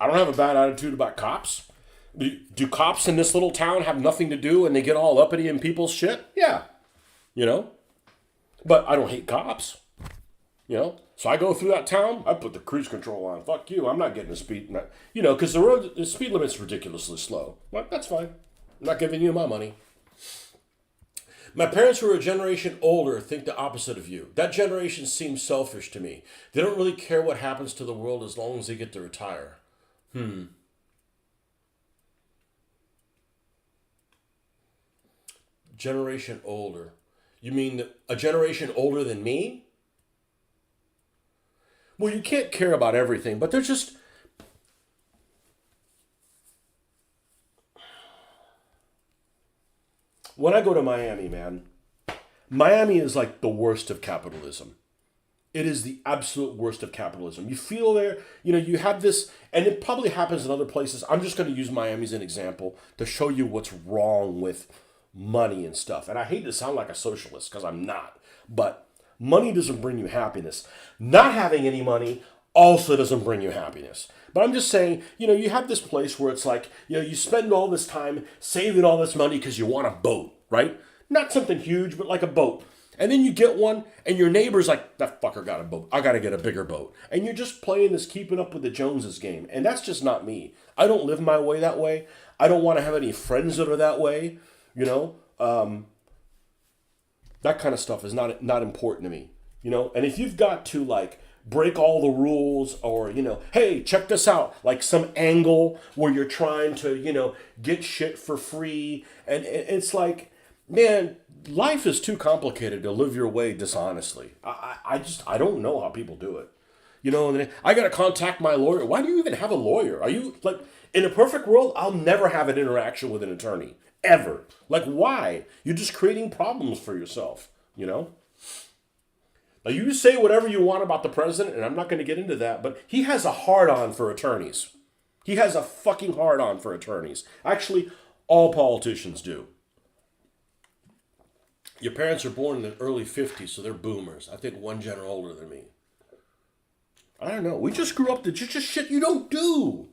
I don't have a bad attitude about cops. Do cops in this little town have nothing to do and they get all uppity in people's shit? Yeah. But I don't hate cops. So I go through that town, I put the cruise control on. Fuck you, I'm not getting a speed, because the speed limit's ridiculously slow. Well, that's fine. I'm not giving you my money. My parents who are a generation older think the opposite of you. That generation seems selfish to me. They don't really care what happens to the world as long as they get to retire. Generation older. You mean a generation older than me? Well, you can't care about everything, but they're just... When I go to Miami, man, Miami is like the worst of capitalism. It is the absolute worst of capitalism. You feel there, you have this, and it probably happens in other places. I'm just going to use Miami as an example to show you what's wrong with money and stuff. And I hate to sound like a socialist because I'm not, but money doesn't bring you happiness. Not having any money also doesn't bring you happiness. But I'm just saying, you have this place where it's like, you spend all this time saving all this money because you want a boat, right? Not something huge, but like a boat. And then you get one, and your neighbor's like, that fucker got a boat. I got to get a bigger boat. And you're just playing this keeping up with the Joneses game. And that's just not me. I don't live my way that way. I don't want to have any friends that are that way, That kind of stuff is not important to me, And if you've got to, like, break all the rules, or, hey, check this out, like some angle where you're trying to, get shit for free. And it's like, man, life is too complicated to live your way dishonestly. I don't know how people do it. And then I got to contact my lawyer. Why do you even have a lawyer? Are you like, in a perfect world, I'll never have an interaction with an attorney. Ever. Like, why? You're just creating problems for yourself, Now, you say whatever you want about the president, and I'm not going to get into that, but he has a hard-on for attorneys. He has a fucking hard-on for attorneys. Actually, all politicians do. Your parents are born in the early 50s, so they're boomers. I think one generation older than me. I don't know. We just grew up to just shit you don't do.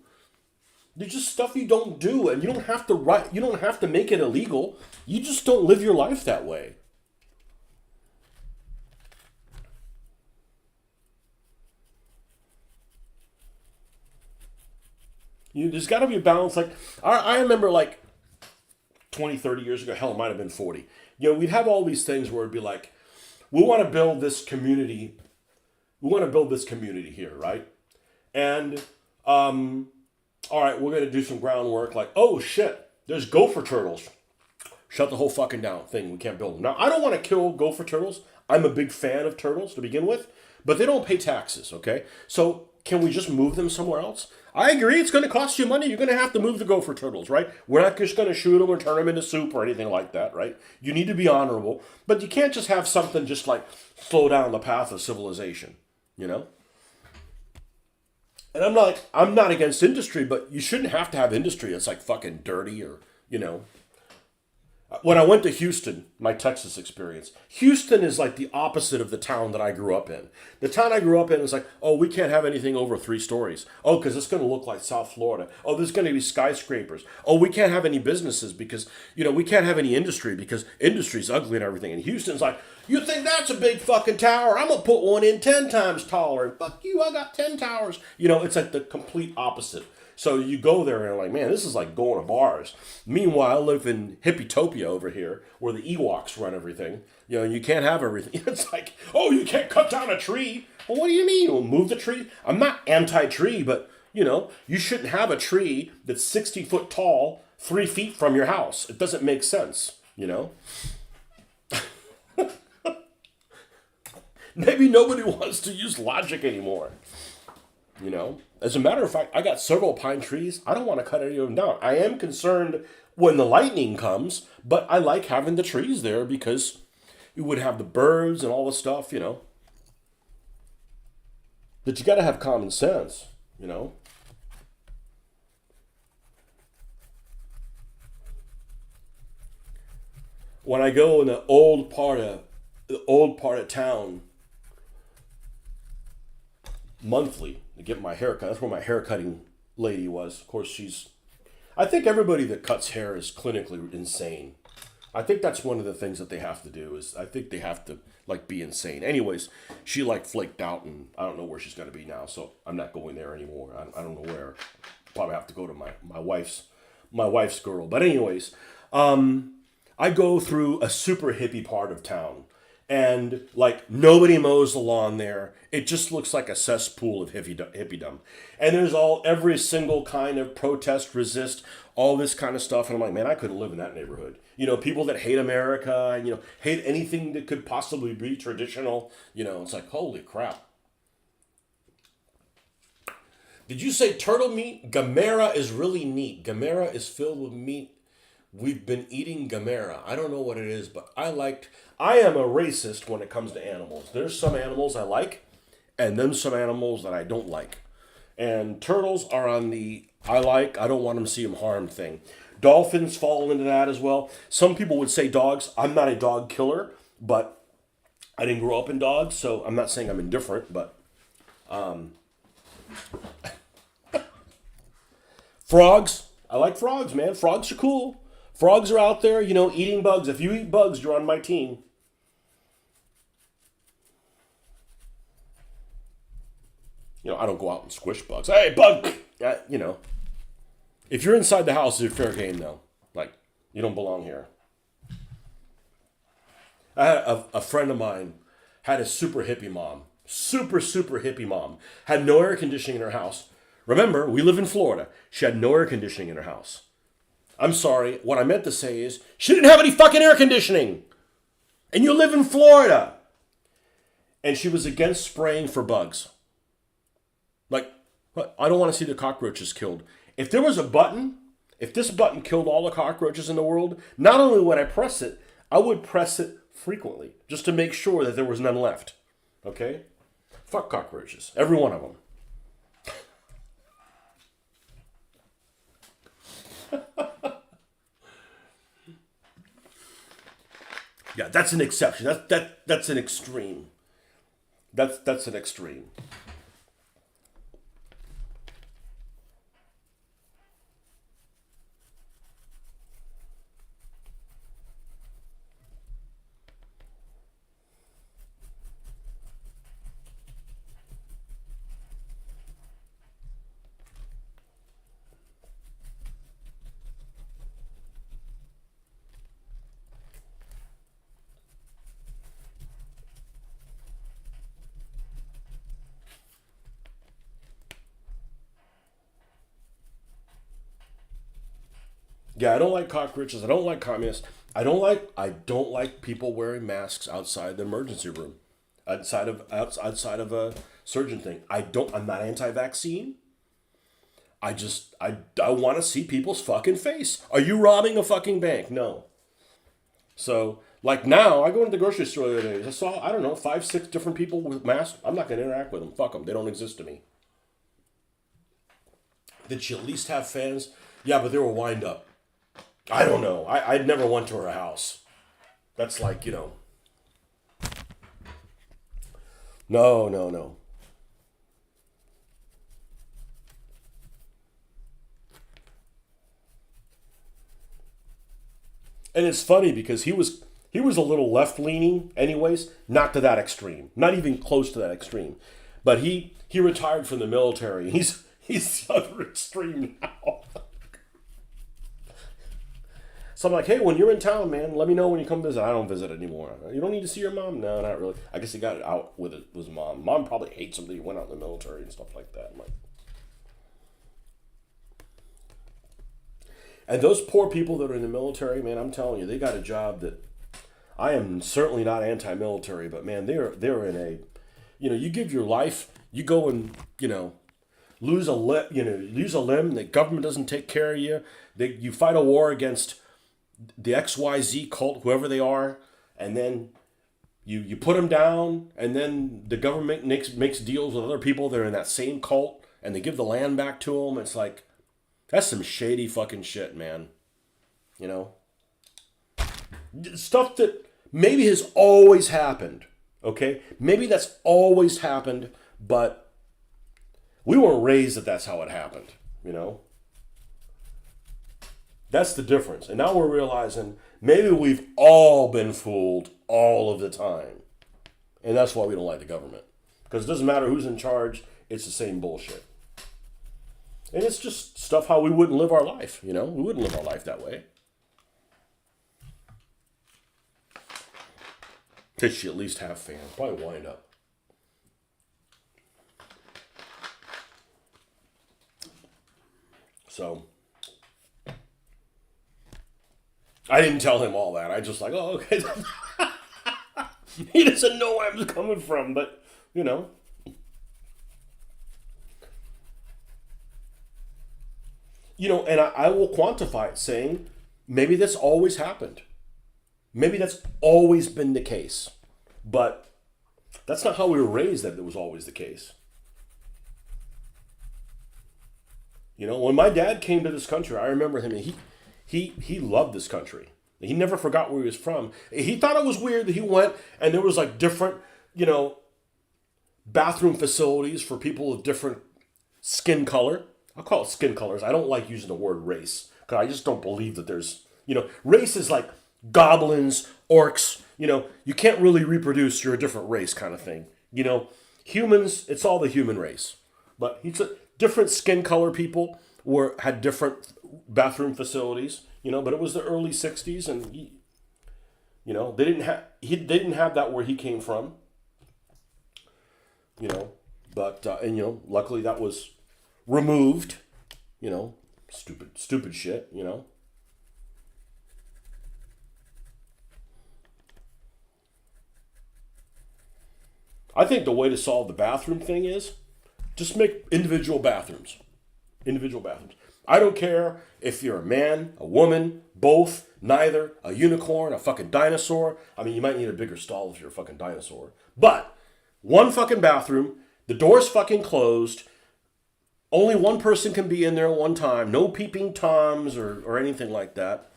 There's just stuff you don't do, and you don't have to make it illegal. You just don't live your life that way. There's got to be a balance. Like, I remember, like, 20, 30 years ago, hell, it might have been 40. We'd have all these things where it'd be like, we want to build this community. We want to build this community here, right? And, all right, we're going to do some groundwork. Like, oh, shit, there's gopher turtles. Shut the whole fucking down thing. We can't build them. Now, I don't want to kill gopher turtles. I'm a big fan of turtles to begin with. But they don't pay taxes, okay? So can we just move them somewhere else? I agree, it's going to cost you money. You're going to have to move the gopher turtles, right? We're not just going to shoot them or turn them into soup or anything like that, right? You need to be honorable. But you can't just have something just like slow down the path of civilization, And I'm not against industry, but you shouldn't have to have industry that's like fucking dirty or, When I went to Houston, my Texas experience, Houston is like the opposite of the town that I grew up in. The town I grew up in is like, oh, we can't have anything over 3 stories. Oh, because it's going to look like South Florida. Oh, there's going to be skyscrapers. Oh, we can't have any businesses because, we can't have any industry because industry's ugly and everything. And Houston's like, you think that's a big fucking tower? I'm going to put one in 10 times taller. And fuck you, I got 10 towers. It's like the complete opposite. So you go there and you're like, man, this is like going to bars. Meanwhile, I live in Hippie-topia over here, where the Ewoks run everything. You can't have everything. It's like, oh, you can't cut down a tree. Well, what do you mean? We'll move the tree? I'm not anti-tree, but, you shouldn't have a tree that's 60 foot tall, 3 feet from your house. It doesn't make sense, Maybe nobody wants to use logic anymore. As a matter of fact, I got several pine trees. I don't want to cut any of them down. I am concerned when the lightning comes, but I like having the trees there because you would have the birds and all the stuff, But you got to have common sense, When I go in the old part of town monthly to get my haircut. That's where my haircutting lady was. Of course, I think everybody that cuts hair is clinically insane. I think that's one of the things that they have to do I think they have to like be insane. Anyways, she like flaked out and I don't know where she's going to be now. So I'm not going there anymore. I don't know where. Probably have to go to my wife's girl. But anyways, I go through a super hippie part of town. And, like, nobody mows the lawn there. It just looks like a cesspool of hippiedom. And there's every single kind of protest, resist, all this kind of stuff. And I'm like, man, I couldn't live in that neighborhood. People that hate America and, hate anything that could possibly be traditional. It's like, holy crap. Did you say turtle meat? Gamera is really neat. Gamera is filled with meat. We've been eating Gamera. I don't know what it is, but I am a racist when it comes to animals. There's some animals I like, and then some animals that I don't like. And turtles are on the I don't want them to see them harmed thing. Dolphins fall into that as well. Some people would say dogs. I'm not a dog killer, but I didn't grow up in dogs, so I'm not saying I'm indifferent, but frogs. I like frogs, man. Frogs are cool. Frogs are out there, eating bugs. If you eat bugs, you're on my team. I don't go out and squish bugs. Hey, bug! If you're inside the house, it's fair game, though. Like, you don't belong here. I had a friend of mine had a super hippie mom. Super, super hippie mom. Had no air conditioning in her house. Remember, we live in Florida. She had no air conditioning in her house. I'm sorry. What I meant to say is, she didn't have any fucking air conditioning. And you live in Florida. And she was against spraying for bugs. Like, I don't want to see the cockroaches killed. If there was a button, if this button killed all the cockroaches in the world, not only would I press it, I would press it frequently, just to make sure that there was none left. Okay? Fuck cockroaches. Every one of them. Yeah, that's an exception. That's an extreme. That's an extreme. Yeah, I don't like cockroaches. I don't like communists. I don't like people wearing masks outside the emergency room, outside of a surgeon thing. I'm not anti-vaccine. I want to see people's fucking face. Are you robbing a fucking bank? No. So like now, I go into the grocery store the other day. I saw, I don't know, 5, 6 different people with masks. I'm not gonna interact with them. Fuck them. They don't exist to me. Did she at least have fans? Yeah, but they were wind up. I don't know. I'd never went to her house. That's like, no, no, no. And it's funny because he was a little left leaning, anyways, not to that extreme, not even close to that extreme, but he retired from the military. He's the other extreme now. So I'm like, hey, when you're in town, man, let me know when you come visit. I don't visit anymore. You don't need to see your mom? No, not really. I guess he got out with it with his mom. Mom probably hates him that he went out in the military and stuff like that. I'm like, and those poor people that are in the military, man, I'm telling you, they got a job that I am certainly not anti-military, but man, they're in a, you give your life, you go and lose a limb. The government doesn't take care of you. You fight a war against the XYZ cult, whoever they are, and then you put them down, and then the government makes deals with other people that are in that same cult, and they give the land back to them. It's like, that's some shady fucking shit, man. Stuff that maybe has always happened, okay? Maybe that's always happened, but we weren't raised that that's how it happened. That's the difference. And now we're realizing maybe we've all been fooled all of the time. And that's why we don't like the government. Because it doesn't matter who's in charge, it's the same bullshit. And it's just stuff how we wouldn't live our life, We wouldn't live our life that way. Did she at least have fans? Probably wind up. So I didn't tell him all that. I just like, oh, okay. He doesn't know where I'm coming from, but, and I will quantify it saying, maybe that's always happened. Maybe that's always been the case. But that's not how we were raised that it was always the case. When my dad came to this country, I remember him, and he loved this country. He never forgot where he was from. He thought it was weird that he went and there was like different, bathroom facilities for people of different skin color. I'll call it skin colors. I don't like using the word race because I just don't believe that there's, race is like goblins, orcs. You can't really reproduce. You're a different race kind of thing. Humans, it's all the human race. But he's a different skin color people had different bathroom facilities, but it was the early 60s and they didn't have that where he came from. you know. But and you know, luckily that was removed. You know, stupid shit. You know. I think the way to solve the bathroom thing is just make individual bathrooms. Individual bathrooms. I don't care if you're a man, a woman, both, neither, a unicorn, a fucking dinosaur. I mean, you might need a bigger stall if you're a fucking dinosaur. But one fucking bathroom, the door's fucking closed. Only one person can be in there at one time. No peeping toms or anything like that.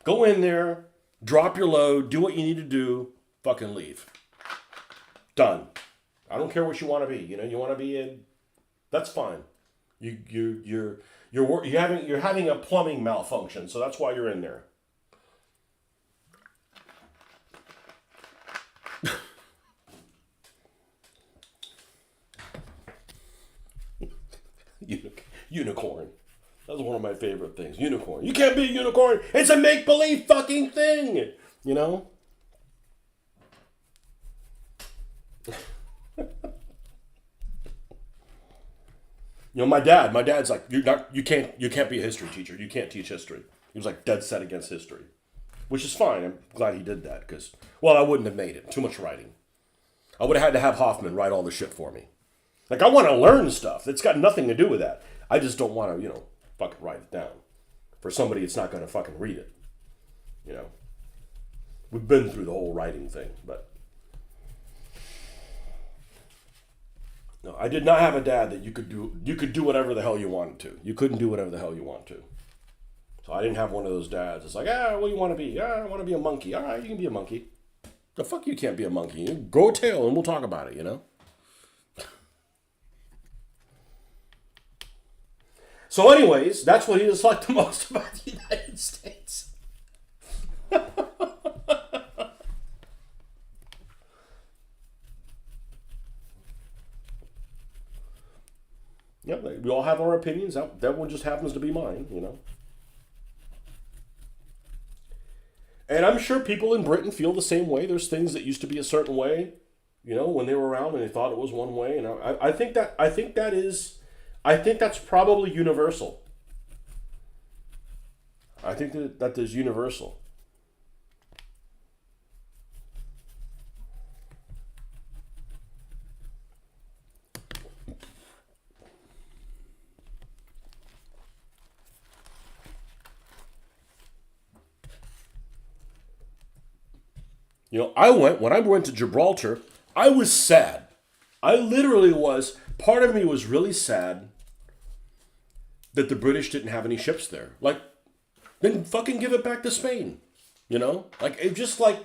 Go in there, drop your load, do what you need to do, fucking leave. Done. I don't care what you want to be. You know, you want to be in. That's fine. You're having a plumbing malfunction, so that's why you're in there. Unicorn. That's one of my favorite things. Unicorn. You can't be a unicorn. It's a make-believe fucking thing. You know? You know, my dad's like, you can't be a history teacher. You can't teach history. He was like dead set against history, which is fine. I'm glad he did that because, well, I wouldn't have made it. Too much writing. I would have had to have Hoffman write all the shit for me. Like, I want to learn stuff. It's got nothing to do with that. I just don't want to, you know, fucking write it down. For somebody that's not going to fucking read it. You know. We've been through the whole writing thing, but. No, I did not have a dad that you could do whatever the hell you wanted to. You couldn't do whatever the hell you want to. So I didn't have one of those dads. It's like, what do you want to be? I want to be a monkey. All right, you can be a monkey. The fuck you can't be a monkey. You grow a tail and we'll talk about it, you know? So anyways, that's what he disliked the most about the United States. Yeah, we all have our opinions. That one just happens to be mine, you know. And I'm sure people in Britain feel the same way. There's things that used to be a certain way, you know, when they were around and they thought it was one way. And I think that's probably universal. I think that is universal. You know, when I went to Gibraltar, I was sad. I literally was. Part of me was really sad that the British didn't have any ships there. Like, then fucking give it back to Spain. You know? Like, it just like...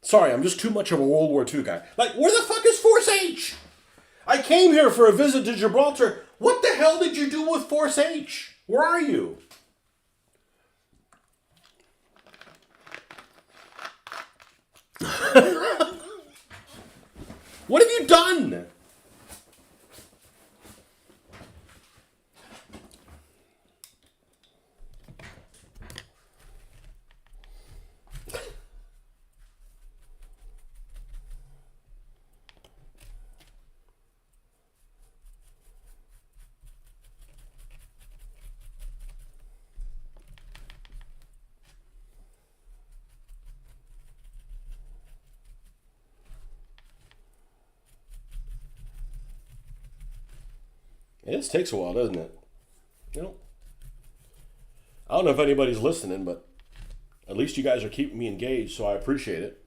Sorry, I'm just too much of a World War II guy. Like, where the fuck is Force H? I came here for a visit to Gibraltar. What the hell did you do with Force H? Where are you? What have you done? It just takes a while, doesn't it? You know, I don't know if anybody's listening, but at least you guys are keeping me engaged, so I appreciate it.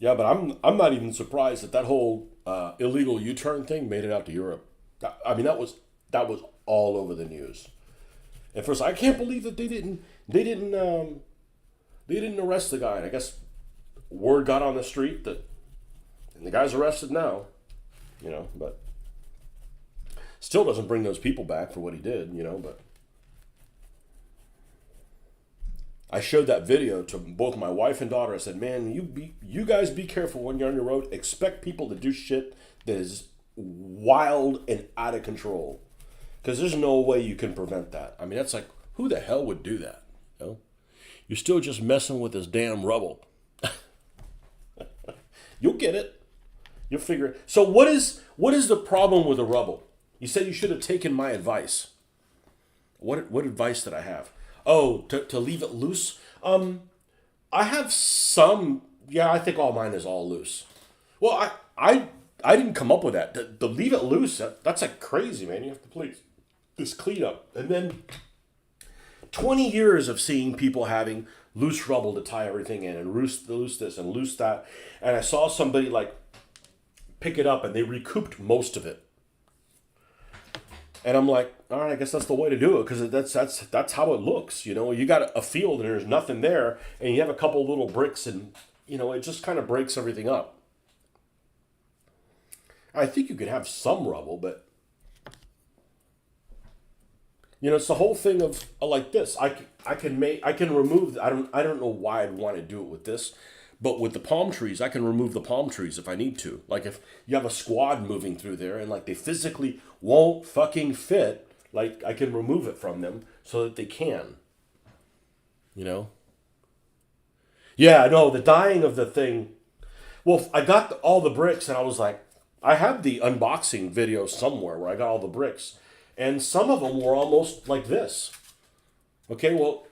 Yeah, but I'm not even surprised that whole illegal U-turn thing made it out to Europe. I mean, that was all over the news. At first, I can't believe that they didn't arrest the guy. And I guess word got on the street that and the guy's arrested now. But still doesn't bring those people back for what he did. But I showed that video to both my wife and daughter. I said, "Man, you guys be careful when you're on your road. Expect people to do shit that is wild and out of control, because there's no way you can prevent that. I mean, that's like, who the hell would do that? You're still just messing with this damn rubble. You'll get it. You'll figure it. So what is the problem with the rubble? You said you should have taken my advice. What advice did I have? Oh, to leave it loose? I have some. Yeah, I think all mine is all loose. Well, I didn't come up with that. To leave it loose, that's like crazy, man. You have to please this clean up. And then 20 years of seeing people having loose rubble to tie everything in, and loose this and loose that. And I saw somebody like pick it up and they recouped most of it. And I'm like, all right, I guess that's the way to do it, because that's how it looks. You got a field and there's nothing there, and you have a couple little bricks, and it just kind of breaks everything up. I think you could have some rubble, but it's the whole thing of like this. I can remove. I don't know why I'd want to do it with this, but with the palm trees, I can remove the palm trees if I need to. Like if you have a squad moving through there and like they physically won't fucking fit, like I can remove it from them so that they can. Yeah, no, the dying of the thing. Well, I got all the bricks, and I was like, I have the unboxing video somewhere where I got all the bricks, and some of them were almost like this. Okay, well,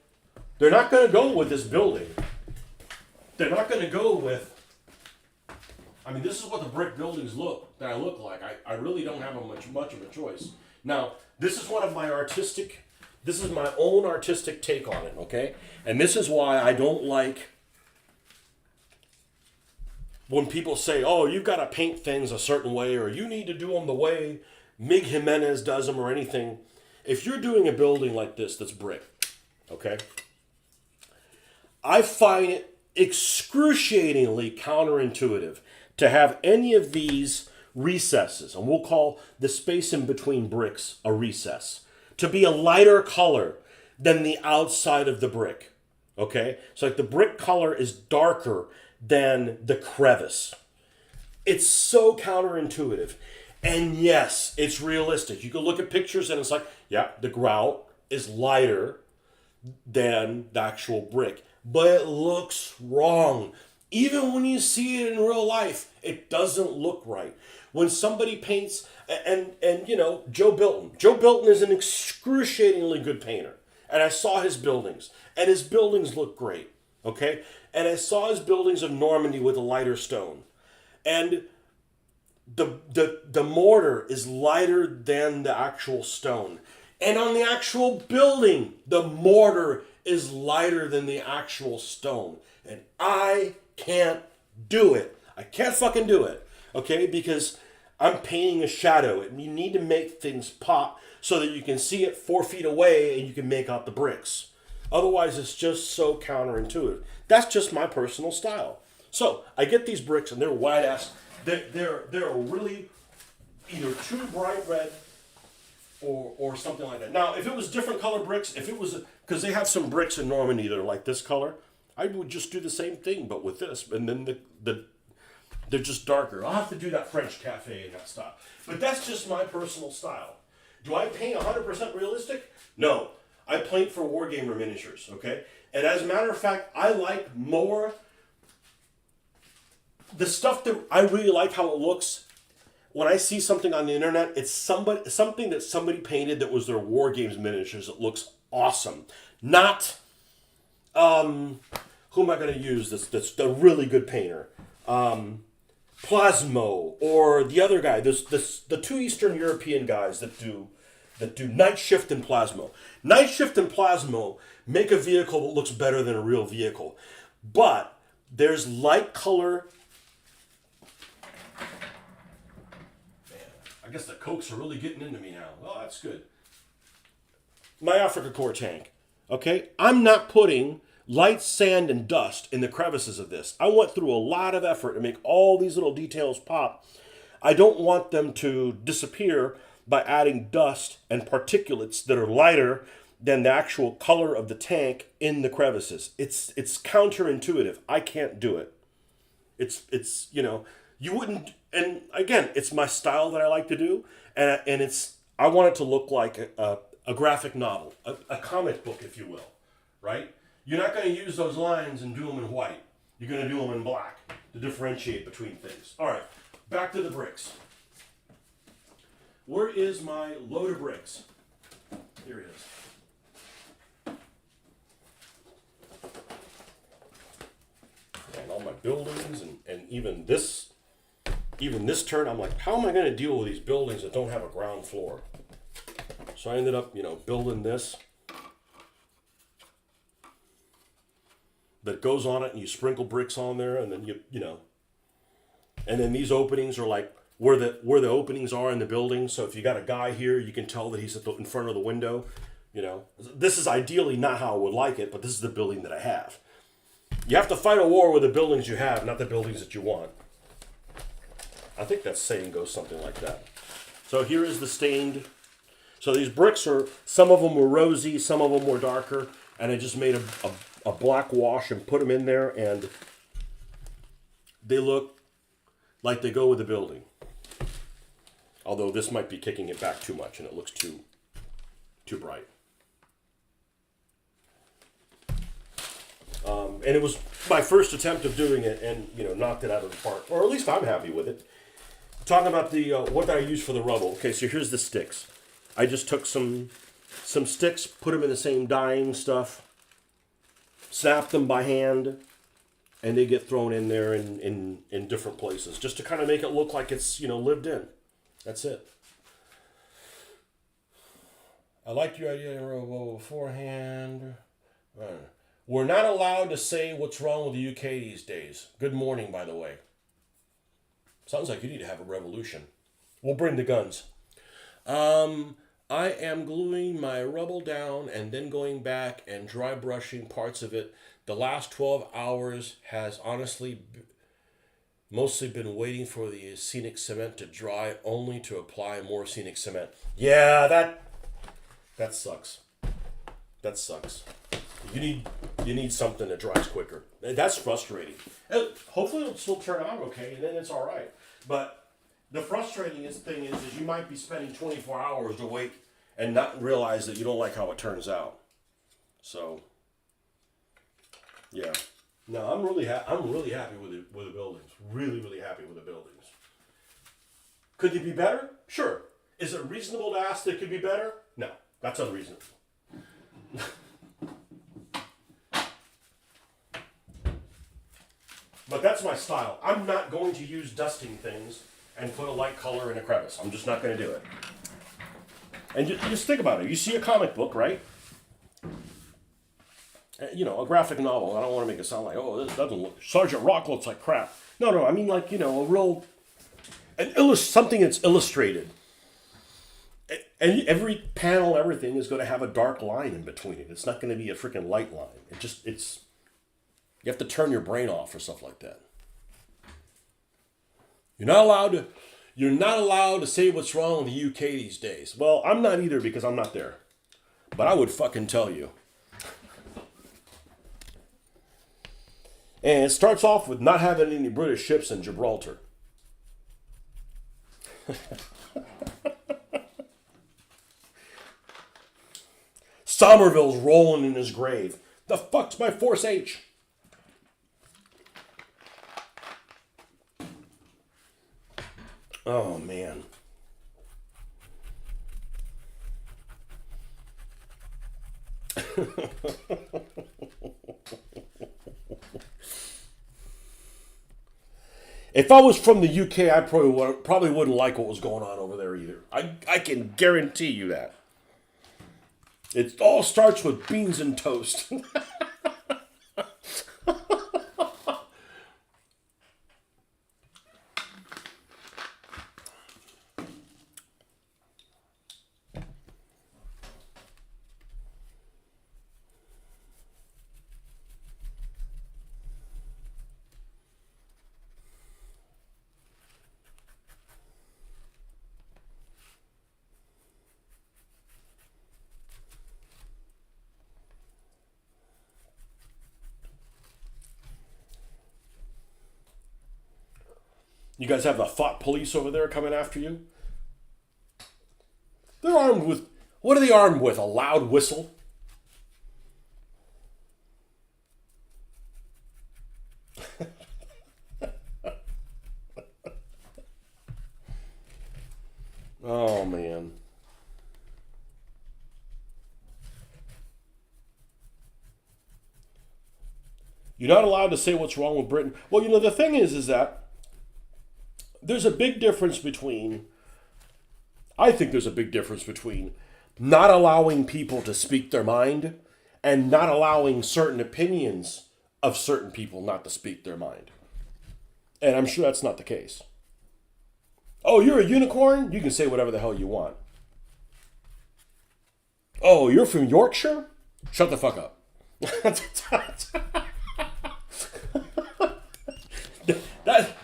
they're not going to go with this building. They're not going to go with. I mean, this is what the brick buildings look like. I really don't have much of a choice. Now, this is one of my artistic. This is my own artistic take on it. Okay, and this is why I don't like when people say, "Oh, you've got to paint things a certain way, or you need to do them the way Mig Jimenez does them," or anything. If you're doing a building like this that's brick, okay, I find it excruciatingly counterintuitive to have any of these recesses, and we'll call the space in between bricks a recess, to be a lighter color than the outside of the brick. Okay? So like the brick color is darker than the crevice. It's so counterintuitive. And yes, it's realistic. You can look at pictures and it's like, yeah, the grout is lighter than the actual brick. But it looks wrong. Even when you see it in real life, it doesn't look right. When somebody paints, and Joe Bilton. Joe Bilton is an excruciatingly good painter. And I saw his buildings. And his buildings look great. Okay? And I saw his buildings of Normandy with a lighter stone. And the mortar is lighter than the actual stone. And on the actual building, the mortar is lighter than the actual stone. And I can't do it. I can't fucking do it. Okay? Because I'm painting a shadow. And you need to make things pop so that you can see it 4 feet away and you can make out the bricks. Otherwise, it's just so counterintuitive. That's just my personal style. So, I get these bricks and they're white ass. They're really either too bright red or something like that. Now, if it was different color bricks, if it was, because they have some bricks in Normandy that are like this color, I would just do the same thing, but with this, and then they're just darker. I'll have to do that French cafe and that stuff. But that's just my personal style. Do I paint 100% realistic? No. I paint for Wargamer miniatures, okay? And as a matter of fact, I like more the stuff that I really like how it looks. When I see something on the internet, it's something that somebody painted that was their War Games miniatures. It looks awesome. Not, who am I going to use that's a really good painter? Plasmo, or the other guy. The two Eastern European guys that do Night Shift and Plasmo. Night Shift and Plasmo make a vehicle that looks better than a real vehicle. But there's light color I guess the Cokes are really getting into me now. Well, that's good. My Africa Core tank. Okay? I'm not putting light sand and dust in the crevices of this. I went through a lot of effort to make all these little details pop. I don't want them to disappear by adding dust and particulates that are lighter than the actual color of the tank in the crevices. It's counterintuitive. I can't do it. It's you wouldn't, and again, it's my style that I like to do, and I want it to look like a graphic novel, a comic book, if you will, right? You're not going to use those lines and do them in white. You're going to do them in black to differentiate between things. All right, back to the bricks. Where is my load of bricks? Here it is. And all my buildings and even this turn, I'm like, how am I going to deal with these buildings that don't have a ground floor? So I ended up, building this that goes on it, and you sprinkle bricks on there, and then and then these openings are like where the openings are in the building. So if you got a guy here, you can tell that he's in front of the window. This is ideally not how I would like it, but this is the building that I have. You have to fight a war with the buildings you have, not the buildings that you want. I think that saying goes something like that. So here is the stained. So these bricks some of them were rosy, some of them were darker, and I just made a black wash and put them in there, and they look like they go with the building. Although this might be kicking it back too much, and it looks too bright. And it was my first attempt of doing it, and knocked it out of the park, or at least I'm happy with it. Talking about the what did I use for the rubble? Okay, so here's the sticks. I just took some sticks, put them in the same dyeing stuff, snapped them by hand, and they get thrown in there in different places, just to kind of make it look like it's lived in. That's it. I liked your idea beforehand. We're not allowed to say what's wrong with the UK these days. Good morning, by the way. Sounds like you need to have a revolution. We'll bring the guns. I am gluing my rubble down and then going back and dry brushing parts of it. The last 12 hours has honestly mostly been waiting for the scenic cement to dry, only to apply more scenic cement. Yeah, that sucks. That sucks. You need something that dries quicker. That's frustrating. Hopefully it'll still turn out okay, and then it's all right. But the frustrating thing is you might be spending 24 hours to wait and not realize that you don't like how it turns out. So, yeah. No, I'm really happy with the buildings. Really, really happy with the buildings. Could they be better? Sure. Is it reasonable to ask they could be better? No, that's unreasonable. But that's my style. I'm not going to use dusting things and put a light color in a crevice. I'm just not going to do it. And just think about it. You see a comic book, right? A graphic novel. I don't want to make it sound like, oh, this doesn't look, Sergeant Rock looks like crap. No, I mean like, a real, something that's illustrated. And every panel, everything is going to have a dark line in between it. It's not going to be a freaking light line. You have to turn your brain off for stuff like that. You're not allowed to say what's wrong with the UK these days. Well, I'm not either because I'm not there. But I would fucking tell you. And it starts off with not having any British ships in Gibraltar. Somerville's rolling in his grave. The fuck's my Force H? Oh, man. If I was from the UK, I probably wouldn't like what was going on over there either. I can guarantee you that. It all starts with beans and toast. You guys have the thought police over there coming after you. They're armed with, what are they armed with? A loud whistle? Oh, man. You're not allowed to say what's wrong with Britain. Well, the thing is that there's a big difference between, I think there's a big difference between not allowing people to speak their mind and not allowing certain opinions of certain people not to speak their mind. And I'm sure that's not the case. Oh, you're a unicorn? You can say whatever the hell you want. Oh, you're from Yorkshire? Shut the fuck up.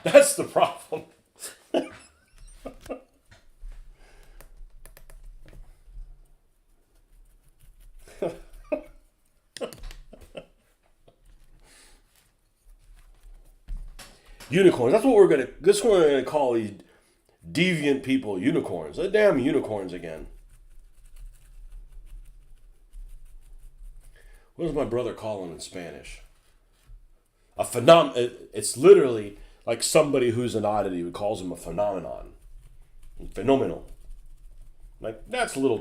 That's the problem. Unicorns. That's what we're gonna call these deviant people unicorns. They're damn unicorns again. What does my brother call them in Spanish? A It's literally like somebody who's an oddity who calls them a phenomenon. Phenomenal. Like that's a little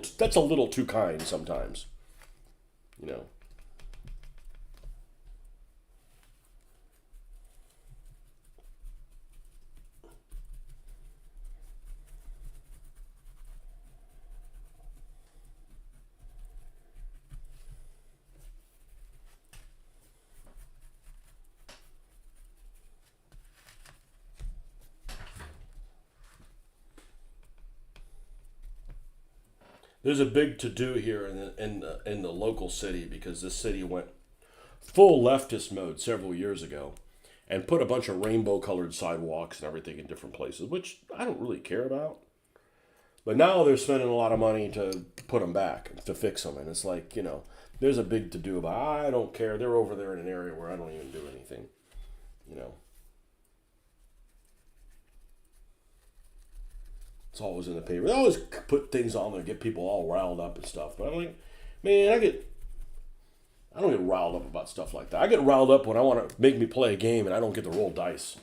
too kind sometimes. You know. There's a big to do here in the local city because this city went full leftist mode several years ago and put a bunch of rainbow colored sidewalks and everything in different places, which I don't really care about. But now they're spending a lot of money to put them back, to fix them. And it's like, there's a big to do about, I don't care. They're over there in an area where I don't even do anything, you know. It's always in the paper. They always put things on there, get people all riled up and stuff. But I'm like, man, I don't get riled up about stuff like that. I get riled up when I want to make me play a game and I don't get to roll dice.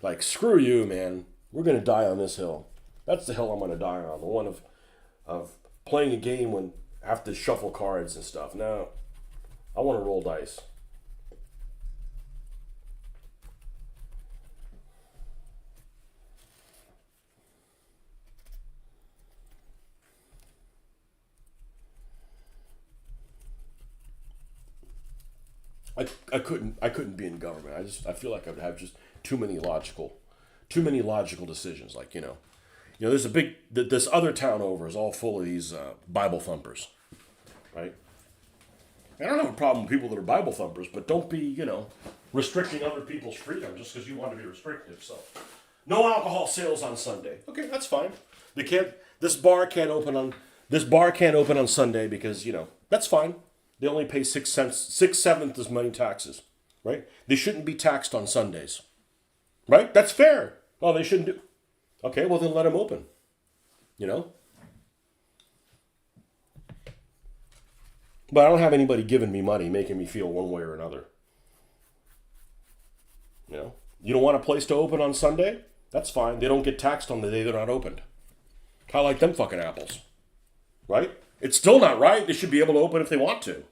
Like, screw you, man. We're going to die on this hill. That's the hill I'm going to die on. The one of playing a game when I have to shuffle cards and stuff. No, I want to roll dice. I couldn't be in government. I feel like I would have just too many logical decisions. Like there's this other town over is all full of these Bible thumpers, right? I don't have a problem with people that are Bible thumpers, but don't be restricting other people's freedom just because you want to be restrictive. So, no alcohol sales on Sunday. Okay, that's fine. This bar can't open on Sunday because that's fine. They only pay 6/7 as many taxes, right? They shouldn't be taxed on Sundays, right? That's fair. Oh, they shouldn't do. Okay, well then let them open. But I don't have anybody giving me money, making me feel one way or another. You don't want a place to open on Sunday? That's fine. They don't get taxed on the day they're not opened. Kind of like them fucking apples, right? It's still not right. They should be able to open if they want to.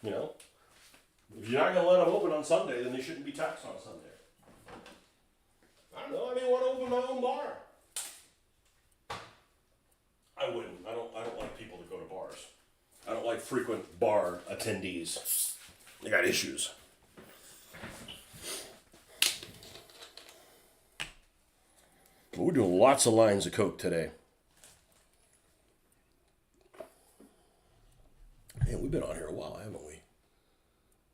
If you're not going to let them open on Sunday, then they shouldn't be taxed on Sunday. I don't know. I may want to open my own bar. I wouldn't. I don't like people that go to bars. I don't like frequent bar attendees. They got issues. But we're doing lots of lines of Coke today. Man, we've been on here a while, haven't we?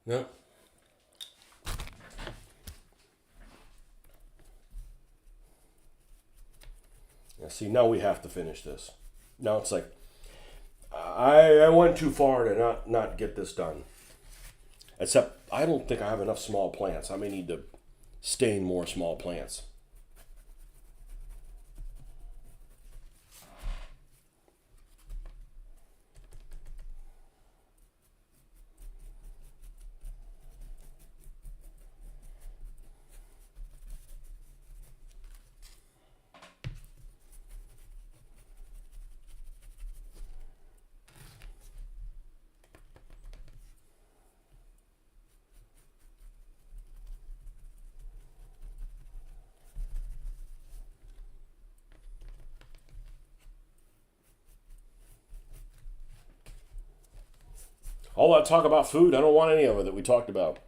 No. Yeah, see, now we have to finish this. Now it's like, I went too far to not get this done. Except, I don't think I have enough small plants. I may need to stain more small plants. All that talk about food, I don't want any of it that we talked about.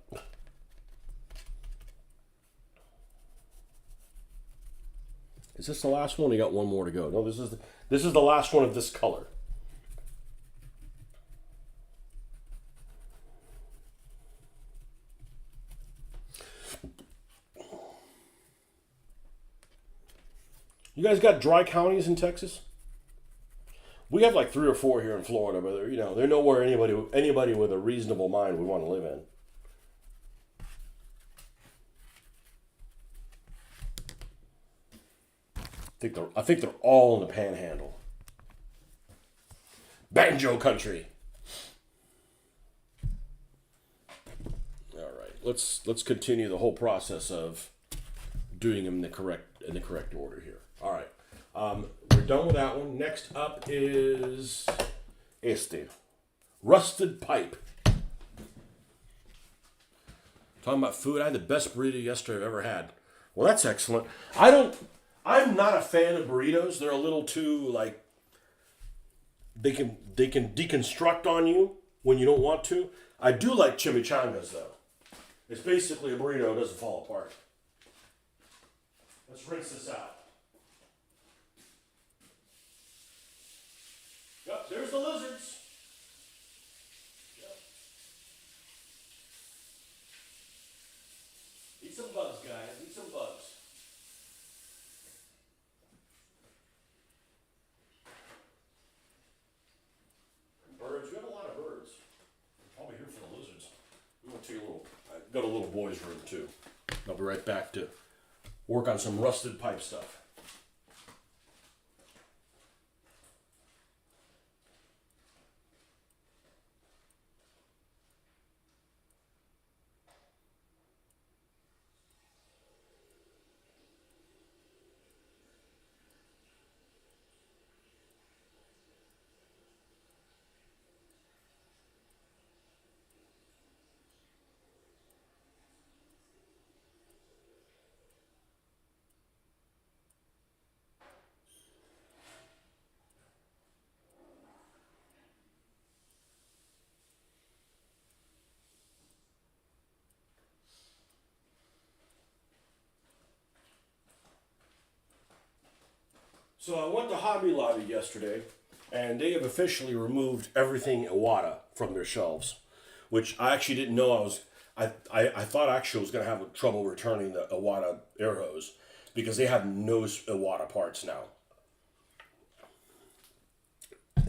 Is this the last one? You got one more to go. No, this is the last one of this color. You guys got dry counties in Texas? We have like 3 or 4 here in Florida, but they're nowhere anybody with a reasonable mind would want to live in. I think they're all in the Panhandle. Banjo country. All right, let's continue the whole process of doing them in the correct order here. All right, we're done with that one. Next up is rusted pipe. Talking about food, I had the best burrito yesterday I've ever had. Well, that's excellent. I'm not a fan of burritos. They're a little too they can deconstruct on you when you don't want to. I do like chimichangas though. It's basically a burrito, it doesn't fall apart. Let's rinse this out. Yep, there's the lizards. Yep. Eat some bugs, guys. Eat some bugs. Birds. We have a lot of birds. Probably here for the lizards. I'm gonna take I got a little boy's room too. I'll be right back to work on some rusted pipe stuff. So I went to Hobby Lobby yesterday, and they have officially removed everything Iwata from their shelves, which I actually didn't know I thought actually I was going to have trouble returning the Iwata air hose because they have no Iwata parts now.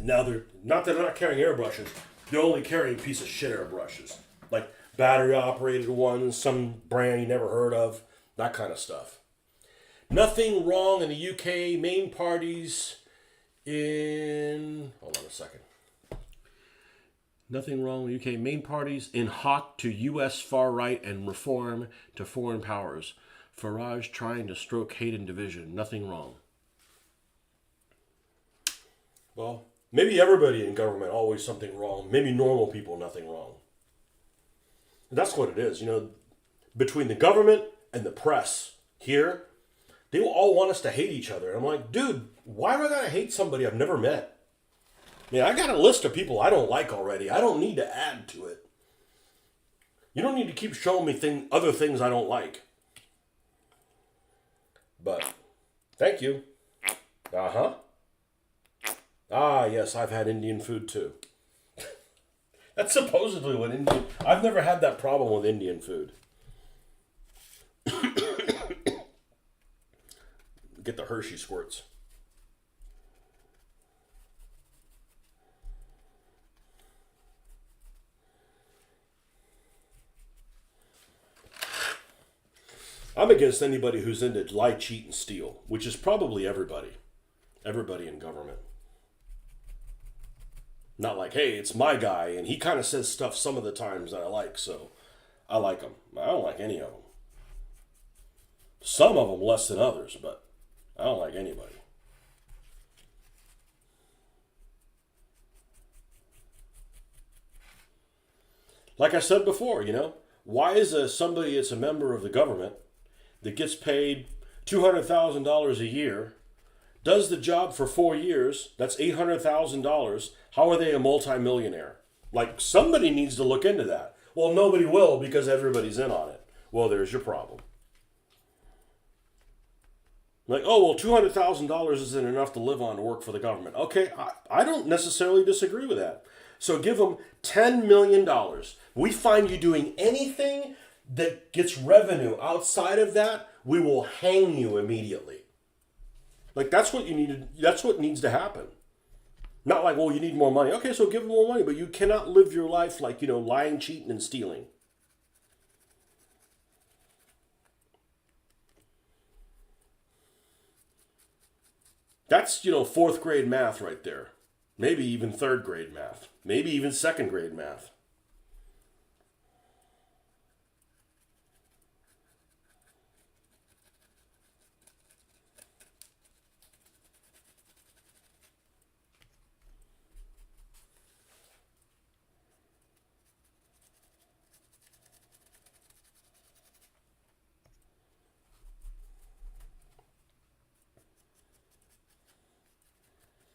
Now they're not carrying airbrushes, they're only carrying piece of shit airbrushes. Like battery operated ones, some brand you never heard of, that kind of stuff. Nothing wrong in the UK. Main parties in... Hold on a second. Nothing wrong in the UK. Main parties in hawk to US far right and reform to foreign powers. Farage trying to stroke hate and division. Nothing wrong. Well, maybe everybody in government always something wrong. Maybe normal people, nothing wrong. And that's what it is. Between the government and the press here... They all want us to hate each other. And I'm like, dude, why do I gotta hate somebody I've never met? I got a list of people I don't like already. I don't need to add to it. You don't need to keep showing me other things I don't like. But, thank you. Uh-huh. Ah, yes, I've had Indian food too. That's supposedly what I've never had that problem with Indian food. Get the Hershey squirts. I'm against anybody who's into lie, cheat, and steal, which is probably everybody. Everybody in government. Not like, hey, it's my guy, and he kind of says stuff some of the times that I like, so I like him. I don't like any of them. Some of them less than others, but I don't like anybody. Like I said before, why is somebody that's a member of the government that gets paid $200,000 a year, does the job for 4 years, that's $800,000, how are they a multimillionaire? Like, somebody needs to look into that. Well, nobody will because everybody's in on it. Well, there's your problem. Like, oh, well, $200,000 isn't enough to live on to work for the government. Okay, I don't necessarily disagree with that. So give them $10 million. We find you doing anything that gets revenue outside of that, we will hang you immediately. Like, that's what you need. That's what needs to happen. Not like, well, you need more money. Okay, so give them more money, but you cannot live your life like, lying, cheating, and stealing. That's, fourth grade math right there. Maybe even third grade math. Maybe even second grade math.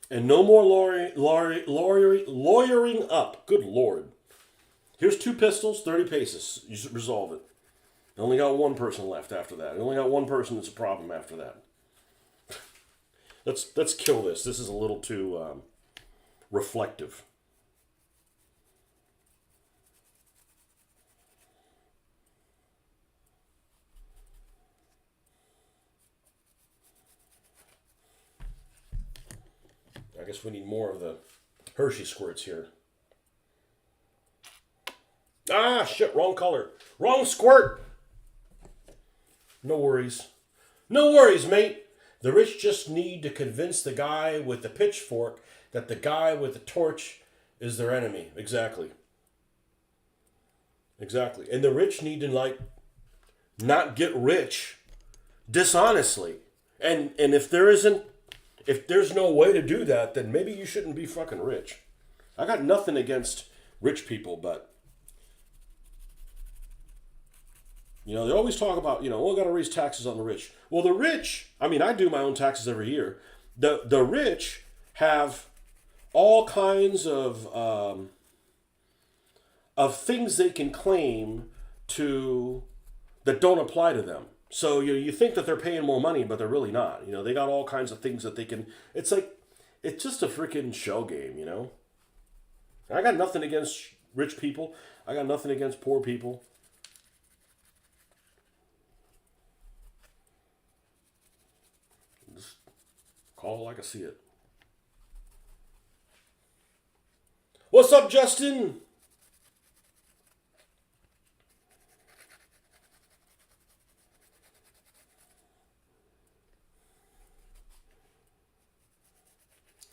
And no more lawyering up. Good Lord. Here's 2 pistols, 30 paces. You should resolve it. You only got one person left after that. You only got one person that's a problem after that. Let's kill this. This is a little too reflective. I guess we need more of the Hershey squirts here. Ah, shit, wrong color. Wrong squirt. No worries. No worries, mate. The rich just need to convince the guy with the pitchfork that the guy with the torch is their enemy. Exactly. Exactly. And the rich need to, not get rich dishonestly. And if there's no way to do that, then maybe you shouldn't be fucking rich. I got nothing against rich people, but they always talk about, we got to raise taxes on the rich. Well, the rich, I do my own taxes every year. The rich have all kinds of things they can claim that don't apply to them. So you think that they're paying more money, but they're really not. They got all kinds of things that they can. It's just a freaking shell game. I got nothing against rich people. I got nothing against poor people. Just call it like I see it. What's up, Justin?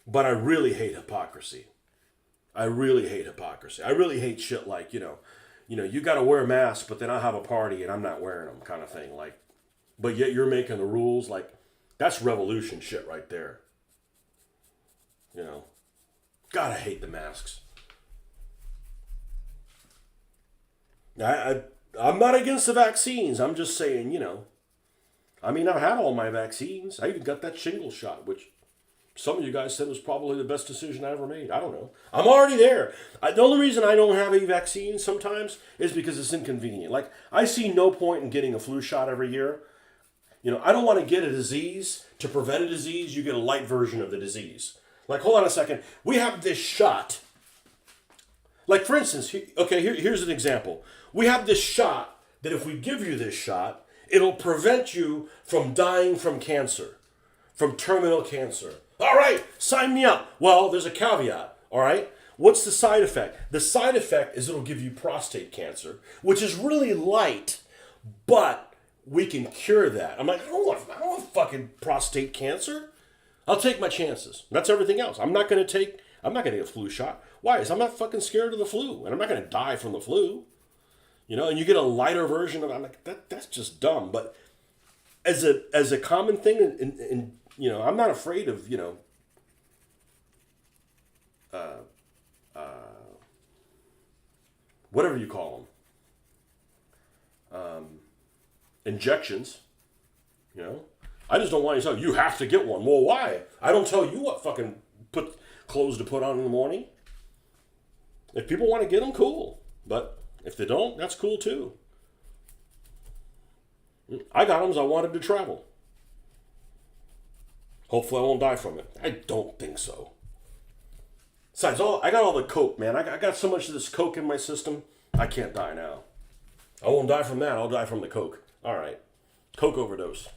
But I really hate hypocrisy. I really hate hypocrisy. I really hate shit like, you got to wear a mask, but then I have a party and I'm not wearing them kind of thing. But yet you're making the rules. That's revolution shit right there. God, I hate the masks. I'm not against the vaccines. I'm just saying, I've had all my vaccines. I even got that shingles shot, which some of you guys said was probably the best decision I ever made. I don't know. I'm already there. The only reason I don't have a vaccine sometimes is because it's inconvenient. I see no point in getting a flu shot every year. I don't want to get a disease. To prevent a disease, you get a light version of the disease. Hold on a second. We have this shot. For instance, here's an example. We have this shot that if we give you this shot, it'll prevent you from dying from cancer, from terminal cancer. All right, sign me up. Well, there's a caveat, all right? What's the side effect? The side effect is it'll give you prostate cancer, which is really light, but we can cure that. I'm like, I don't want fucking prostate cancer. I'll take my chances. That's everything else. I'm not going to get a flu shot. Why? Because I'm not fucking scared of the flu, and I'm not going to die from the flu. And you get a lighter version of it. I'm like, that's just dumb. But as a common thing, in I'm not afraid of, whatever you call them, injections, I just don't want you to tell you have to get one. Well, why? I don't tell you what fucking clothes to put on in the morning. If people want to get them, cool. But if they don't, that's cool too. I got them because I wanted to travel. Hopefully I won't die from it. I don't think so. Besides, I got all the coke, man. I got so much of this coke in my system, I can't die now. I won't die from that. I'll die from the coke. All right. Coke overdose.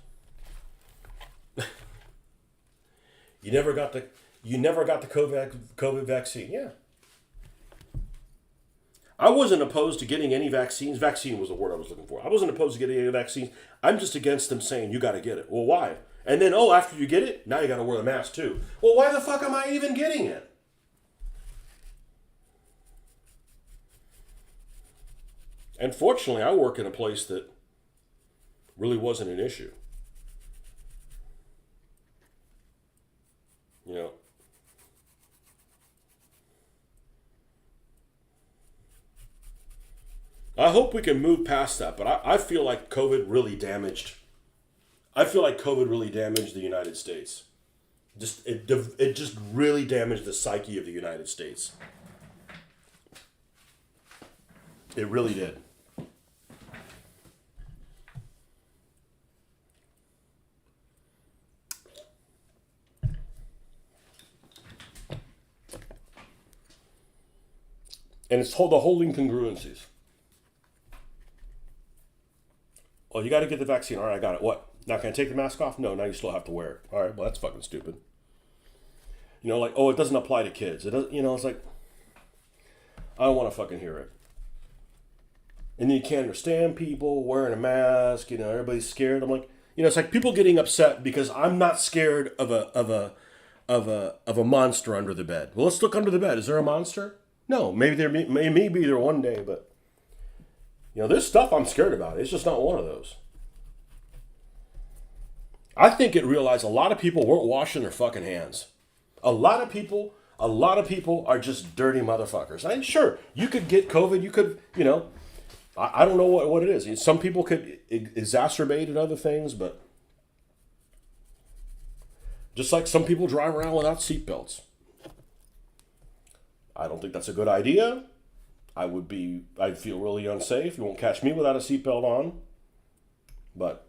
You never got the COVID vaccine. Yeah. I wasn't opposed to getting any vaccines. Vaccine was the word I was looking for. I wasn't opposed to getting any vaccines. I'm just against them saying you got to get it. Well, why? And then, after you get it, now you got to wear the mask too. Well, why the fuck am I even getting it? And fortunately, I work in a place that really wasn't an issue. You know. I hope we can move past that, but I feel like COVID really damaged. I feel like COVID really damaged the United States. It just really damaged the psyche of the United States. It really did. And it's called the whole incongruencies. Oh, you got to get the vaccine. All right, I got it. What? Now can I take the mask off? No, now you still have to wear it. All right, well, that's fucking stupid. You know, like, it doesn't apply to kids. It doesn't, it's like, I don't want to fucking hear it. And then you can't understand people wearing a mask. Everybody's scared. I'm like, it's like people getting upset because I'm not scared of a monster under the bed. Well, let's look under the bed. Is there a monster? No, maybe there may be there one day, but there's stuff I'm scared about. It's just not one of those. I think it realized a lot of people weren't washing their fucking hands. A lot of people are just dirty motherfuckers. And sure, you could get COVID. You could, I don't know what it is. Some people could exacerbate it, other things, but just like some people drive around without seatbelts. I don't think that's a good idea. I'd feel really unsafe. You won't catch me without a seatbelt on. But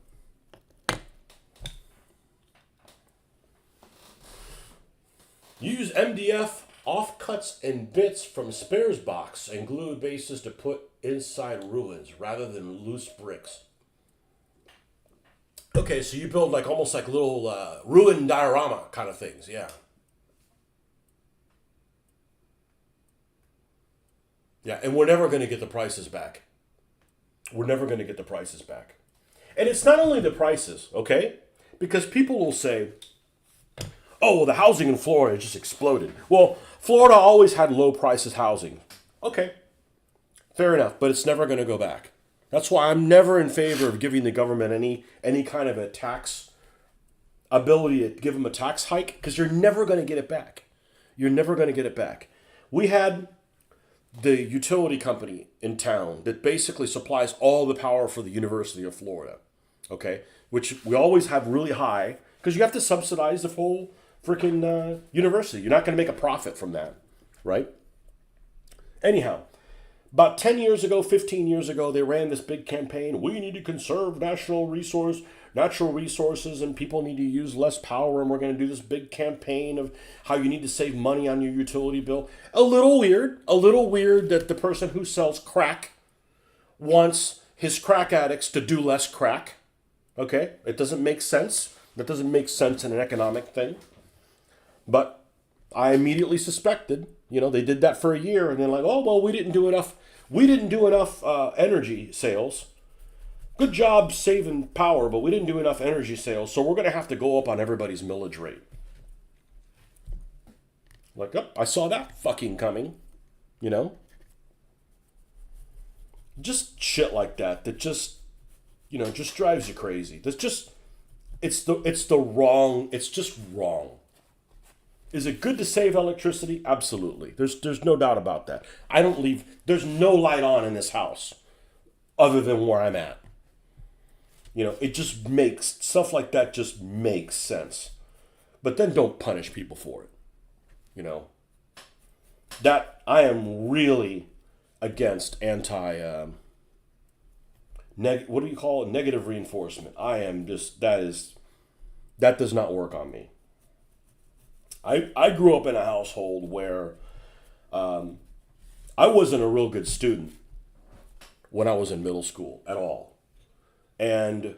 use MDF offcuts and bits from spares box and glue bases to put inside ruins rather than loose bricks. Okay, so you build almost like little ruin diorama kind of things, yeah. Yeah, and we're never going to get the prices back. We're never going to get the prices back. And it's not only the prices, okay? Because people will say, oh, well, the housing in Florida just exploded. Well, Florida always had low prices housing. Okay, fair enough, but it's never going to go back. That's why I'm never in favor of giving the government any kind of a tax ability to give them a tax hike, because you're never going to get it back. You're never going to get it back. We had the utility company in town that basically supplies all the power for the University of Florida, okay? Which we always have really high, because you have to subsidize the whole freaking university. You're not going to make a profit from that, right? Anyhow, about 10 years ago, 15 years ago, they ran this big campaign. We need to conserve natural resources, and people need to use less power, and we're going to do this big campaign of how you need to save money on your utility bill. A little weird that the person who sells crack wants his crack addicts to do less crack. Okay? It doesn't make sense. That doesn't make sense in an economic thing. But I immediately suspected, they did that for a year, and then oh, well, we didn't do enough energy sales. Good job saving power, but we didn't do enough energy sales, so we're going to have to go up on everybody's millage rate. I saw that fucking coming, Just shit like that just, just drives you crazy. That's just, it's just wrong. Is it good to save electricity? Absolutely. There's no doubt about that. There's no light on in this house other than where I'm at. It just makes, stuff like that just makes sense. But then don't punish people for it. that I am really against what do you call it? Negative reinforcement. I am just that does not work on me. I grew up in a household where I wasn't a real good student when I was in middle school at all. And,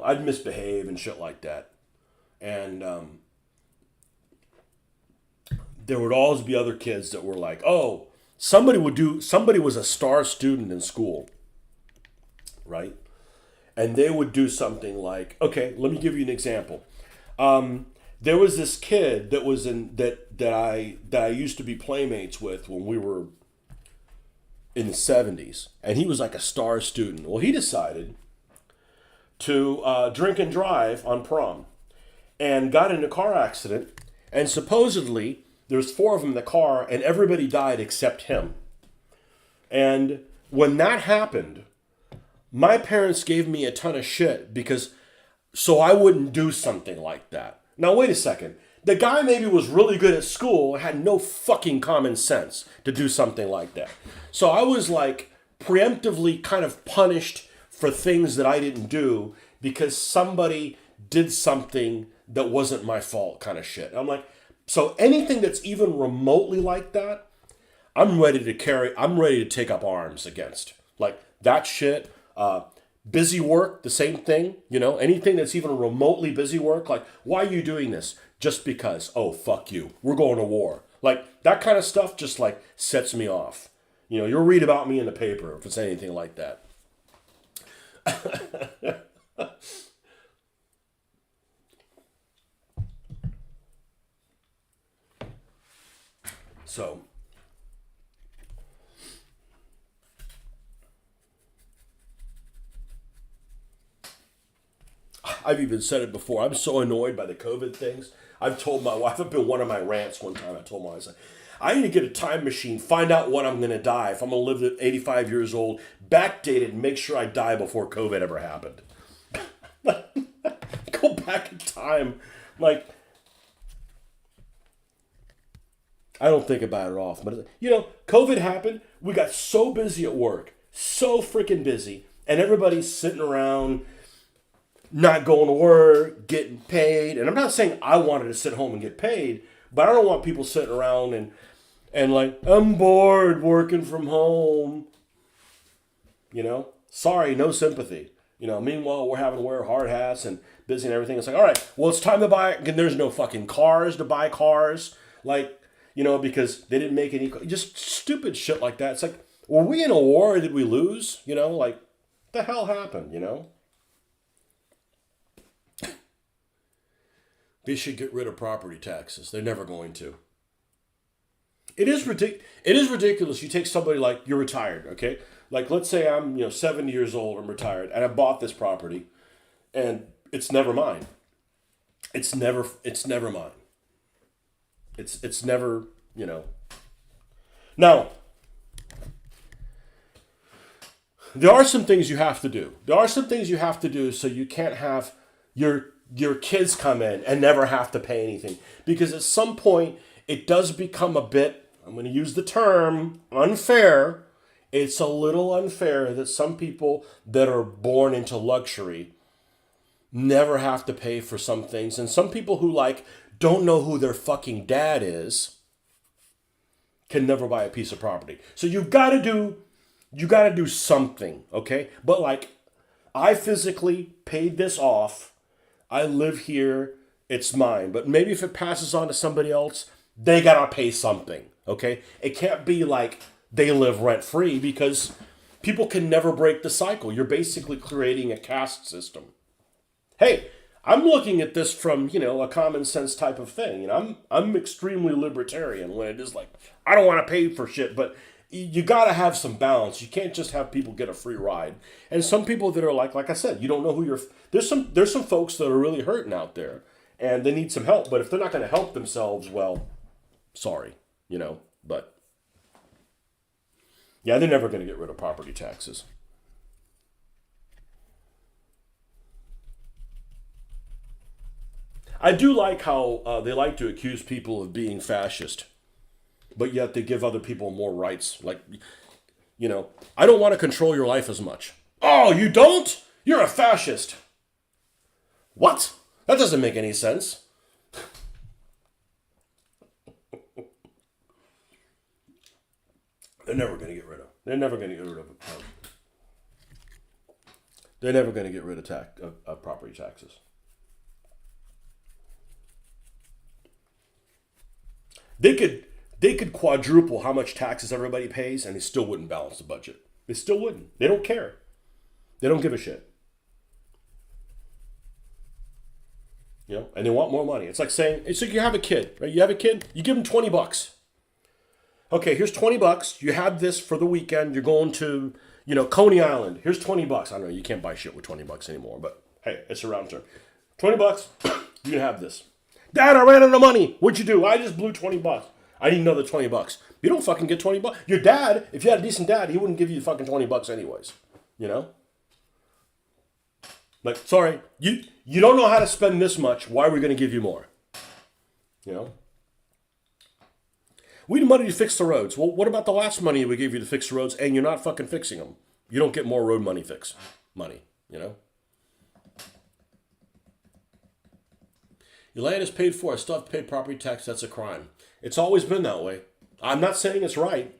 I'd misbehave and shit like that. And there would always be other kids that were like, oh, somebody was a star student in school, right? And they would do something like, okay, let me give you an example. There was this kid that was in that I used to be playmates with when we were in the 70s, and he was like a star student. Well, he decided to drink and drive on prom, and got in a car accident, and supposedly there's four of them in the car, and everybody died except him. And when that happened, my parents gave me a ton of shit because so I wouldn't do something like that. Now, wait a second. The guy maybe was really good at school, had no fucking common sense to do something like that. So I was like preemptively kind of punished for things that I didn't do because somebody did something that wasn't my fault kind of shit. I'm like, so anything that's even remotely like that, I'm ready to take up arms against. Like that shit, busy work, the same thing, anything that's even remotely busy work, like, why are you doing this? Just because, oh, fuck you, we're going to war. Like, that kind of stuff just, like, sets me off. You'll read about me in the paper if it's anything like that. So, I've even said it before. I'm so annoyed by the COVID things. I've told my wife, I've been one of my rants one time. I told my wife, I need to get a time machine, find out when I'm going to die. If I'm going to live to 85 years old, backdate it and make sure I die before COVID ever happened. Go back in time. Like, I don't think about it often. But, COVID happened. We got so busy at work. So freaking busy. And everybody's sitting around not going to work, getting paid. And I'm not saying I wanted to sit home and get paid, but I don't want people sitting around and like, I'm bored working from home. Sorry, no sympathy. Meanwhile, we're having to wear hard hats and busy and everything. It's like, all right, well, it's time to buy, and there's no fucking cars to buy cars. Like, because they didn't make any, just stupid shit like that. It's like, were we in a war or did we lose? Like, the hell happened, They should get rid of property taxes. They're never going to. It is ridiculous. You take somebody like, you're retired, okay? Like, let's say I'm 70 years old, I'm retired, and I bought this property, and it's never mine. It's never mine. It's never. Now, there are some things you have to do. So you can't have your kids come in and never have to pay anything. Because at some point, it does become a bit, I'm going to use the term, unfair. It's a little unfair that some people that are born into luxury never have to pay for some things. And some people who don't know who their fucking dad is can never buy a piece of property. So you got to do something, okay? But I physically paid this off. I live here, it's mine. But maybe if it passes on to somebody else, they gotta pay something, okay? It can't be like they live rent-free because people can never break the cycle. You're basically creating a caste system. Hey, I'm looking at this from, a common sense type of thing. I'm extremely libertarian when it is like, I don't want to pay for shit, but you got to have some balance. You can't just have people get a free ride. And some people that are like I said, you don't know who you're. There's some folks that are really hurting out there, and they need some help. But if they're not going to help themselves, well, sorry, But yeah, they're never going to get rid of property taxes. I do like how they like to accuse people of being fascist. but yet they give other people more rights. Like, I don't want to control your life as much. Oh, you don't? You're a fascist. What? That doesn't make any sense. They're never going to get rid of. They're never going to get rid of it. They're never going to get rid of property taxes. They could quadruple how much taxes everybody pays, and they still wouldn't balance the budget. They still wouldn't. They don't care. They don't give a shit. And they want more money. It's like you have a kid, right? You have a kid, you give them $20. Okay, here's $20. You have this for the weekend. You're going to, Coney Island. Here's $20. I know you can't buy shit with $20 anymore, but hey, it's a round term. $20. You can have this. Dad, I ran out of money. What'd you do? I just blew $20. I need another $20. You don't fucking get $20. Your dad, if you had a decent dad, he wouldn't give you fucking $20 anyways. Like, sorry, you don't know how to spend this much. Why are we going to give you more? We need money to fix the roads. Well, what about the last money we gave you to fix the roads, and you're not fucking fixing them? You don't get more road money money. Your land is paid for. I still have to pay property tax. That's a crime. It's always been that way. I'm not saying it's right.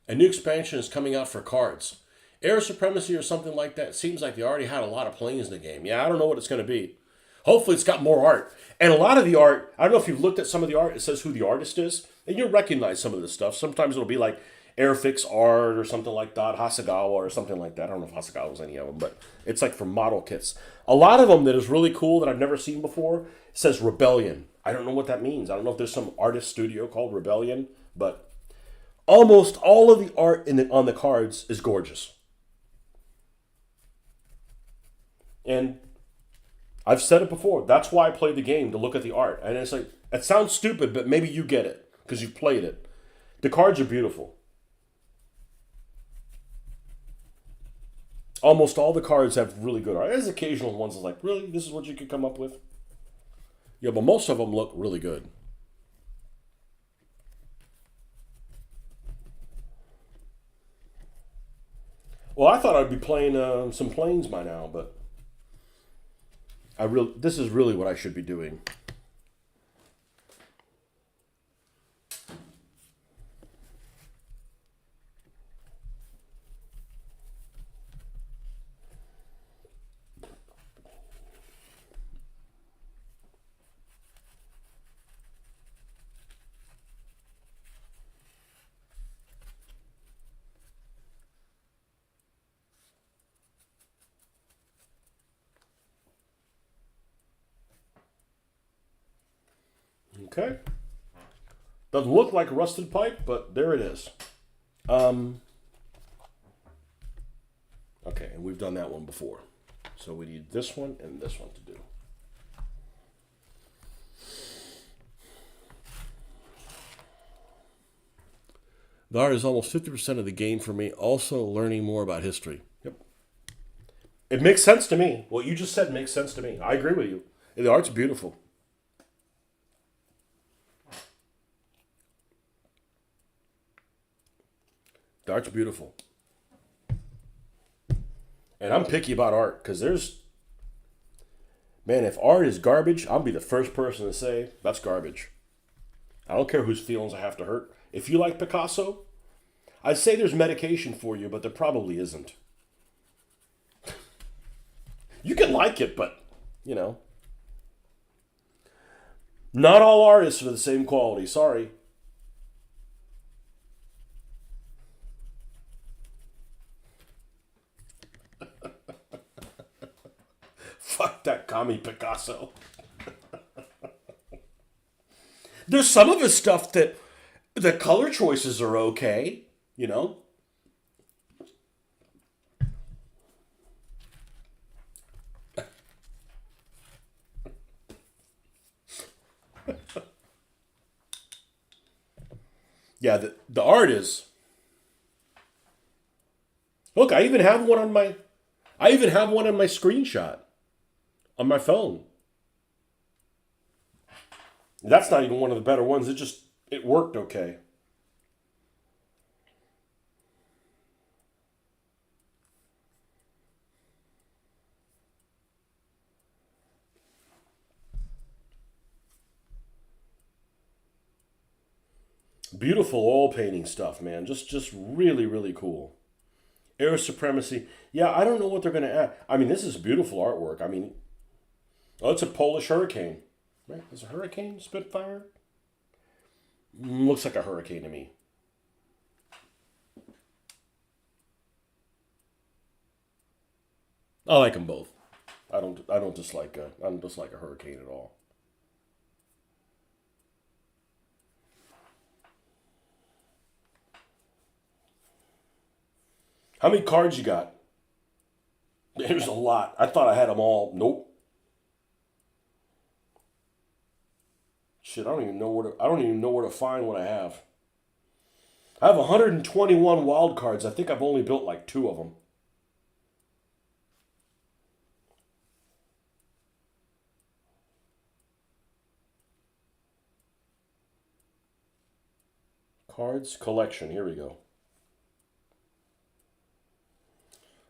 A new expansion is coming out for cards. Air Supremacy or something like that. It seems like they already had a lot of planes in the game. Yeah, I don't know what it's going to be. Hopefully it's got more art. And a lot of the art, I don't know if you've looked at some of the art, it says who the artist is, and you'll recognize some of this stuff. Sometimes it'll be like Airfix Art or something like that, Hasegawa or something like that. I don't know if Hasegawa was any of them, but it's like from model kits. A lot of them that is really cool that I've never seen before, it says Rebellion. I don't know what that means. I don't know if there's some artist studio called Rebellion, but almost all of the art on the cards is gorgeous. And I've said it before. That's why I play the game, to look at the art. And it's like, it sounds stupid, but maybe you get it because you've played it. The cards are beautiful. Almost all the cards have really good art. There's occasional ones that's like, really? This is what you could come up with? Yeah, but most of them look really good. Well, I thought I'd be playing some planes by now, but this is really what I should be doing. Okay. Doesn't look like a rusted pipe, but there it is. Okay, and we've done that one before. So we need this one and this one to do. The art is almost 50% of the game for me. Also learning more about history. Yep. It makes sense to me. What you just said makes sense to me. I agree with you. The art's beautiful. The art's beautiful. And I'm picky about art because man, if art is garbage, I'll be the first person to say that's garbage. I don't care whose feelings I have to hurt. If you like Picasso, I'd say there's medication for you, but there probably isn't. You can like it, but, not all artists are the same quality. Sorry. Fuck that commie Picasso. There's some of his stuff that the color choices are okay, Yeah, the art is. Look, I even have one on my screenshot on my phone. That's not even one of the better ones. It worked okay. Beautiful oil painting stuff, man. Just really really cool. Air supremacy. Yeah, I don't know what they're gonna add. I mean, this is beautiful artwork. I mean, oh, it's a Polish hurricane. Right? Is a hurricane Spitfire? Looks like a hurricane to me. I like them both. I don't dislike a hurricane at all. How many cards you got? There's a lot. I thought I had them all. Nope. Shit, I don't even know where to find what I have. I have 121 wild cards. I think I've only built like two of them. Cards collection. Here we go.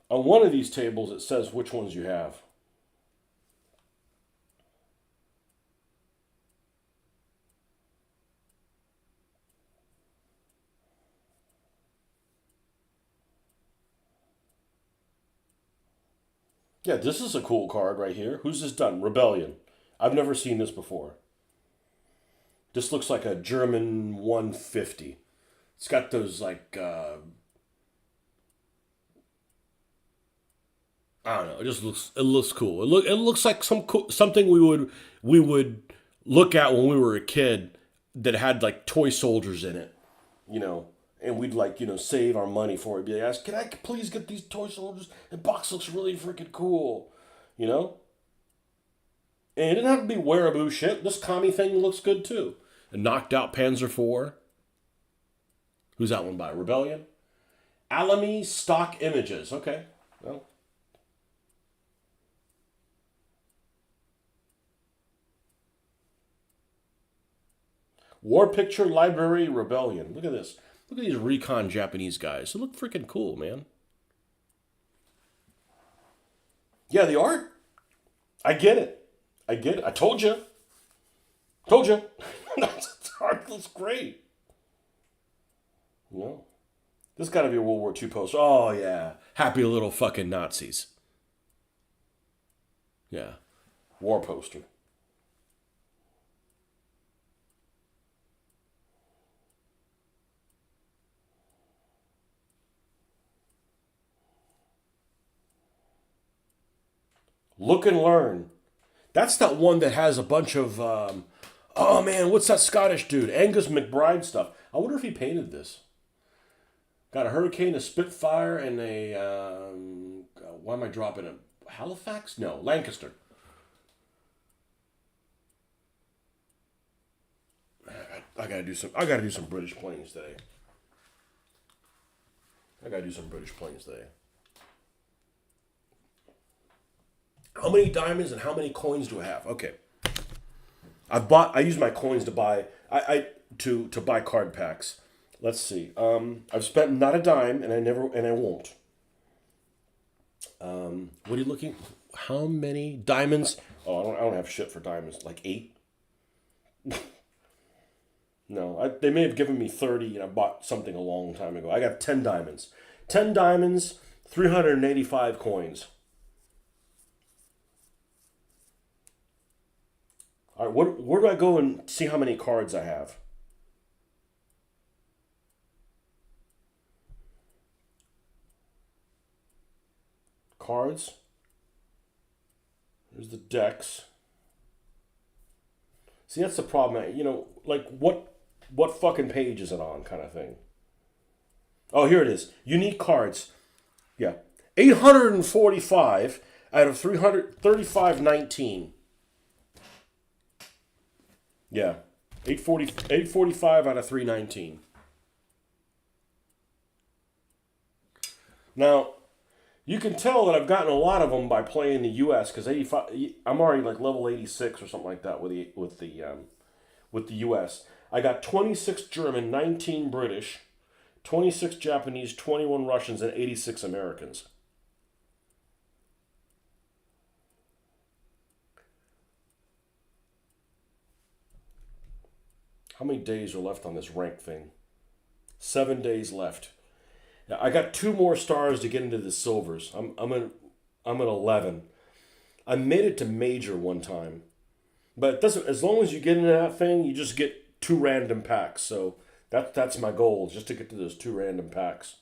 On one of these tables, it says which ones you have. Yeah, this is a cool card right here. Who's this done? Rebellion. I've never seen this before. This looks like a German 150. It's got those like I don't know. It looks cool. It looks like something we would look at when we were a kid that had like toy soldiers in it, you know, and we'd like save our money for it. Be like, ask, can I please get these toy soldiers? The box looks really freaking cool, you know. And it didn't have to be wearaboo shit. This commie thing looks good too. A knocked out Panzer IV. Who's that one by? Rebellion. Alamy stock images. Okay. Well, War Picture Library Rebellion. Look at this. Look at these recon Japanese guys. They look freaking cool, man. Yeah, the art. I get it. I get it. I told you. Told you. The art looks great. You know, this got to be a World War II poster. Oh yeah, happy little fucking Nazis. Yeah, war poster. Look and learn. That's that one that has a bunch of. Oh man, what's that Scottish dude? Angus McBride stuff. I wonder if he painted this. Got a Hurricane, a Spitfire, and a. Why am I dropping it? Halifax? No, Lancaster. I gotta do some. I gotta do some British planes today. I gotta do some British planes today. How many diamonds and how many coins do I have? Okay, I use my coins to buy. To buy card packs. Let's see. I've spent not a dime, and I won't. What are you looking? How many diamonds? Oh, I don't have shit for diamonds. Like 8. No, they may have given me 30, and I bought something a long time ago. I got 10 diamonds. 10 diamonds, 385 coins. All right, where do I go and see how many cards I have? Cards. There's the decks. See, that's the problem. Like what fucking page is it on, kind of thing. Oh, here it is. Unique cards. Yeah, 845 out of 335.19. Yeah, 845 out of 319. Now, you can tell that I've gotten a lot of them by playing the U.S. because 85. I'm already like level 86 or something like that with with the U.S. I got 26 German, 19 British, 26 Japanese, 21 Russians, and 86 Americans. How many days are left on this rank thing? 7 days left. Now, I got 2 more stars to get into the silvers. I'm at 11. I made it to major one time, but it doesn't. As long as you get into that thing, you just get 2 random packs. So that's my goal, just to get to those 2 random packs.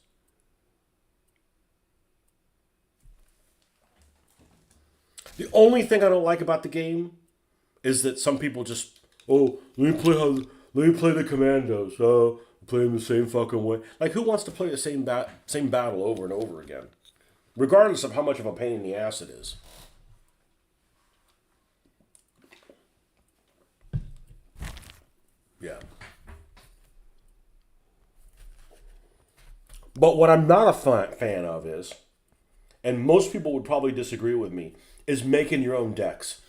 The only thing I don't like about the game is that some people just, oh, let me play the commandos. Oh, play them the same fucking way. Like, who wants to play the same battle over and over again, regardless of how much of a pain in the ass it is? Yeah. But what I'm not a fan of is, and most people would probably disagree with me, is making your own decks.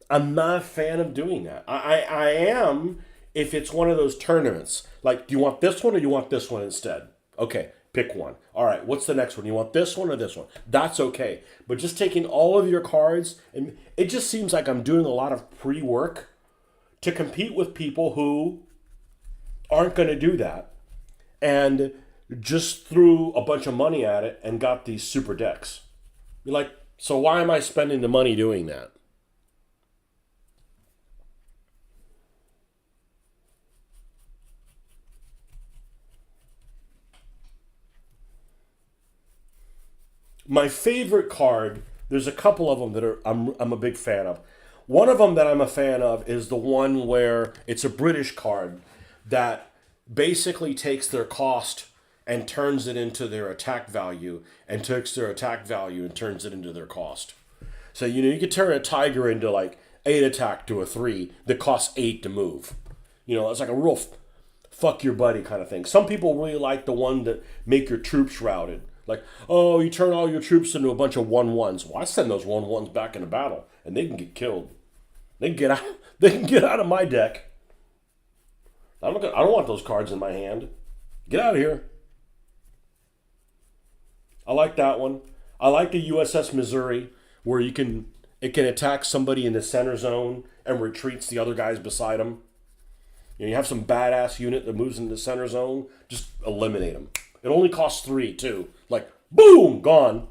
I'm not a fan of doing that. I am if it's one of those tournaments. Like, do you want this one or do you want this one instead? Okay, pick one. All right, what's the next one? You want this one or this one? That's okay. But just taking all of your cards, and it just seems like I'm doing a lot of pre-work to compete with people who aren't going to do that, and just threw a bunch of money at it and got these super decks. You're like, so why am I spending the money doing that? My favorite card, there's a couple of them that I'm a big fan of. One of them that I'm a fan of is the one where it's a British card that basically takes their cost and turns it into their attack value, and takes their attack value and turns it into their cost. So, you could turn a tiger into like 8 attack to a 3 that costs 8 to move. It's like a real fuck your buddy kind of thing. Some people really like the one that make your troops routed. Like, oh, you turn all your troops into a bunch of 1/1s. Well, I send those 1/1s back into battle, and they can get killed. They can get out. They can get out of my deck. I don't want those cards in my hand. Get out of here. I like that one. I like the USS Missouri, where it can attack somebody in the center zone and retreats the other guys beside them. You have some badass unit that moves into the center zone, just eliminate them. It only costs 3 too. Like, boom, gone.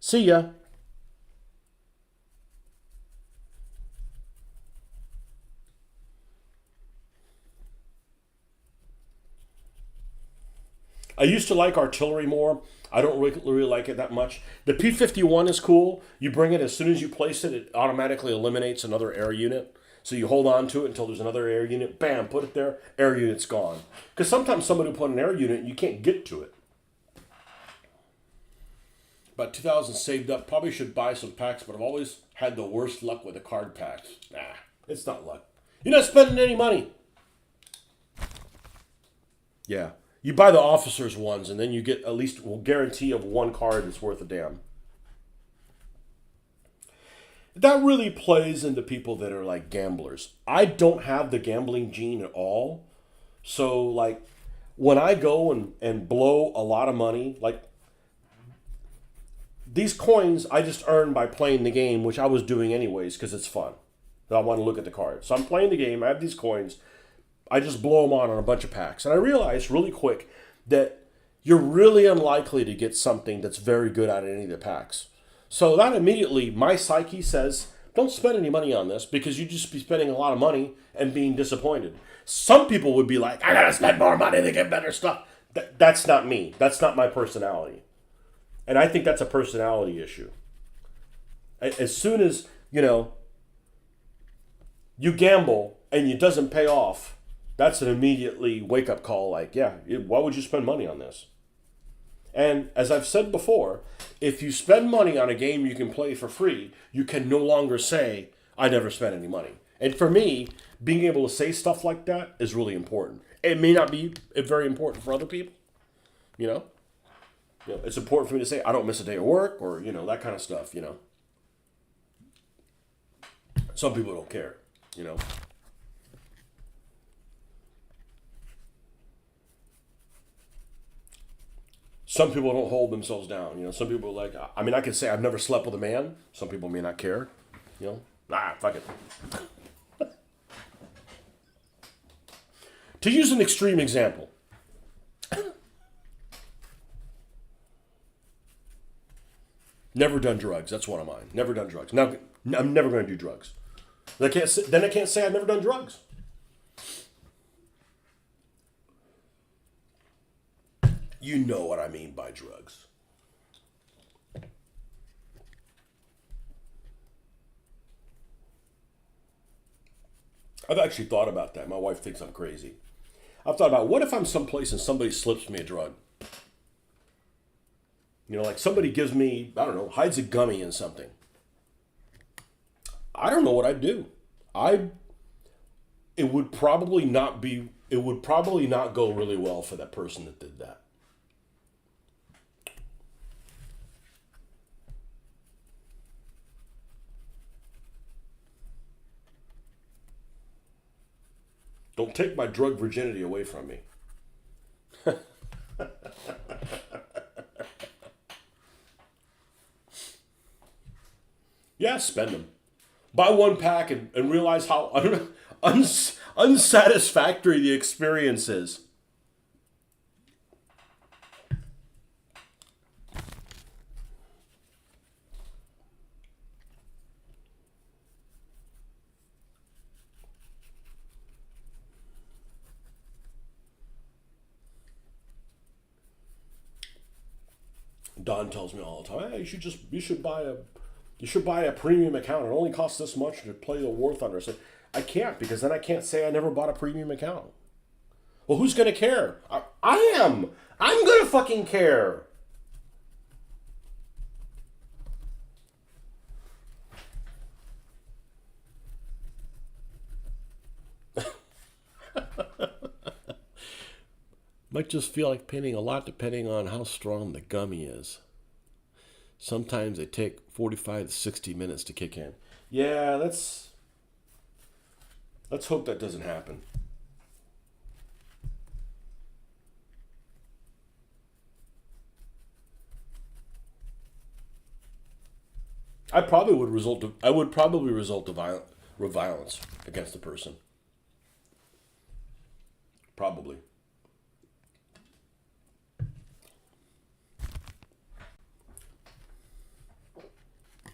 See ya. I used to like artillery more. I don't really like it that much. The P-51 is cool. You bring it, as soon as you place it, it automatically eliminates another air unit. So you hold on to it until there's another air unit. Bam, put it there. Air unit's gone. Because sometimes somebody will put an air unit and you can't get to it. About 2,000 saved up. Probably should buy some packs, but I've always had the worst luck with the card packs. Nah, it's not luck. You're not spending any money. Yeah. You buy the officers' ones, and then you get at least a guarantee of 1 card that's worth a damn. That really plays into people that are like gamblers. I don't have the gambling gene at all. So, like, when I go and blow a lot of money, like, these coins I just earn by playing the game, which I was doing anyways because it's fun. I want to look at the cards. So I'm playing the game, I have these coins. I just blow them on a bunch of packs. And I realized really quick that you're really unlikely to get something that's very good out of any of the packs. So that immediately, my psyche says, don't spend any money on this because you'd just be spending a lot of money and being disappointed. Some people would be like, I gotta spend more money to get better stuff. That's not me. That's not my personality. And I think that's a personality issue. As soon as, you gamble and it doesn't pay off, that's an immediately wake-up call like, yeah, why would you spend money on this? And as I've said before, if you spend money on a game you can play for free, you can no longer say, I never spent any money. And for me, being able to say stuff like that is really important. It may not be very important for other people, it's important for me to say, I don't miss a day of work, or, that kind of stuff, Some people don't care, Some people don't hold themselves down. You know, some people are like, I mean, I could say I've never slept with a man. Some people may not care. You know, fuck it. To use an extreme example, never done drugs. That's one of mine. Never done drugs. Now, I'm never going to do drugs. I can't say I've never done drugs. You know what I mean by drugs. I've actually thought about that. My wife thinks I'm crazy. I've thought about, what if I'm someplace and somebody slips me a drug? You know, like somebody gives me, I don't know, hides a gummy in something. I don't know what I'd do. It would probably not go really well for that person that did that. Don't take my drug virginity away from me. Yeah, spend them. Buy one pack and realize how unsatisfactory the experience is. Don tells me all the time, hey, you should buy a premium account. It only costs this much to play the War Thunder. I said, I can't, because then I can't say I never bought a premium account. Well, who's gonna care? I am. I'm gonna fucking care. Might just feel like painting a lot depending on how strong the gummy is. Sometimes they take 45 to 60 minutes to kick in. Yeah, let's hope that doesn't happen. I would probably result to violence against the person. Probably.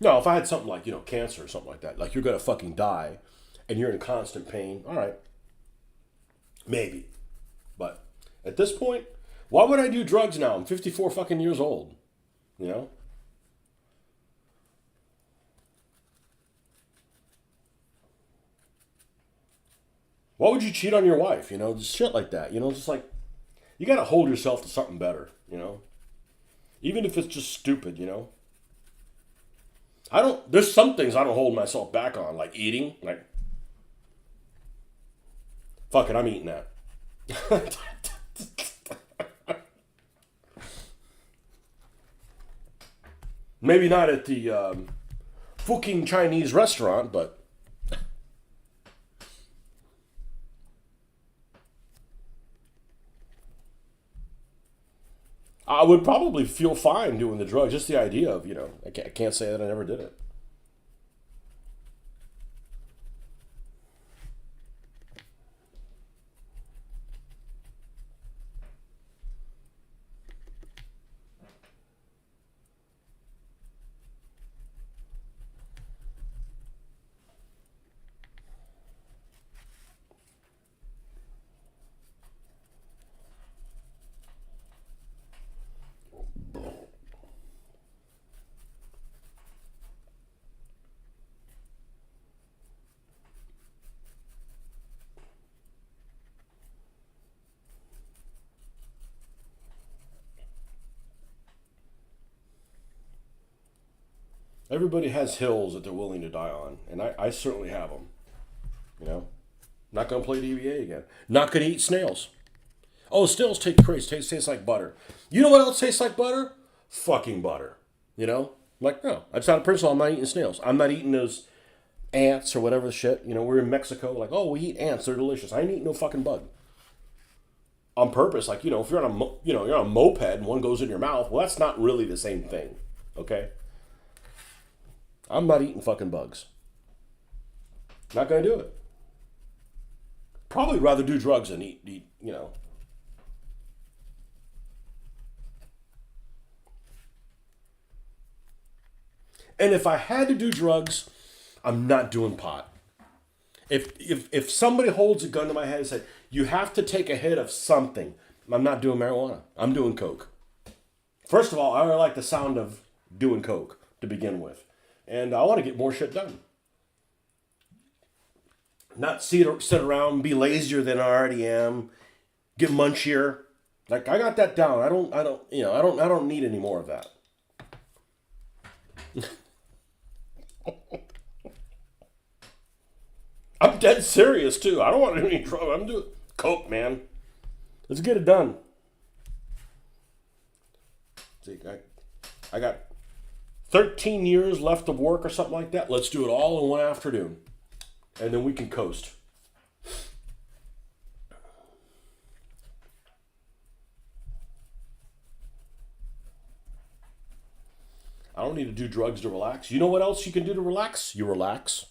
No, if I had something like, cancer or something like that, like you're gonna fucking die and you're in constant pain, all right. Maybe. But at this point, why would I do drugs now? I'm 54 fucking years old. You know? Why would you cheat on your wife? Just shit like that. Just like, you gotta hold yourself to something better, Even if it's just stupid, there's some things I don't hold myself back on, like eating. Like, fuck it, I'm eating that. Maybe not at the fucking Chinese restaurant, but I would probably feel fine doing the drug. Just the idea of, I can't say that I never did it. Everybody has hills that they're willing to die on, and I certainly have them. Not gonna play DBA again. Not gonna eat snails. Oh, snails taste like butter. You know what else tastes like butter? Fucking butter. Like, no, that's not a principle. I'm not eating snails. I'm not eating those ants or whatever the shit. We're in Mexico. Like, oh, we eat ants. They're delicious. I ain't eating no fucking bug. on purpose. Like, if you're on you're on a moped and one goes in your mouth, well, that's not really the same thing. Okay? I'm not eating fucking bugs. Not gonna do it. Probably rather do drugs than eat. And if I had to do drugs, I'm not doing pot. If somebody holds a gun to my head and said, you have to take a hit of something, I'm not doing marijuana. I'm doing coke. First of all, I don't like the sound of doing coke to begin with. And I want to get more shit done. Not sit around, be lazier than I already am, get munchier. Like, I got that down. I don't need any more of that. I'm dead serious too. I don't want any trouble. I'm doing coke, man. Let's get it done. See, I got 13 years left of work or something like that. Let's do it all in one afternoon. And then we can coast. I don't need to do drugs to relax. You know what else you can do to relax? You relax.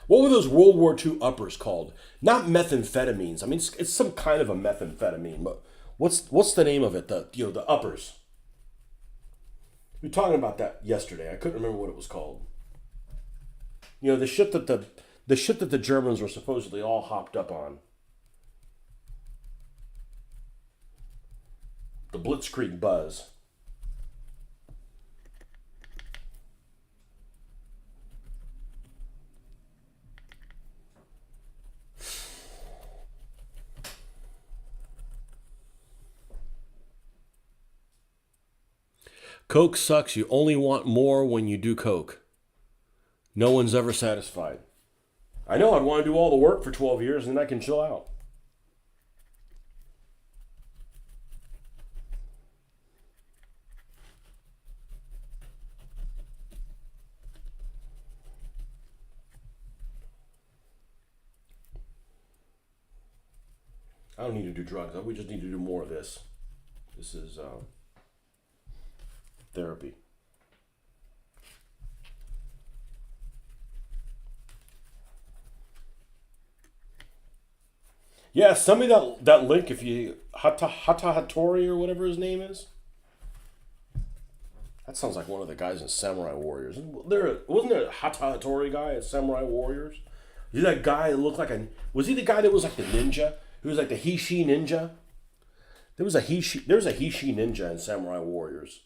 What were those World War II uppers called? Not methamphetamines. I mean, it's some kind of a methamphetamine, but what's the name of it? The uppers. We were talking about that yesterday. I couldn't remember what it was called. The shit that the Germans were supposedly all hopped up on. The Blitzkrieg buzz. Coke sucks. You only want more when you do Coke. No one's ever satisfied. I know I'd want to do all the work for 12 years and then I can chill out. I don't need to do drugs. We just need to do more of this. This is therapy. Yeah, send me that link if you Hata Hattori or whatever his name is. That sounds like one of the guys in Samurai Warriors. Wasn't there a Hata Hattori guy in Samurai Warriors? Was he that guy that looked like was he the guy that was like the ninja? He was like the He-She ninja? There was a He-She ninja in Samurai Warriors.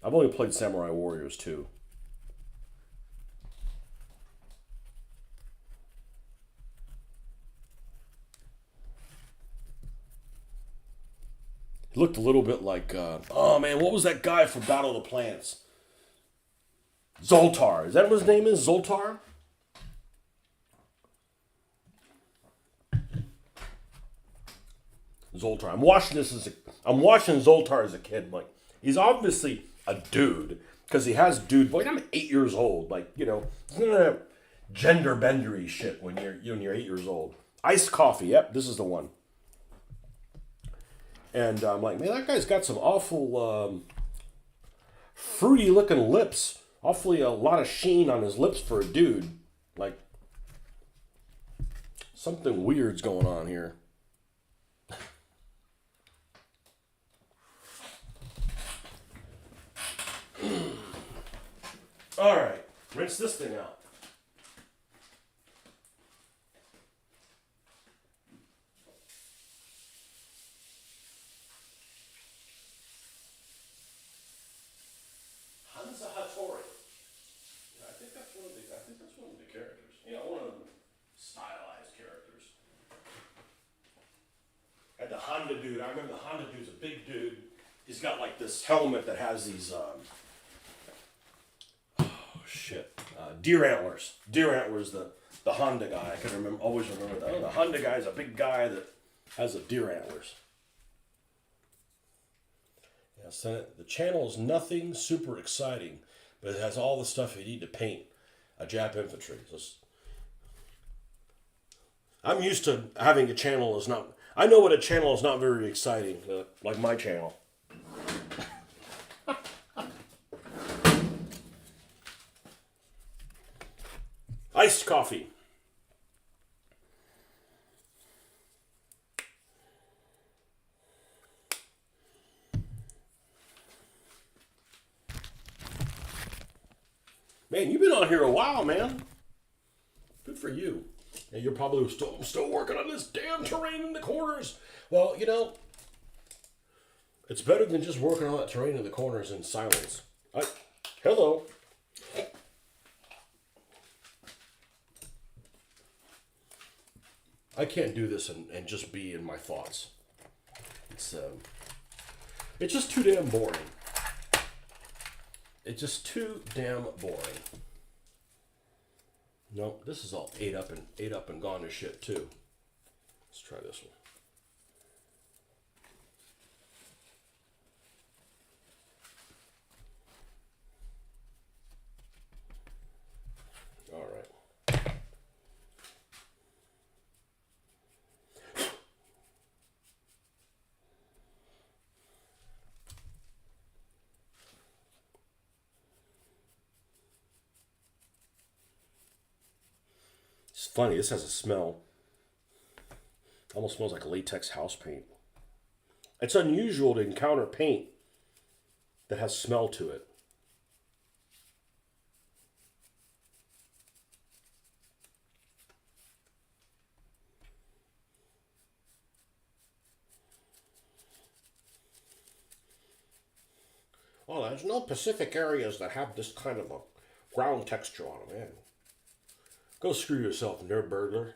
I've only played Samurai Warriors 2. He looked a little bit like, oh man, what was that guy from Battle of the Planets? Zoltar. Is that what his name is? Zoltar? Zoltar. I'm watching Zoltar as a kid. Like, he's obviously a dude because he has dude voice. I'm 8 years old. Like, it's not a gender bendery shit when you're 8 years old. Iced coffee. Yep, this is the one. And I'm like, man, that guy's got some awful fruity looking lips. Awfully a lot of sheen on his lips for a dude. Like, something weird's going on here. All right, rinse this thing out. Hansa Hattori. Yeah, I think that's one of the characters. One of the stylized characters. And the Honda dude. I remember the Honda dude's a big dude. He's got like this helmet that has these. Deer antlers. Deer antlers, the Honda guy. I can remember, always remember that. Oh, the Honda guy is a big guy that has the deer antlers. Yeah, so the channel is nothing super exciting, but it has all the stuff you need to paint a Jap infantry. I'm used to having a channel is not. I know what a channel is not very exciting, like my channel. Iced coffee. Man, you've been on here a while, man. Good for you. And you're probably still working on this damn terrain in the corners. Well, it's better than just working on that terrain in the corners in silence. Hello. I can't do this and just be in my thoughts. It's just too damn boring. It's just too damn boring. No, this is all ate up and gone to shit too. Let's try this one. All right. It's funny, this has a smell. Almost smells like latex house paint. It's unusual to encounter paint that has smell to it. Well, there's no Pacific areas that have this kind of a ground texture on them, man. Go screw yourself, nerd burglar.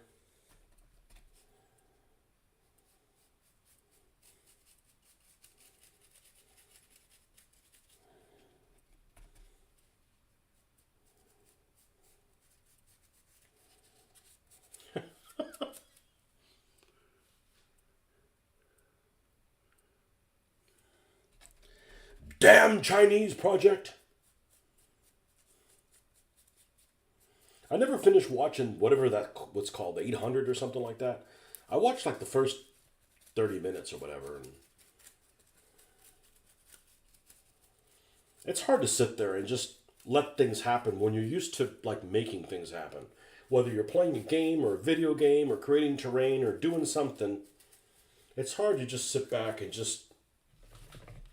Damn Chinese project. I never finished watching whatever what's called, the 800 or something like that. I watched like the first 30 minutes or whatever, and it's hard to sit there and just let things happen when you're used to like making things happen. Whether you're playing a game or a video game or creating terrain or doing something, it's hard to just sit back and just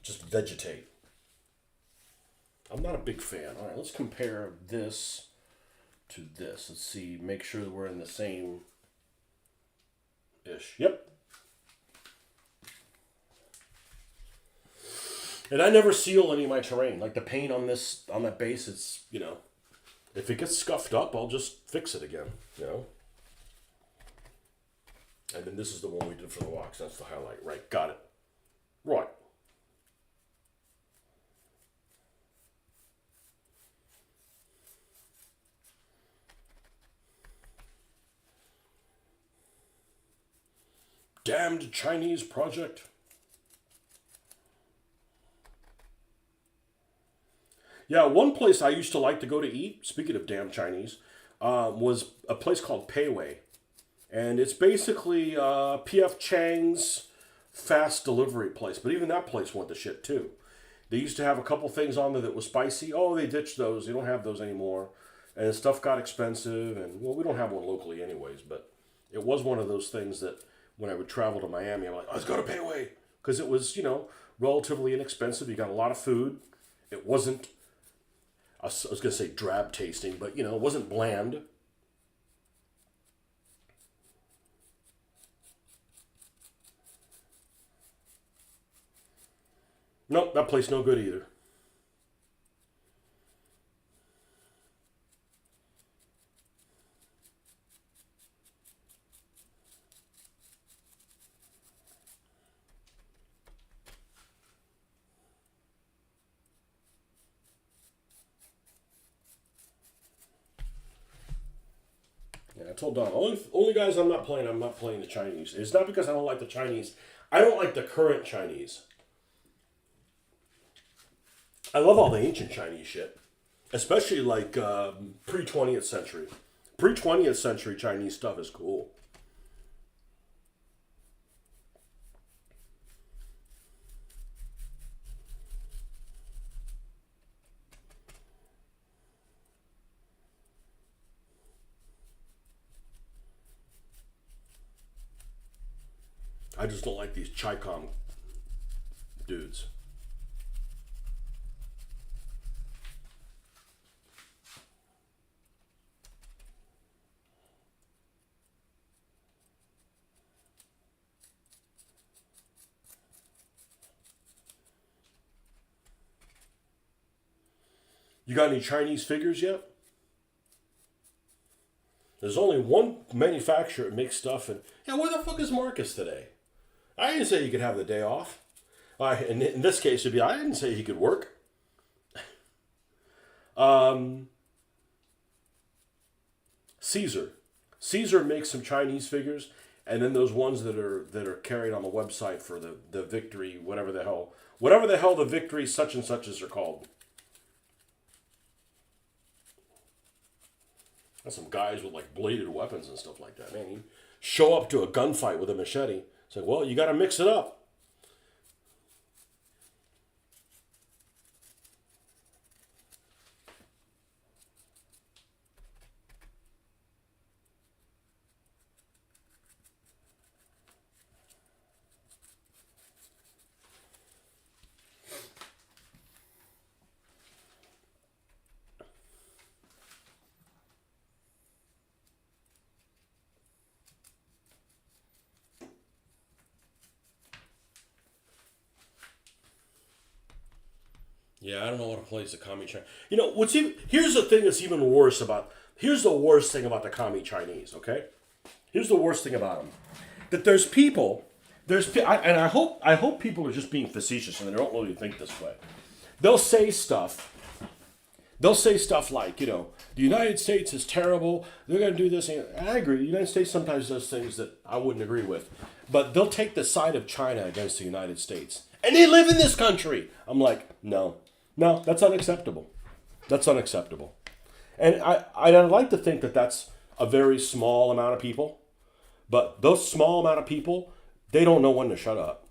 vegetate. I'm not a big fan. All right, let's compare this to this. Let's see, make sure that we're in the same ish. Yep. And I never seal any of my terrain. Like the paint on that base, it's, if it gets scuffed up, I'll just fix it again, And then this is the one we did for the walks. That's the highlight. Right, got it. Right. Damned Chinese project. Yeah, one place I used to like to go to eat, speaking of damn Chinese, was a place called Pei Wei. And it's basically P.F. Chang's fast delivery place. But even that place went to shit too. They used to have a couple things on there that was spicy. Oh, they ditched those. They don't have those anymore. And stuff got expensive. And, well, we don't have one locally anyways. But it was one of those things that when I would travel to Miami, I'm like, let's go to Pei Wei. Because it was, relatively inexpensive. You got a lot of food. It wasn't, I was going to say drab tasting, but, it wasn't bland. Nope, that place no good either. told Don, only guys I'm not playing the Chinese. It's not because I don't like the Chinese. I don't like the current Chinese. I love all the ancient Chinese shit. Especially like pre-20th century. Pre-20th century Chinese stuff is cool. I just don't like these Chi-Com dudes. You got any Chinese figures yet? There's only one manufacturer that makes stuff, and yeah, where the fuck is Marcus today? I didn't say he could have the day off. In this case, it'd be I didn't say he could work. Caesar. Caesar makes some Chinese figures, and then those ones that are carried on the website for the victory, whatever the hell the victory such and suches are called. That's some guys with like bladed weapons and stuff like that. Man, you show up to a gunfight with a machete. It's like, well, you got to mix it up. Yeah, I don't know what a place the commie Chinese. You know what's even here's the thing that's even worse about. Here's the worst thing about the commie Chinese. Okay, here's the worst thing about them. That there's people. And I hope people are just being facetious and they don't really think this way. They'll say stuff. They'll say stuff like, the United States is terrible. They're going to do this. And I agree. The United States sometimes does things that I wouldn't agree with. But they'll take the side of China against the United States. And they live in this country. I'm like, no, that's unacceptable. That's unacceptable. And I'd like to think that that's a very small amount of people. But those small amount of people, they don't know when to shut up.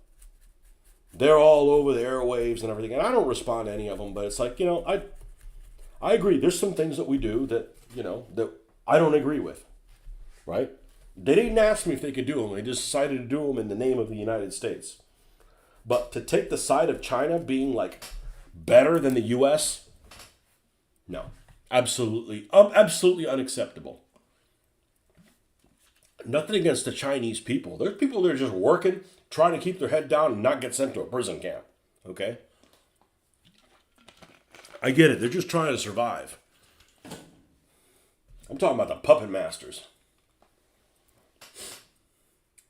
They're all over the airwaves and everything. And I don't respond to any of them. But it's like, I agree. There's some things that we do that, that I don't agree with, right? They didn't ask me if they could do them. They just decided to do them in the name of the United States. But to take the side of China being like better than the U.S., no, absolutely unacceptable. Nothing against the Chinese people. There's people that are just working, trying to keep their head down and not get sent to a prison camp, okay? I get it. They're just trying to survive. I'm talking about the puppet masters.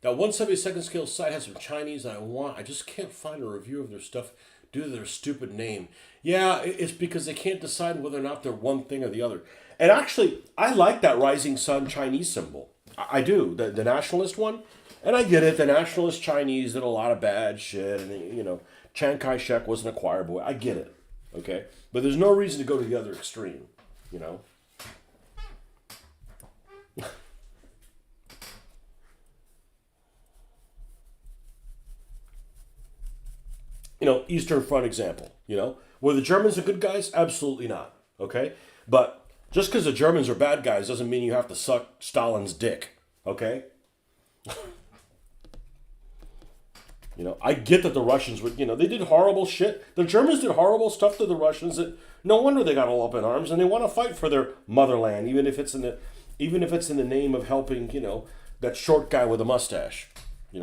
That 172nd scale site has some Chinese I just can't find a review of their stuff due to their stupid name. Yeah, it's because they can't decide whether or not they're one thing or the other. And actually, I like that rising sun Chinese symbol. I do. The nationalist one. And I get it. The nationalist Chinese did a lot of bad shit. And, Chiang Kai-shek wasn't a choir boy. I get it. Okay? But there's no reason to go to the other extreme. Eastern Front example, Were the Germans the good guys? Absolutely not, okay? But just because the Germans are bad guys doesn't mean you have to suck Stalin's dick, okay? I get that the Russians would, they did horrible shit. The Germans did horrible stuff to the Russians that no wonder they got all up in arms and they want to fight for their motherland, even if it's in the name of helping, that short guy with a mustache,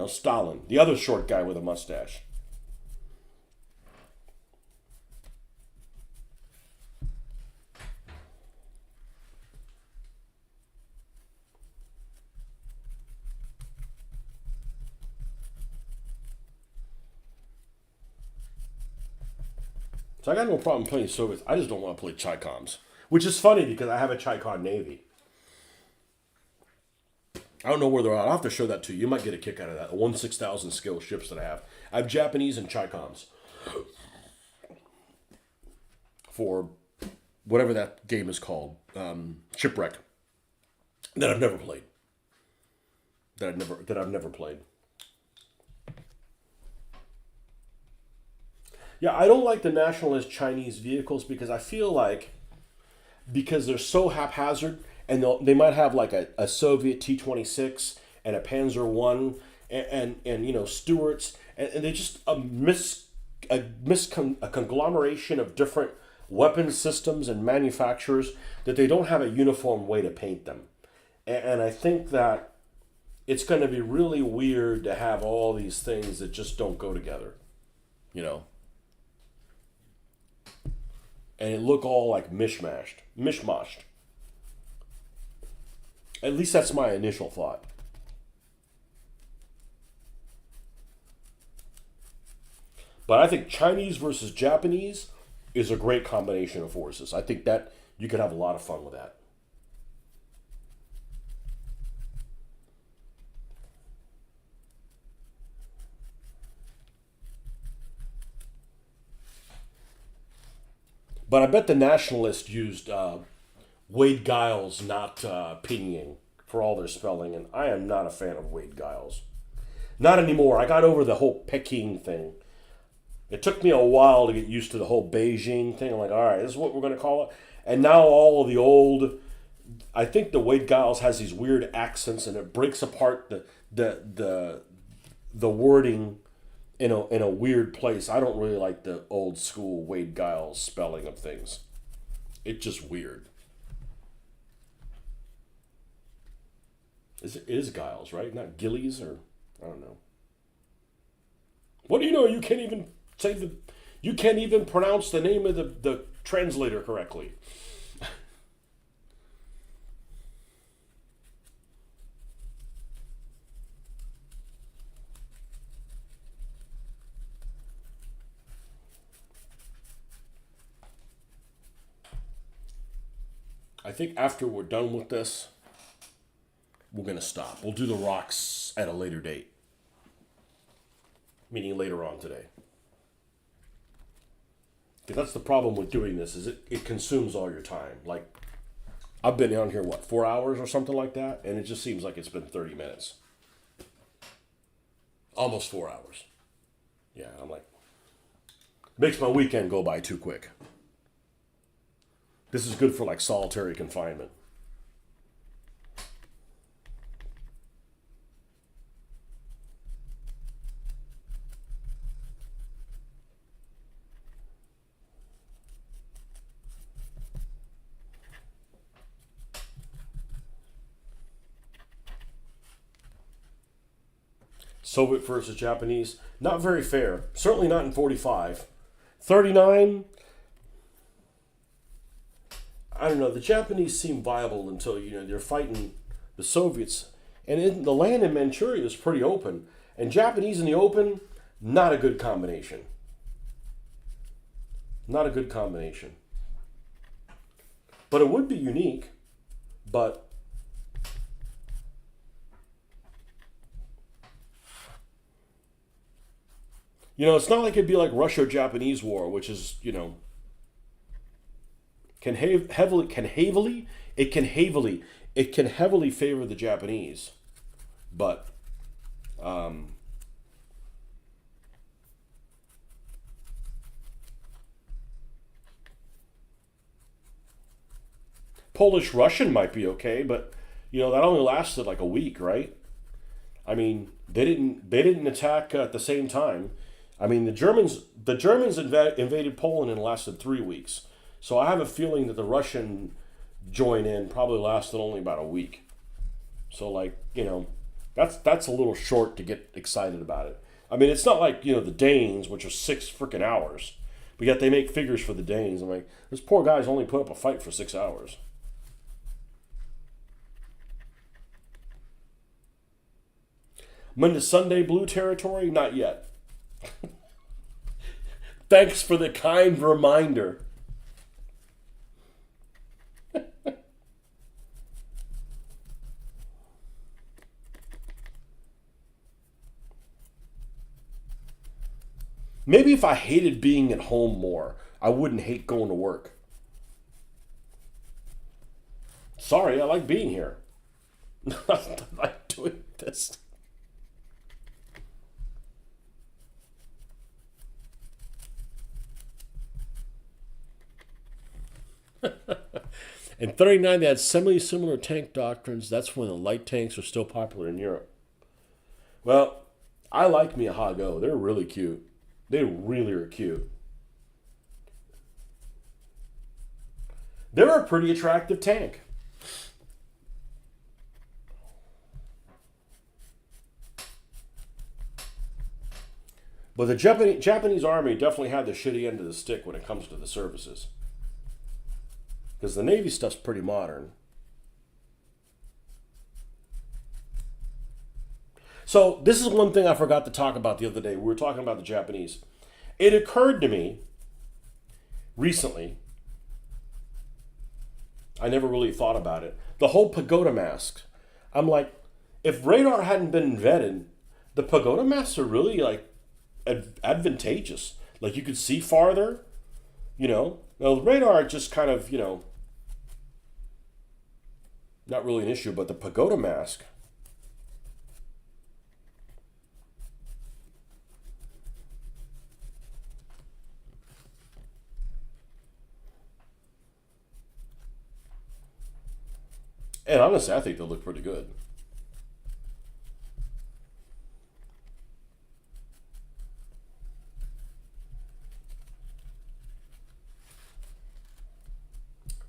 Stalin, the other short guy with a mustache. So I got no problem playing Soviets. I just don't want to play Chi-Coms. Which is funny because I have a Chi-Con Navy. I don't know where they're at. I'll have to show that to you. You might get a kick out of that. The 1/6000 scale ships that I have. I have Japanese and Chicoms for whatever that game is called, Shipwreck, that I've never played. That I've never played. Yeah, I don't like the nationalist Chinese vehicles because I feel like because they're so haphazard and they might have like a Soviet T-26 and a Panzer One and you know Stuarts and they're just a conglomeration of different weapon systems and manufacturers that they don't have a uniform way to paint them. And I think that it's going to be really weird to have all these things that just don't go together, you know, and it look all like mishmashed. At least that's my initial thought. But I think Chinese versus Japanese is a great combination of forces. I think that you could have a lot of fun with that. But I bet the nationalists used Wade Giles, not Pinyin, for all their spelling, and I am not a fan of Wade Giles. Not anymore. I got over the whole Peking thing. It took me a while to get used to the whole Beijing thing. I'm like, all right, this is what we're going to call it. And now all of the old, I think the Wade Giles has these weird accents, and it breaks apart the wording in a weird place. I don't really like the old school Wade Giles spelling of things. It's just weird. It is Giles, right? Not Gillies or I don't know. What do you know? You can't even you can't even pronounce the name of the translator correctly. I think after we're done with this, we're going to stop. We'll do the rocks at a later date. Meaning later on today. Because that's the problem with doing this, is it consumes all your time. Like, I've been on here, 4 hours or something like that? And it just seems like it's been 30 minutes. Almost 4 hours. Yeah, I'm like, makes my weekend go by too quick. This is good for like solitary confinement. Soviet versus Japanese, not very fair. Certainly not in 45. 39, I don't know. The Japanese seem viable until, they're fighting the Soviets. And the land in Manchuria is pretty open. And Japanese in the open, not a good combination. Not a good combination. But it would be unique. But it's not like it'd be like Russia-Japanese war, which is, can heavily favor the Japanese, but Polish-Russian might be okay, but that only lasted like a week, right? I mean, they didn't attack at the same time. I mean, the Germans invaded Poland and it lasted 3 weeks. So I have a feeling that the Russian join in probably lasted only about a week. So that's a little short to get excited about it. I mean, it's not like, the Danes, which are 6 freaking hours. But yet they make figures for the Danes. I'm like, this poor guy's only put up a fight for 6 hours. I'm into Sunday Blue territory? Not yet. Thanks for the kind reminder. Maybe if I hated being at home more, I wouldn't hate going to work. Sorry, I like being here. I like doing this. In 39, they had semi-similar tank doctrines. That's when the light tanks were still popular in Europe. Well, I like me a Hago. They're really cute. They really are cute. They're a pretty attractive tank. But the Japanese army definitely had the shitty end of the stick when it comes to the services. Because the Navy stuff's pretty modern. So this is one thing I forgot to talk about the other day. We were talking about the Japanese. It occurred to me recently, I never really thought about it, the whole pagoda mask. I'm like, if radar hadn't been invented, the pagoda masks are really like advantageous. Like you could see farther, you know. Now, the radar just kind of, you know, not really an issue, but the pagoda mask. And honestly, I think they look pretty good.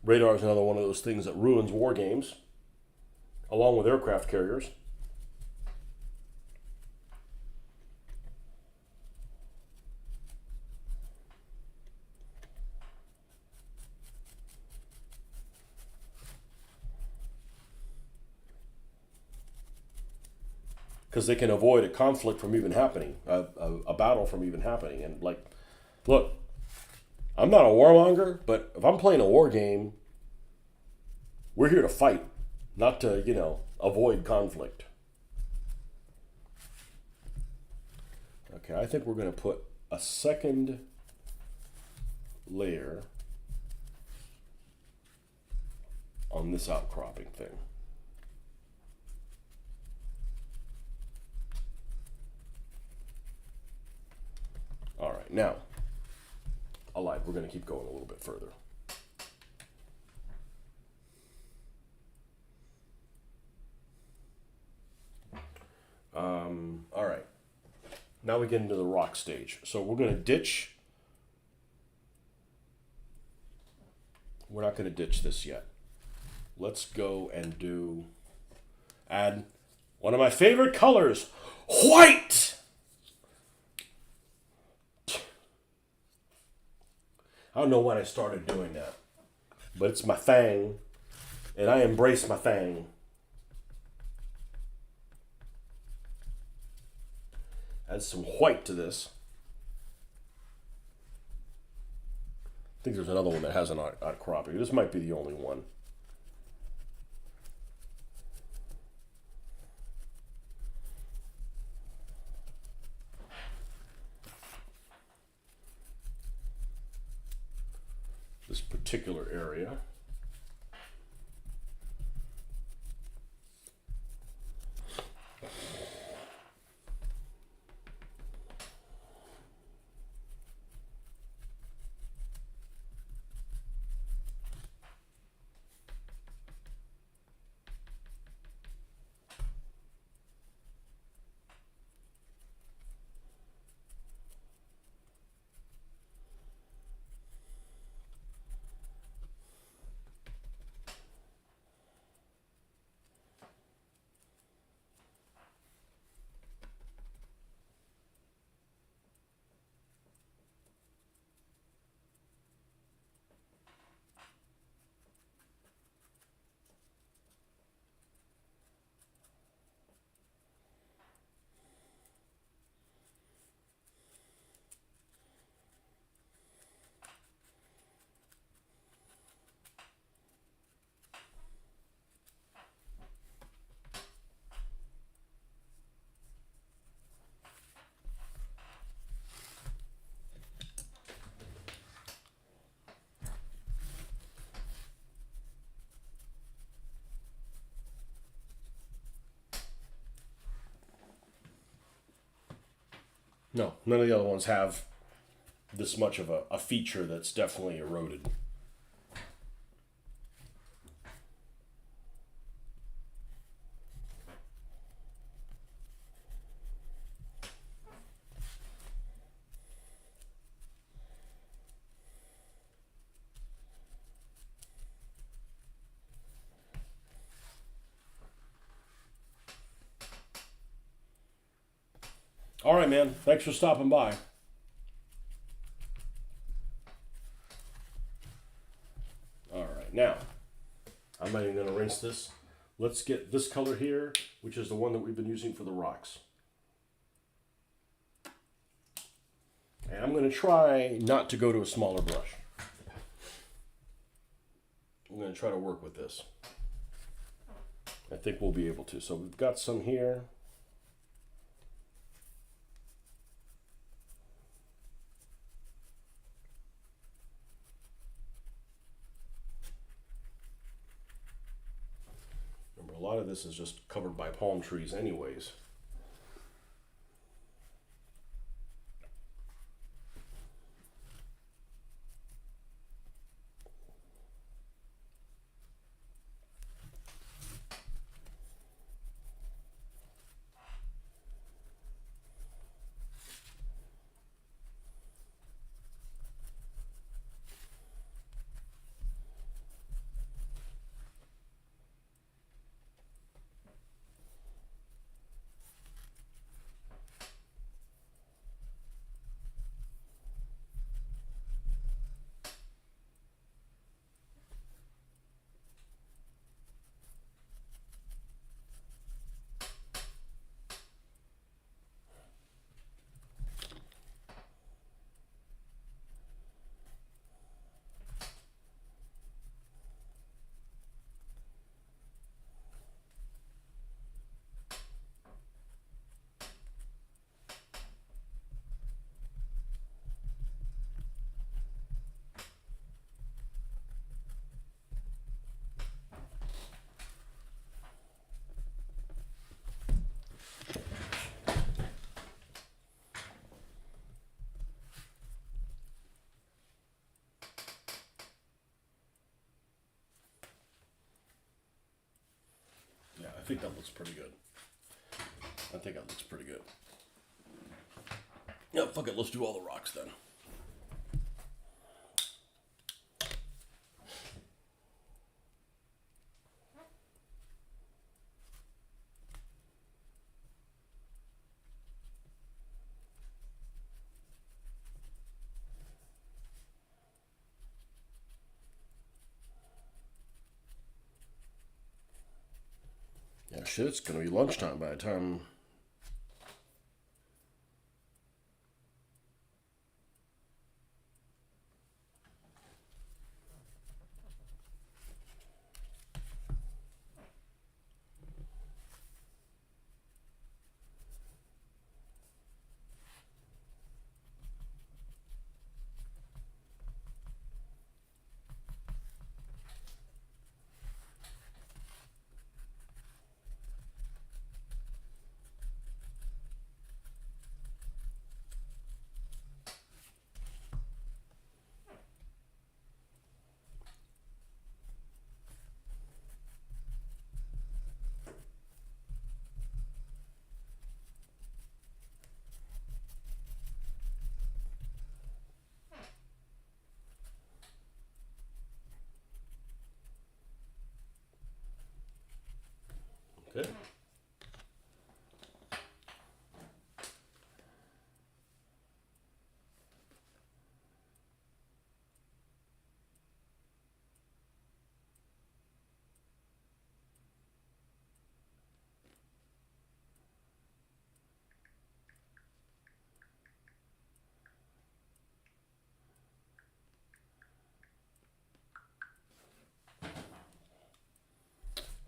Radar is another one of those things that ruins war games, along with aircraft carriers. Because they can avoid a conflict from even happening, a battle from even happening. And like, look, I'm not a warmonger, but if I'm playing a war game, we're here to fight, not to, you know, avoid conflict. Okay, I think we're going to put a second layer on this outcropping thing. All right, now, I lied. We're going to keep going a little bit further. All right. Now we get into the rock stage. So we're going to ditch. We're not going to ditch this yet. Let's go and add one of my favorite colors, white. I don't know when I started doing that, but it's my thing, and I embrace my thing. Add some white to this. I think there's another one that has an outcropping. This might be the only one. This particular area. No, none of the other ones have this much of a feature that's definitely eroded. All right, man. Thanks for stopping by. All right, now I'm not even going to rinse this. Let's get this color here, which is the one that we've been using for the rocks. And I'm going to try not to go to a smaller brush. I'm going to try to work with this. I think we'll be able to. So we've got some here. Remember, a lot of this is just covered by palm trees anyways. Yeah, I think that looks pretty good. I think that looks pretty good. Yeah, fuck it. Let's do all the rocks then. Yeah, shit, it's gonna be lunchtime by the time. Okay.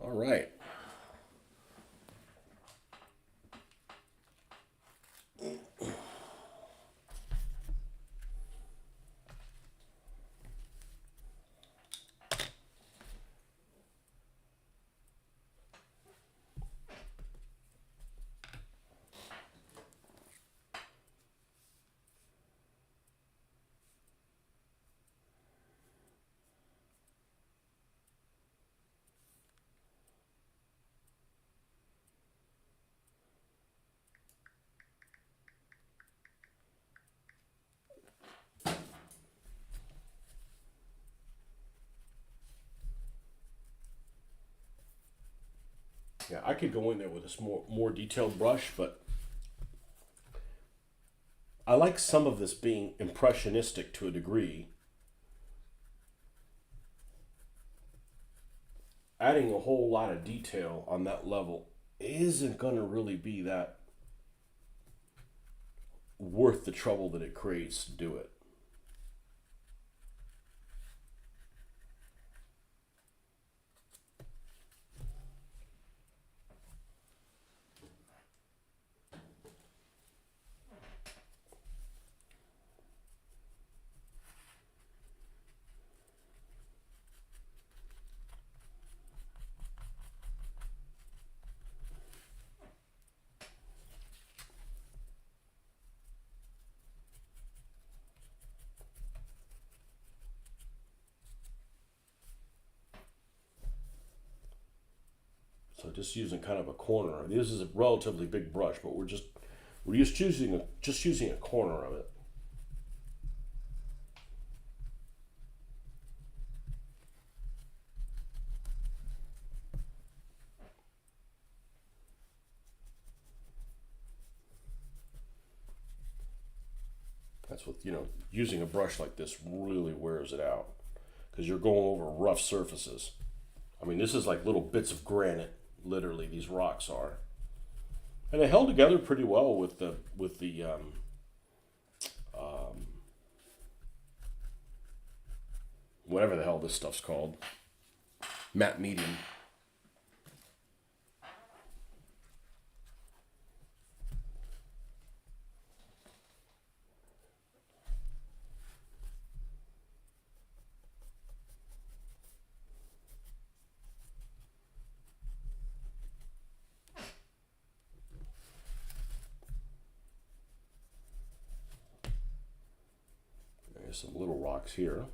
All right. Yeah, I could go in there with a more detailed brush, but I like some of this being impressionistic to a degree. Adding a whole lot of detail on that level isn't going to really be that worth the trouble that it creates to do it. So just using kind of a corner. This is a relatively big brush, but we're just using a corner of it. That's what, using a brush like this really wears it out because you're going over rough surfaces. I mean, this is like little bits of granite, literally, these rocks are. And they held together pretty well with the whatever the hell this stuff's called, matte medium. There's some little rocks here.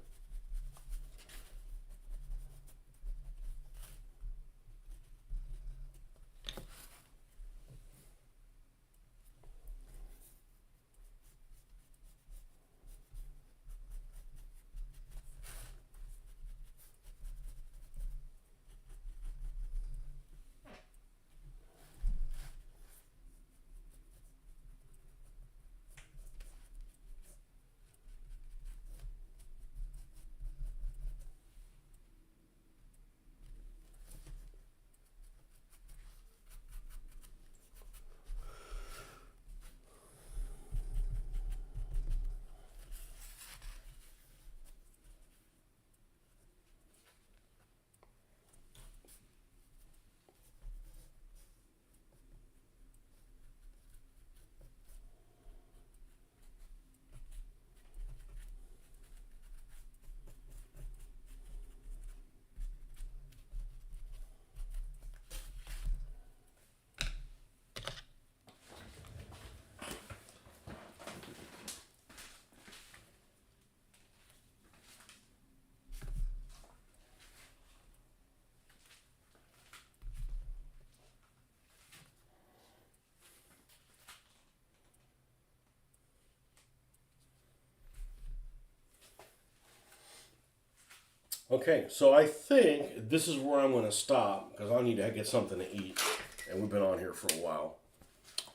Okay, so I think this is where I'm going to stop because I need to get something to eat, and we've been on here for a while.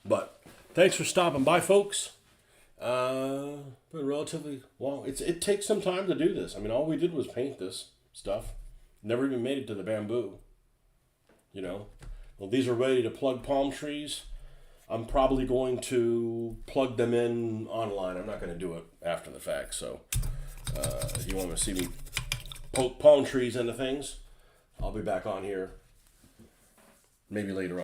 But thanks for stopping by, folks. Been relatively long. It takes some time to do this. I mean, all we did was paint this stuff. Never even made it to the bamboo. Well, these are ready to plug palm trees. I'm probably going to plug them in online. I'm not going to do it after the fact. So, if you want to see me poke palm trees into things, I'll be back on here maybe later on.